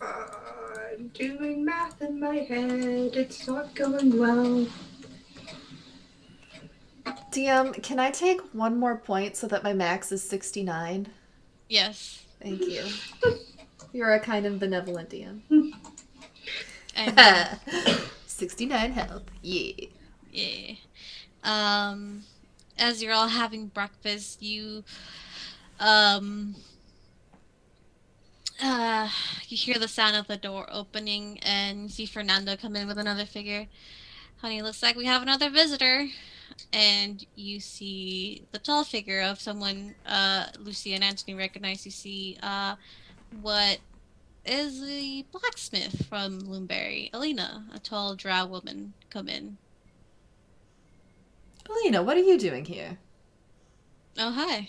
I'm doing math in my head. It's not going well. DM, can I take one more point so that my max is 69? Yes. Thank you. You're a kind and benevolent DM. And 69 health. Yeah. yeah. As you're all having breakfast, you you hear the sound of the door opening and you see Fernando come in with another figure. Honey, looks like we have another visitor. And you see the tall figure of someone Lucy and Anthony recognize. You see what is the blacksmith from Bloomberry, Alina, a tall drow woman, come in. Belina, what are you doing here? Oh, hi.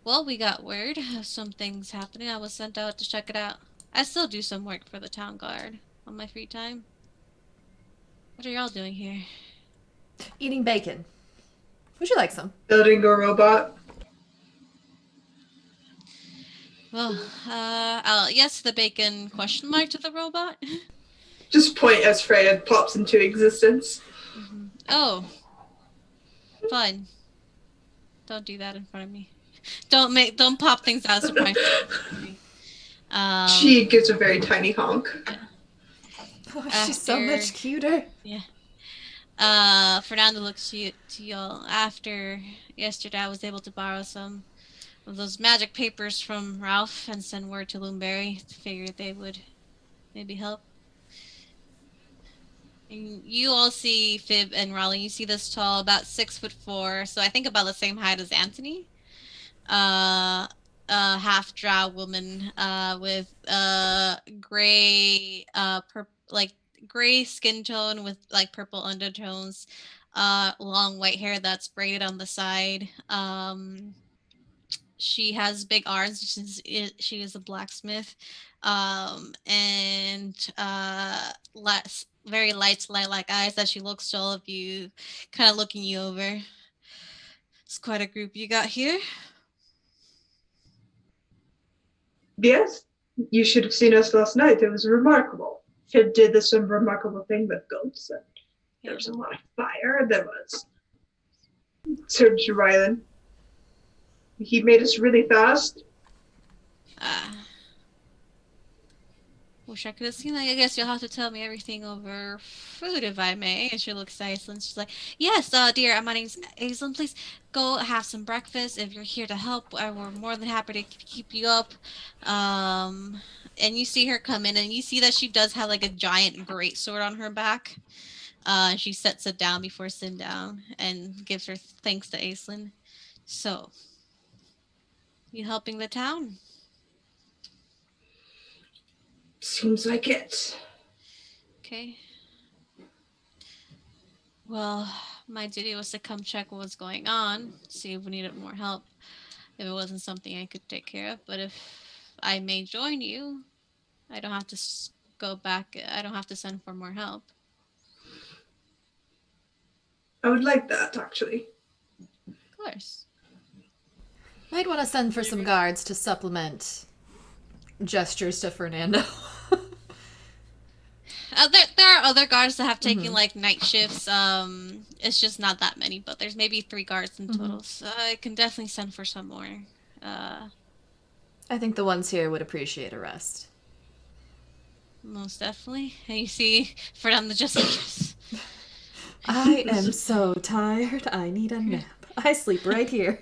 Well, we got word of some things happening. I was sent out to check it out. I still do some work for the town guard on my free time. What are y'all doing here? Eating bacon. Would you like some? Building a robot. Well, I'll yes the bacon question mark to the robot. Just point as Freya pops into existence. Oh, fun. Don't do that in front of me. Don't pop things out of surprise. She gives a very tiny honk. Oh, she's so much cuter. Yeah. Fernando looks to y'all. After yesterday, I was able to borrow some of those magic papers from Ralph and send word to Loomberry. Figured they would maybe help. And you all see Fib and Raleigh. You see this tall, about 6'4", so I think about the same height as Anthony. Half drow woman with gray like gray skin tone with like purple undertones, long white hair that's braided on the side. She has big arms. She is a blacksmith, and very light-like eyes that she looks to all of you, kind of looking you over. It's quite a group you got here. Yes, you should have seen us last night. It was remarkable. Fib did this remarkable thing with goats. And there was a lot of fire. There was. Turned to Rylan. He made us really fast. Wish I could have seen that. I guess you'll have to tell me everything over food, if I may. And she looks at Aislinn. She's like, yes, dear, my name's Aislinn. Please go have some breakfast. If you're here to help, we're more than happy to keep you up. And you see her come in, and you see that she does have like a giant greatsword on her back. She sets it down before sitting down and gives her thanks to Aislinn. So, you helping the town? Seems like it. Okay. Well, my duty was to come check what was going on, see if we needed more help. If it wasn't something I could take care of, but if I may join you, I don't have to go back. I don't have to send for more help. I would like that, actually. Of course. Might want to send for some guards to supplement gestures to Fernando. There are other guards that have taken like night shifts. It's just not that many, but there's maybe 3 guards in total. So I can definitely send for some more. I think the ones here would appreciate a rest. Most definitely. And you see Fernando just like, yes. I am so tired. I need a nap. I sleep right here.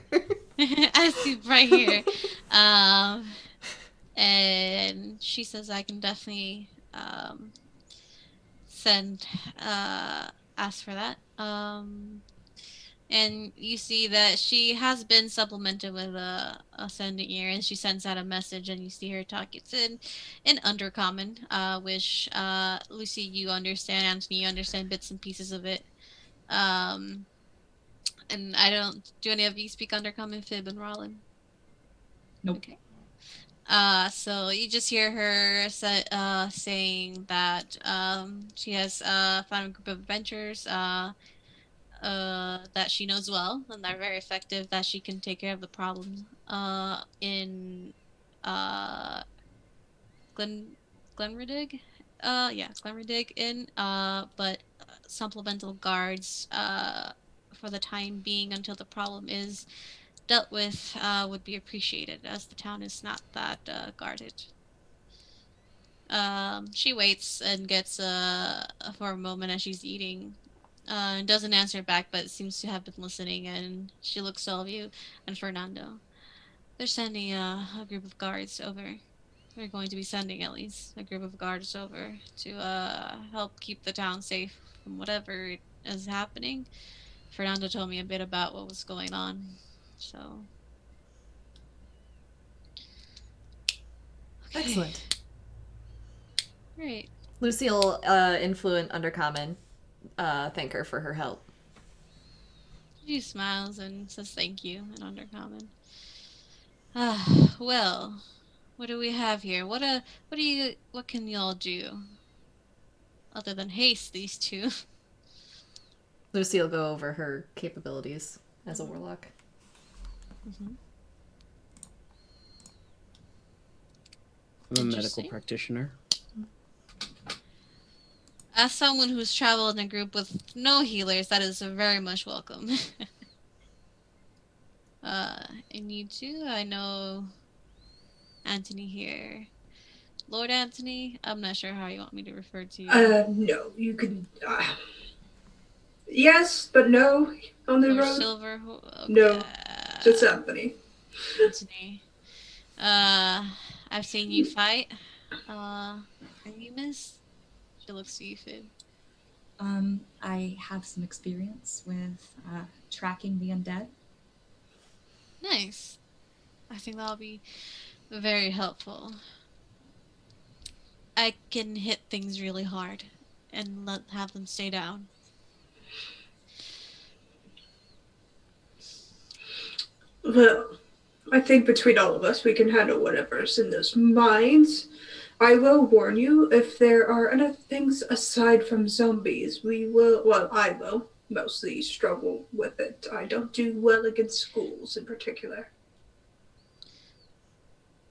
I sleep right here. And she says I can definitely send ask for that. And you see that she has been supplemented with a sending ear, and she sends out a message, and you see her talk. It's in Undercommon, which Lucy, you understand. Anthony, you understand bits and pieces of it. And I don't. Do any of you speak Undercommon, Fib and Rollin? Nope. Okay. So you just hear her saying that she has found a group of adventurers that she knows well, and they're very effective, that she can take care of the problem in Glen Glenriddig. Yeah, Glenriddig Inn. But supplemental guards for the time being until the problem is dealt with would be appreciated, as the town is not that guarded. She waits and gets for a moment as she's eating, and doesn't answer back, but seems to have been listening. And she looks to all of you and Fernando. They're sending a group of guards over. They're going to be sending at least a group of guards over to help keep the town safe from whatever is happening. Fernando told me a bit about what was going on, so. Okay. Excellent. Great. Lucy will influent Undercommon, thank her for her help. She smiles and says thank you in Undercommon. Well, what do we have here? What can y'all do? Other than haste these two. Lucy will go over her capabilities as a warlock. I'm a medical practitioner. As someone who's traveled in a group with no healers, that is very much welcome. And you too, I know Anthony here. Lord Anthony? I'm not sure how you want me to refer to you. No, you can. Yes, but no. On the Lord road. Silver? Okay. No, just Anthony. Anthony. I've seen you fight. Are you miss? She looks to you, Fib. I have some experience with tracking the undead. Nice. I think that'll be very helpful. I can hit things really hard and have them stay down. Well, I think between all of us, we can handle whatever's in those mines. I will warn you, if there are other things aside from zombies, I will mostly struggle with it. I don't do well against schools in particular.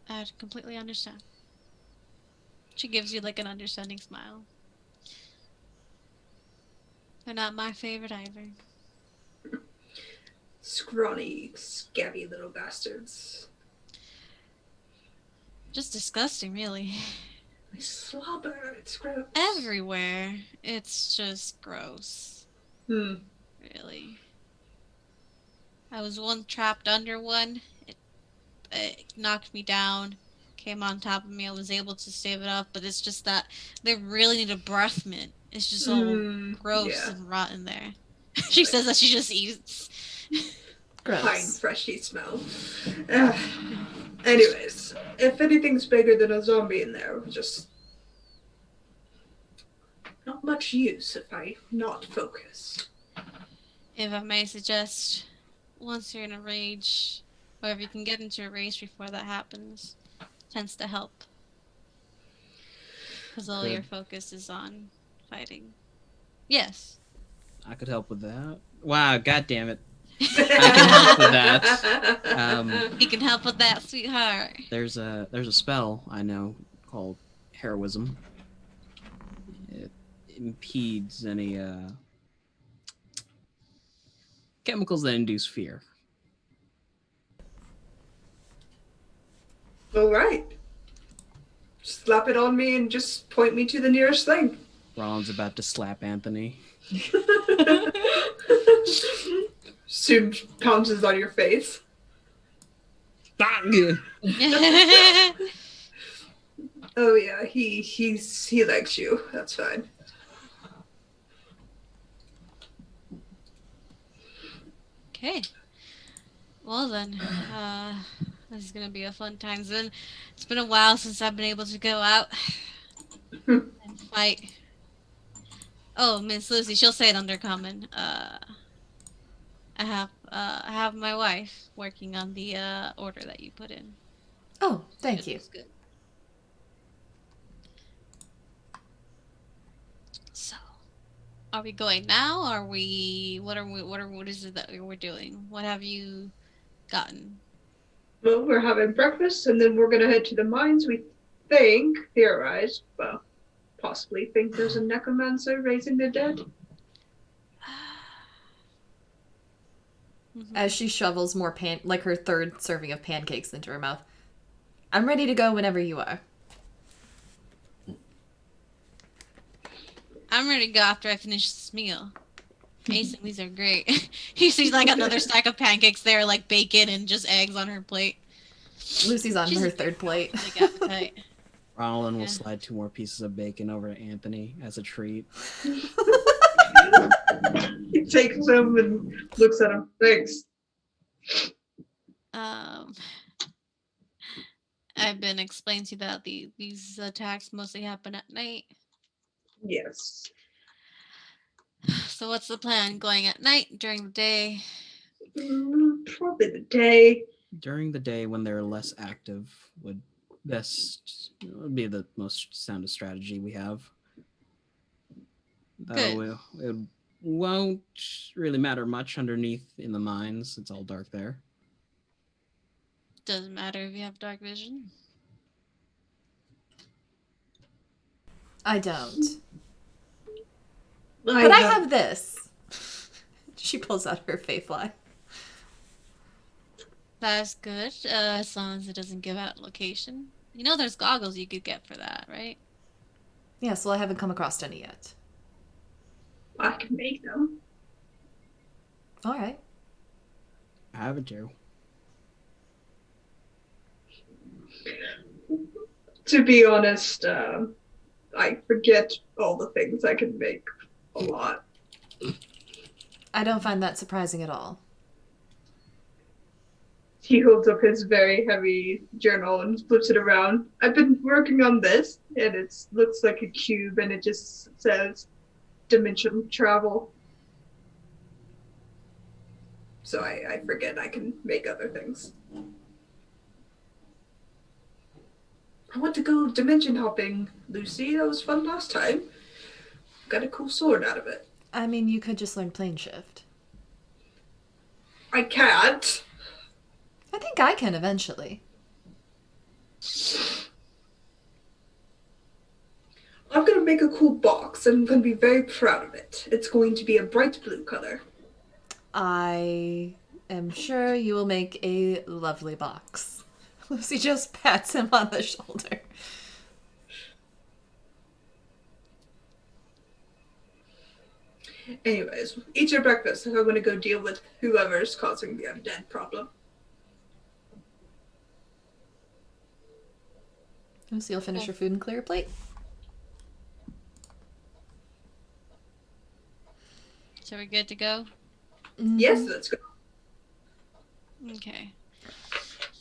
I completely understand. She gives you like an understanding smile. They're not my favorite either. Scrawny, scabby little bastards. Just disgusting, really. They slobber, it's gross. Everywhere. It's just gross. Really. I was once trapped under one. It knocked me down, came on top of me. I was able to save it up, but it's just that they really need a breath mint. It's just all gross and rotten there. She says that she just eats. Gross. Fine, freshy smell. Anyways, if anything's bigger than a zombie in there, just not much use if I not focus. If I may suggest, once you're in a rage, or if you can get into a rage before that happens, tends to help. Because all your focus is on fighting. Yes. I could help with that. Wow, god damn it. I can help with that. He can help with that, sweetheart. There's a spell I know called heroism. It impedes any chemicals that induce fear. All right. Slap it on me and just point me to the nearest thing. Rollins about to slap Anthony. Soon pounces on your face. Oh yeah, he likes you. That's fine. Okay. Well then, this is gonna be a fun time. It's been a while since I've been able to go out and fight. Oh, Miss Lucy, she'll say it undercommon. I have my wife working on the order that you put in. Oh, thank you. It's good. So, are we going now? Are we? What is it that we're doing? What have you gotten? Well, we're having breakfast and then we're gonna head to the mines. We theorize, well, possibly think there's a necromancer raising the dead. As she shovels more her third serving of pancakes into her mouth. I'm ready to go whenever you are. I'm ready to go after I finish this meal. Mason, these are great. He sees like another stack of pancakes there, like bacon and just eggs on her plate. Lucy's on She's her a third plate. big appetite. Ronald will Yeah. slide 2 more pieces of bacon over to Anthony as a treat. He takes them and looks at him. Thanks. I've been explaining to you that these attacks mostly happen at night. Yes. So what's the plan? Going at night, during the day? Probably the day. During the day when they're less active would be the most soundest strategy we have. Though it won't really matter much underneath in the mines. It's all dark there. Doesn't matter if you have dark vision. I don't. But I have this. She pulls out her Fayfly. That's good, as long as it doesn't give out location. You know there's goggles you could get for that, right? Yes, well, I haven't come across any yet. I can make them. All right. I have it too. To be honest, I forget all the things I can make a lot. I don't find that surprising at all. He holds up his very heavy journal and flips it around. I've been working on this, and it looks like a cube, and it just says dimension travel. So I forget I can make other things. I want to go dimension hopping, Lucy. That was fun last time. Got a cool sword out of it. I mean, you could just learn plane shift. I can't. I think I can eventually. I'm going to make a cool box, and I'm going to be very proud of it. It's going to be a bright blue color. I am sure you will make a lovely box. Lucy just pats him on the shoulder. Anyways, eat your breakfast. I'm going to go deal with whoever's causing the undead problem. Lucy, you'll finish your food and clear your plate. So we're good to go? Yes, let's go. Okay.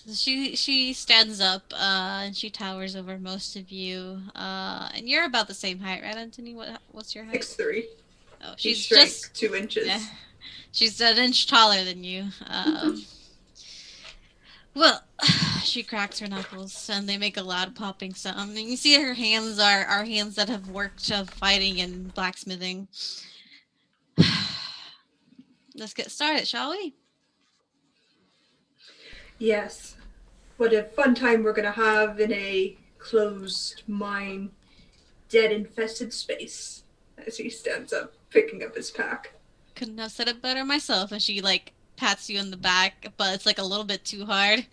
So she stands up and she towers over most of you. And you're about the same height, right, Anthony? What's your height? 6'3". Oh, She's she's straight just 2 inches. yeah. She's an inch taller than you. Well, she cracks her knuckles and they make a loud popping sound. And you see her hands are hands that have worked of fighting and blacksmithing. let's get started, shall we? Yes. What a fun time we're gonna have in a closed mine, dead infested space. As he stands up, picking up his pack. Couldn't have said it better myself. And she like pats you in the back, but it's like a little bit too hard.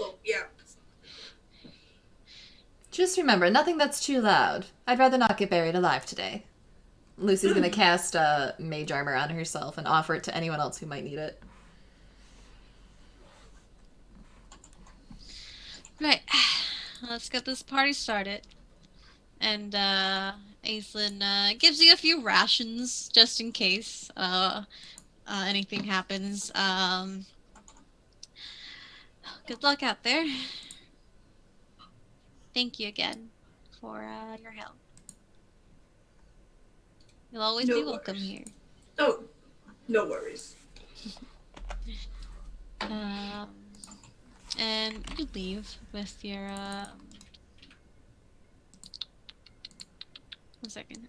Oh yeah. Just remember, nothing that's too loud. I'd rather not get buried alive today. Lucy's gonna cast mage armor on herself and offer it to anyone else who might need it. Right. Let's get this party started. And Aislinn gives you a few rations just in case anything happens. Good luck out there. Thank you again for your help. You'll always be welcome here. Oh, no worries. And you leave with your 1 second.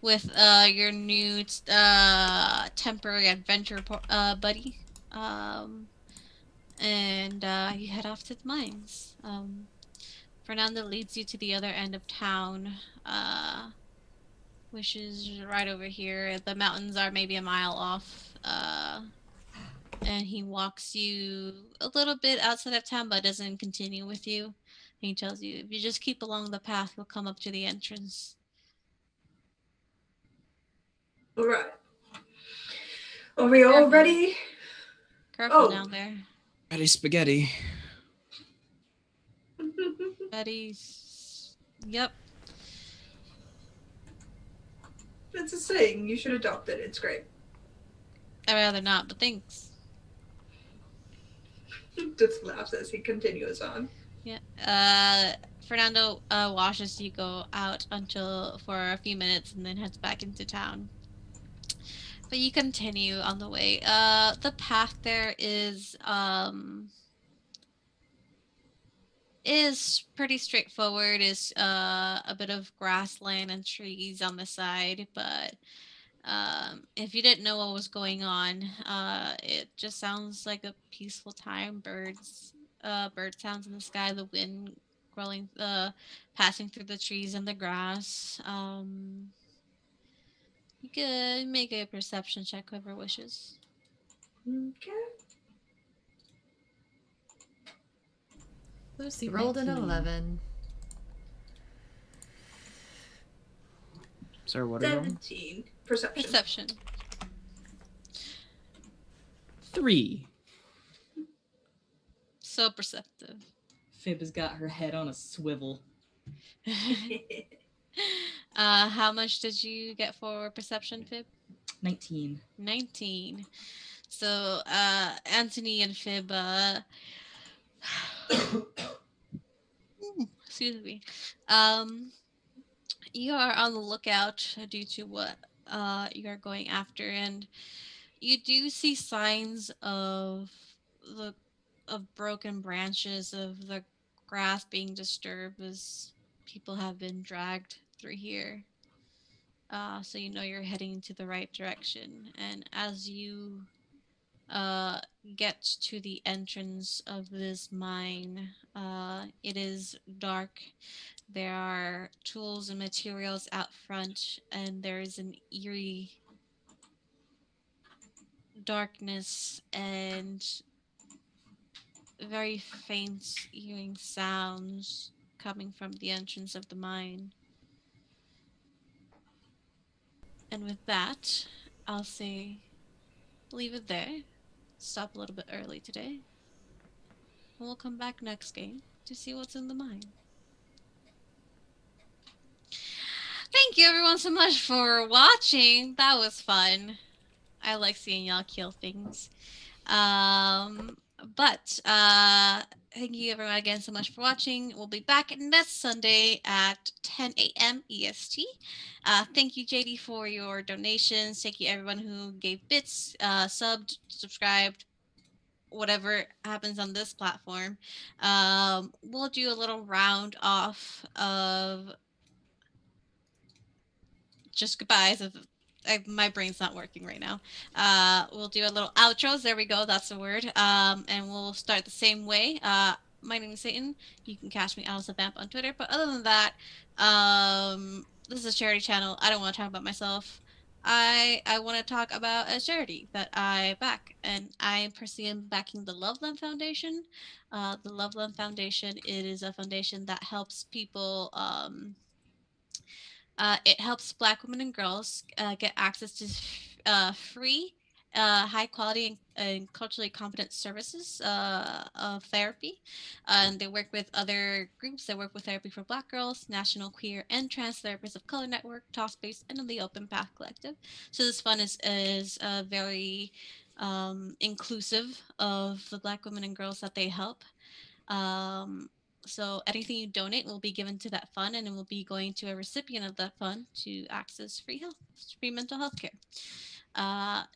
With your new temporary adventure buddy. And you head off to the mines. Fernando leads you to the other end of town, which is right over here. The mountains are maybe a mile off. And he walks you a little bit outside of town, but doesn't continue with you. And he tells you, if you just keep along the path, you'll come up to the entrance. All right. Are we all ready? Careful down there. Ready spaghetti. Betty's. Yep. That's a saying. You should adopt it. It's great. I'd rather not, but thanks. Just laughs as he continues on. Yeah. Fernando watches you go out for a few minutes and then heads back into town. But you continue on the way. The path there is pretty straightforward. Is a bit of grassland and trees on the side, but if you didn't know what was going on, it just sounds like a peaceful time. Bird sounds in the sky, the wind growling, passing through the trees and the grass. You could make a perception check, whoever wishes. Okay. Lucy rolled an 11. Sorry, what are you rolling? 17. Perception. 3. So perceptive. Fib has got her head on a swivel. How much did you get for perception, Fib? 19. 19. So, Anthony and Fib, excuse me. You are on the lookout due to what you are going after, and you do see signs of broken branches, of the grass being disturbed as people have been dragged through here. So you know you're heading to the right direction. And as you get to the entrance of this mine, it is dark. There are tools and materials out front, and there is an eerie darkness and very faint hearing sounds coming from the entrance of the mine. And with that, I'll say leave it there. Stop a little bit early today. And we'll come back next game to see what's in the mine. Thank you everyone so much for watching. That was fun. I like seeing y'all kill things. But thank you everyone again so much for watching. We'll be back next Sunday at 10 a.m. EST. Thank you, JD, for your donations. Thank you everyone who gave bits, subbed, subscribed, whatever happens on this platform. We'll do a little round off of just goodbyes of my brain's not working right now. We'll do a little outros. There we go. That's the word. And we'll start the same way. My name is Satan. You can catch me Alice the Vamp on Twitter. But other than that, this is a charity channel. I don't want to talk about myself. I want to talk about a charity that I back, and I personally am backing the Loveland Foundation. The Loveland Foundation, it is a foundation that helps people. It helps Black women and girls get access to free, high quality, and culturally competent services of therapy. And they work with other groups. They work with Therapy for Black Girls, National Queer and Trans Therapists of Color Network, Space, and the Open Path Collective. So this fund is very inclusive of the Black women and girls that they help. Um, so anything you donate will be given to that fund, and it will be going to a recipient of that fund to access free mental health care.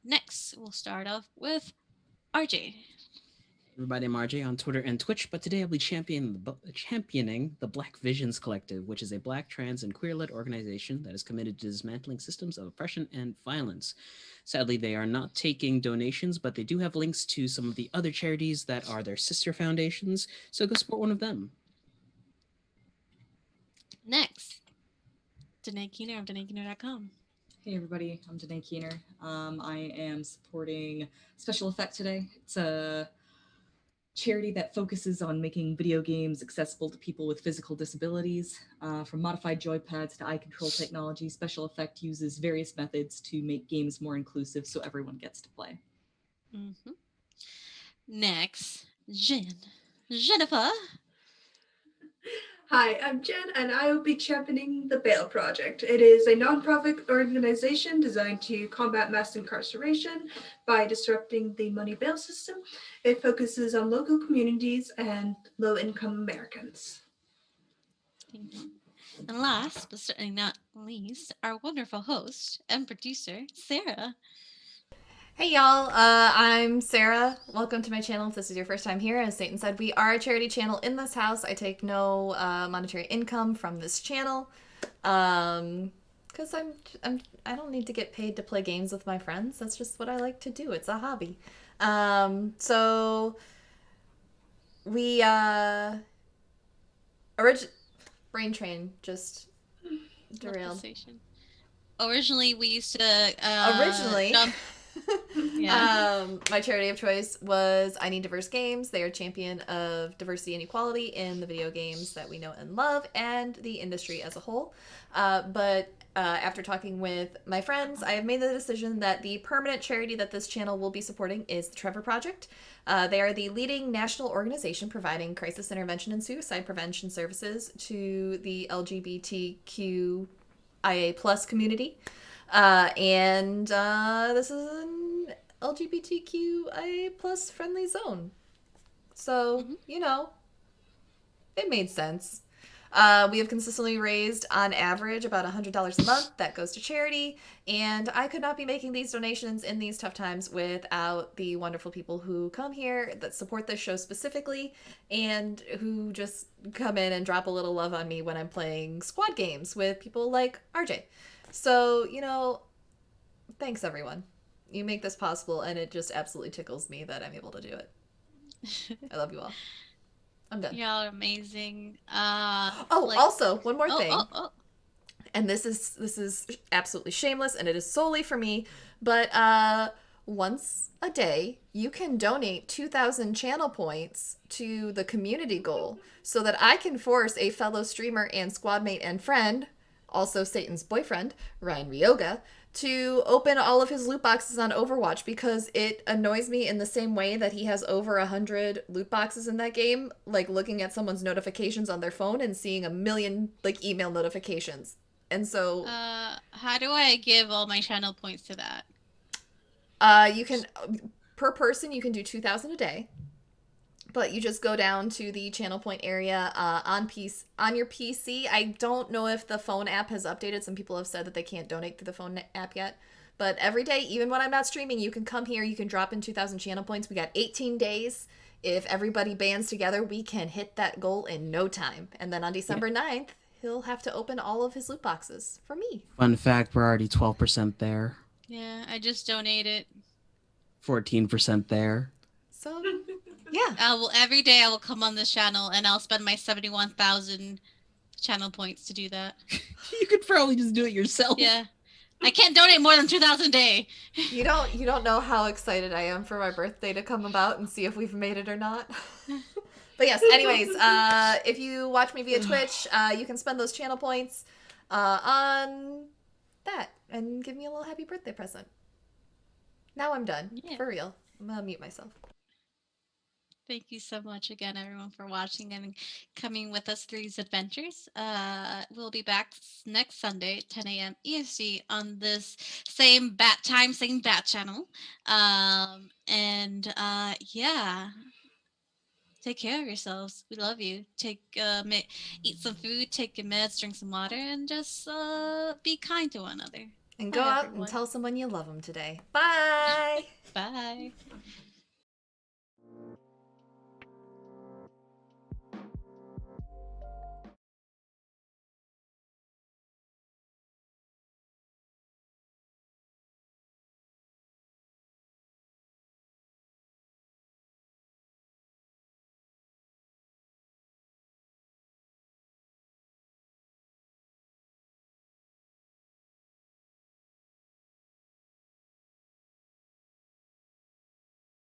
Next, we'll start off with RJ. Everybody, I'm RJ on Twitter and Twitch, but today I'll be championing the Black Visions Collective, which is a Black, trans, and queer-led organization that is committed to dismantling systems of oppression and violence. Sadly, they are not taking donations, but they do have links to some of the other charities that are their sister foundations, so go support one of them. Next, Danae Keener of DanaeKeener.com. Hey everybody, I'm Danae Keener. I am supporting Special Effect today. It's a charity that focuses on making video games accessible to people with physical disabilities. From modified joypads to eye control technology, Special Effect uses various methods to make games more inclusive so everyone gets to play. Mm-hmm. Next, Jennifer. Hi, I'm Jen, and I will be championing the Bail Project. It is a nonprofit organization designed to combat mass incarceration by disrupting the money bail system. It focuses on local communities and low-income Americans. Thank you. And last, but certainly not least, our wonderful host and producer, Sarah. Hey y'all, I'm Sarah. Welcome to my channel. If this is your first time here, as Satan said, we are a charity channel in this house. I take no monetary income from this channel, because I don't need to get paid to play games with my friends. That's just what I like to do. It's a hobby. So we brain train just derailed. Originally, we used to Originally. dump. Yeah. My charity of choice was I Need Diverse Games. They are a champion of diversity and equality in the video games that we know and love and the industry as a whole. But after talking with my friends, I have made the decision that the permanent charity that this channel will be supporting is the Trevor Project. They are the leading national organization providing crisis intervention and suicide prevention services to the LGBTQIA+ community. And this is an LGBTQIA+ friendly zone. So, you know, it made sense. We have consistently raised, on average, about $100 a month. That goes to charity. And I could not be making these donations in these tough times without the wonderful people who come here that support this show specifically and who just come in and drop a little love on me when I'm playing squad games with people like RJ. So, you know, thanks everyone. You make this possible, and it just absolutely tickles me that I'm able to do it. I love you all. I'm done. Y'all are amazing. Also, one more thing. Oh. And this is absolutely shameless, and it is solely for me, but once a day, you can donate 2,000 channel points to the community goal so that I can force a fellow streamer and squad mate and friend, also Satan's boyfriend, Ryan Ryoga, to open all of his loot boxes on Overwatch because it annoys me in the same way that he has over 100 loot boxes in that game, like looking at someone's notifications on their phone and seeing a million like email notifications. And so how do I give all my channel points to that? You can, per person, you can do 2,000 a day. But you just go down to the channel point area on your PC. I don't know if the phone app has updated. Some people have said that they can't donate through the phone app yet. But every day, even when I'm not streaming, you can come here. You can drop in 2,000 channel points. We got 18 days. If everybody bands together, we can hit that goal in no time. And then on December 9th, he'll have to open all of his loot boxes for me. Fun fact, we're already 12% there, Yeah, I just donated. 14% there. So, yeah. Every day I will come on this channel and I'll spend my 71,000 channel points to do that. You could probably just do it yourself. Yeah. I can't donate more than 2,000 a day. You don't know how excited I am for my birthday to come about and see if we've made it or not. But yes, anyways, if you watch me via Twitch, you can spend those channel points on that and give me a little happy birthday present. Now I'm done. Yeah. For real. I'm gonna mute myself. Thank you so much again, everyone, for watching and coming with us through these adventures. We'll be back next Sunday, 10 a.m. EST, on this same bat time, same bat channel. Yeah, take care of yourselves. We love you. Eat some food, take your meds, drink some water, and just be kind to one another. And Bye, go out everyone. and tell someone you love them today. Bye! Bye.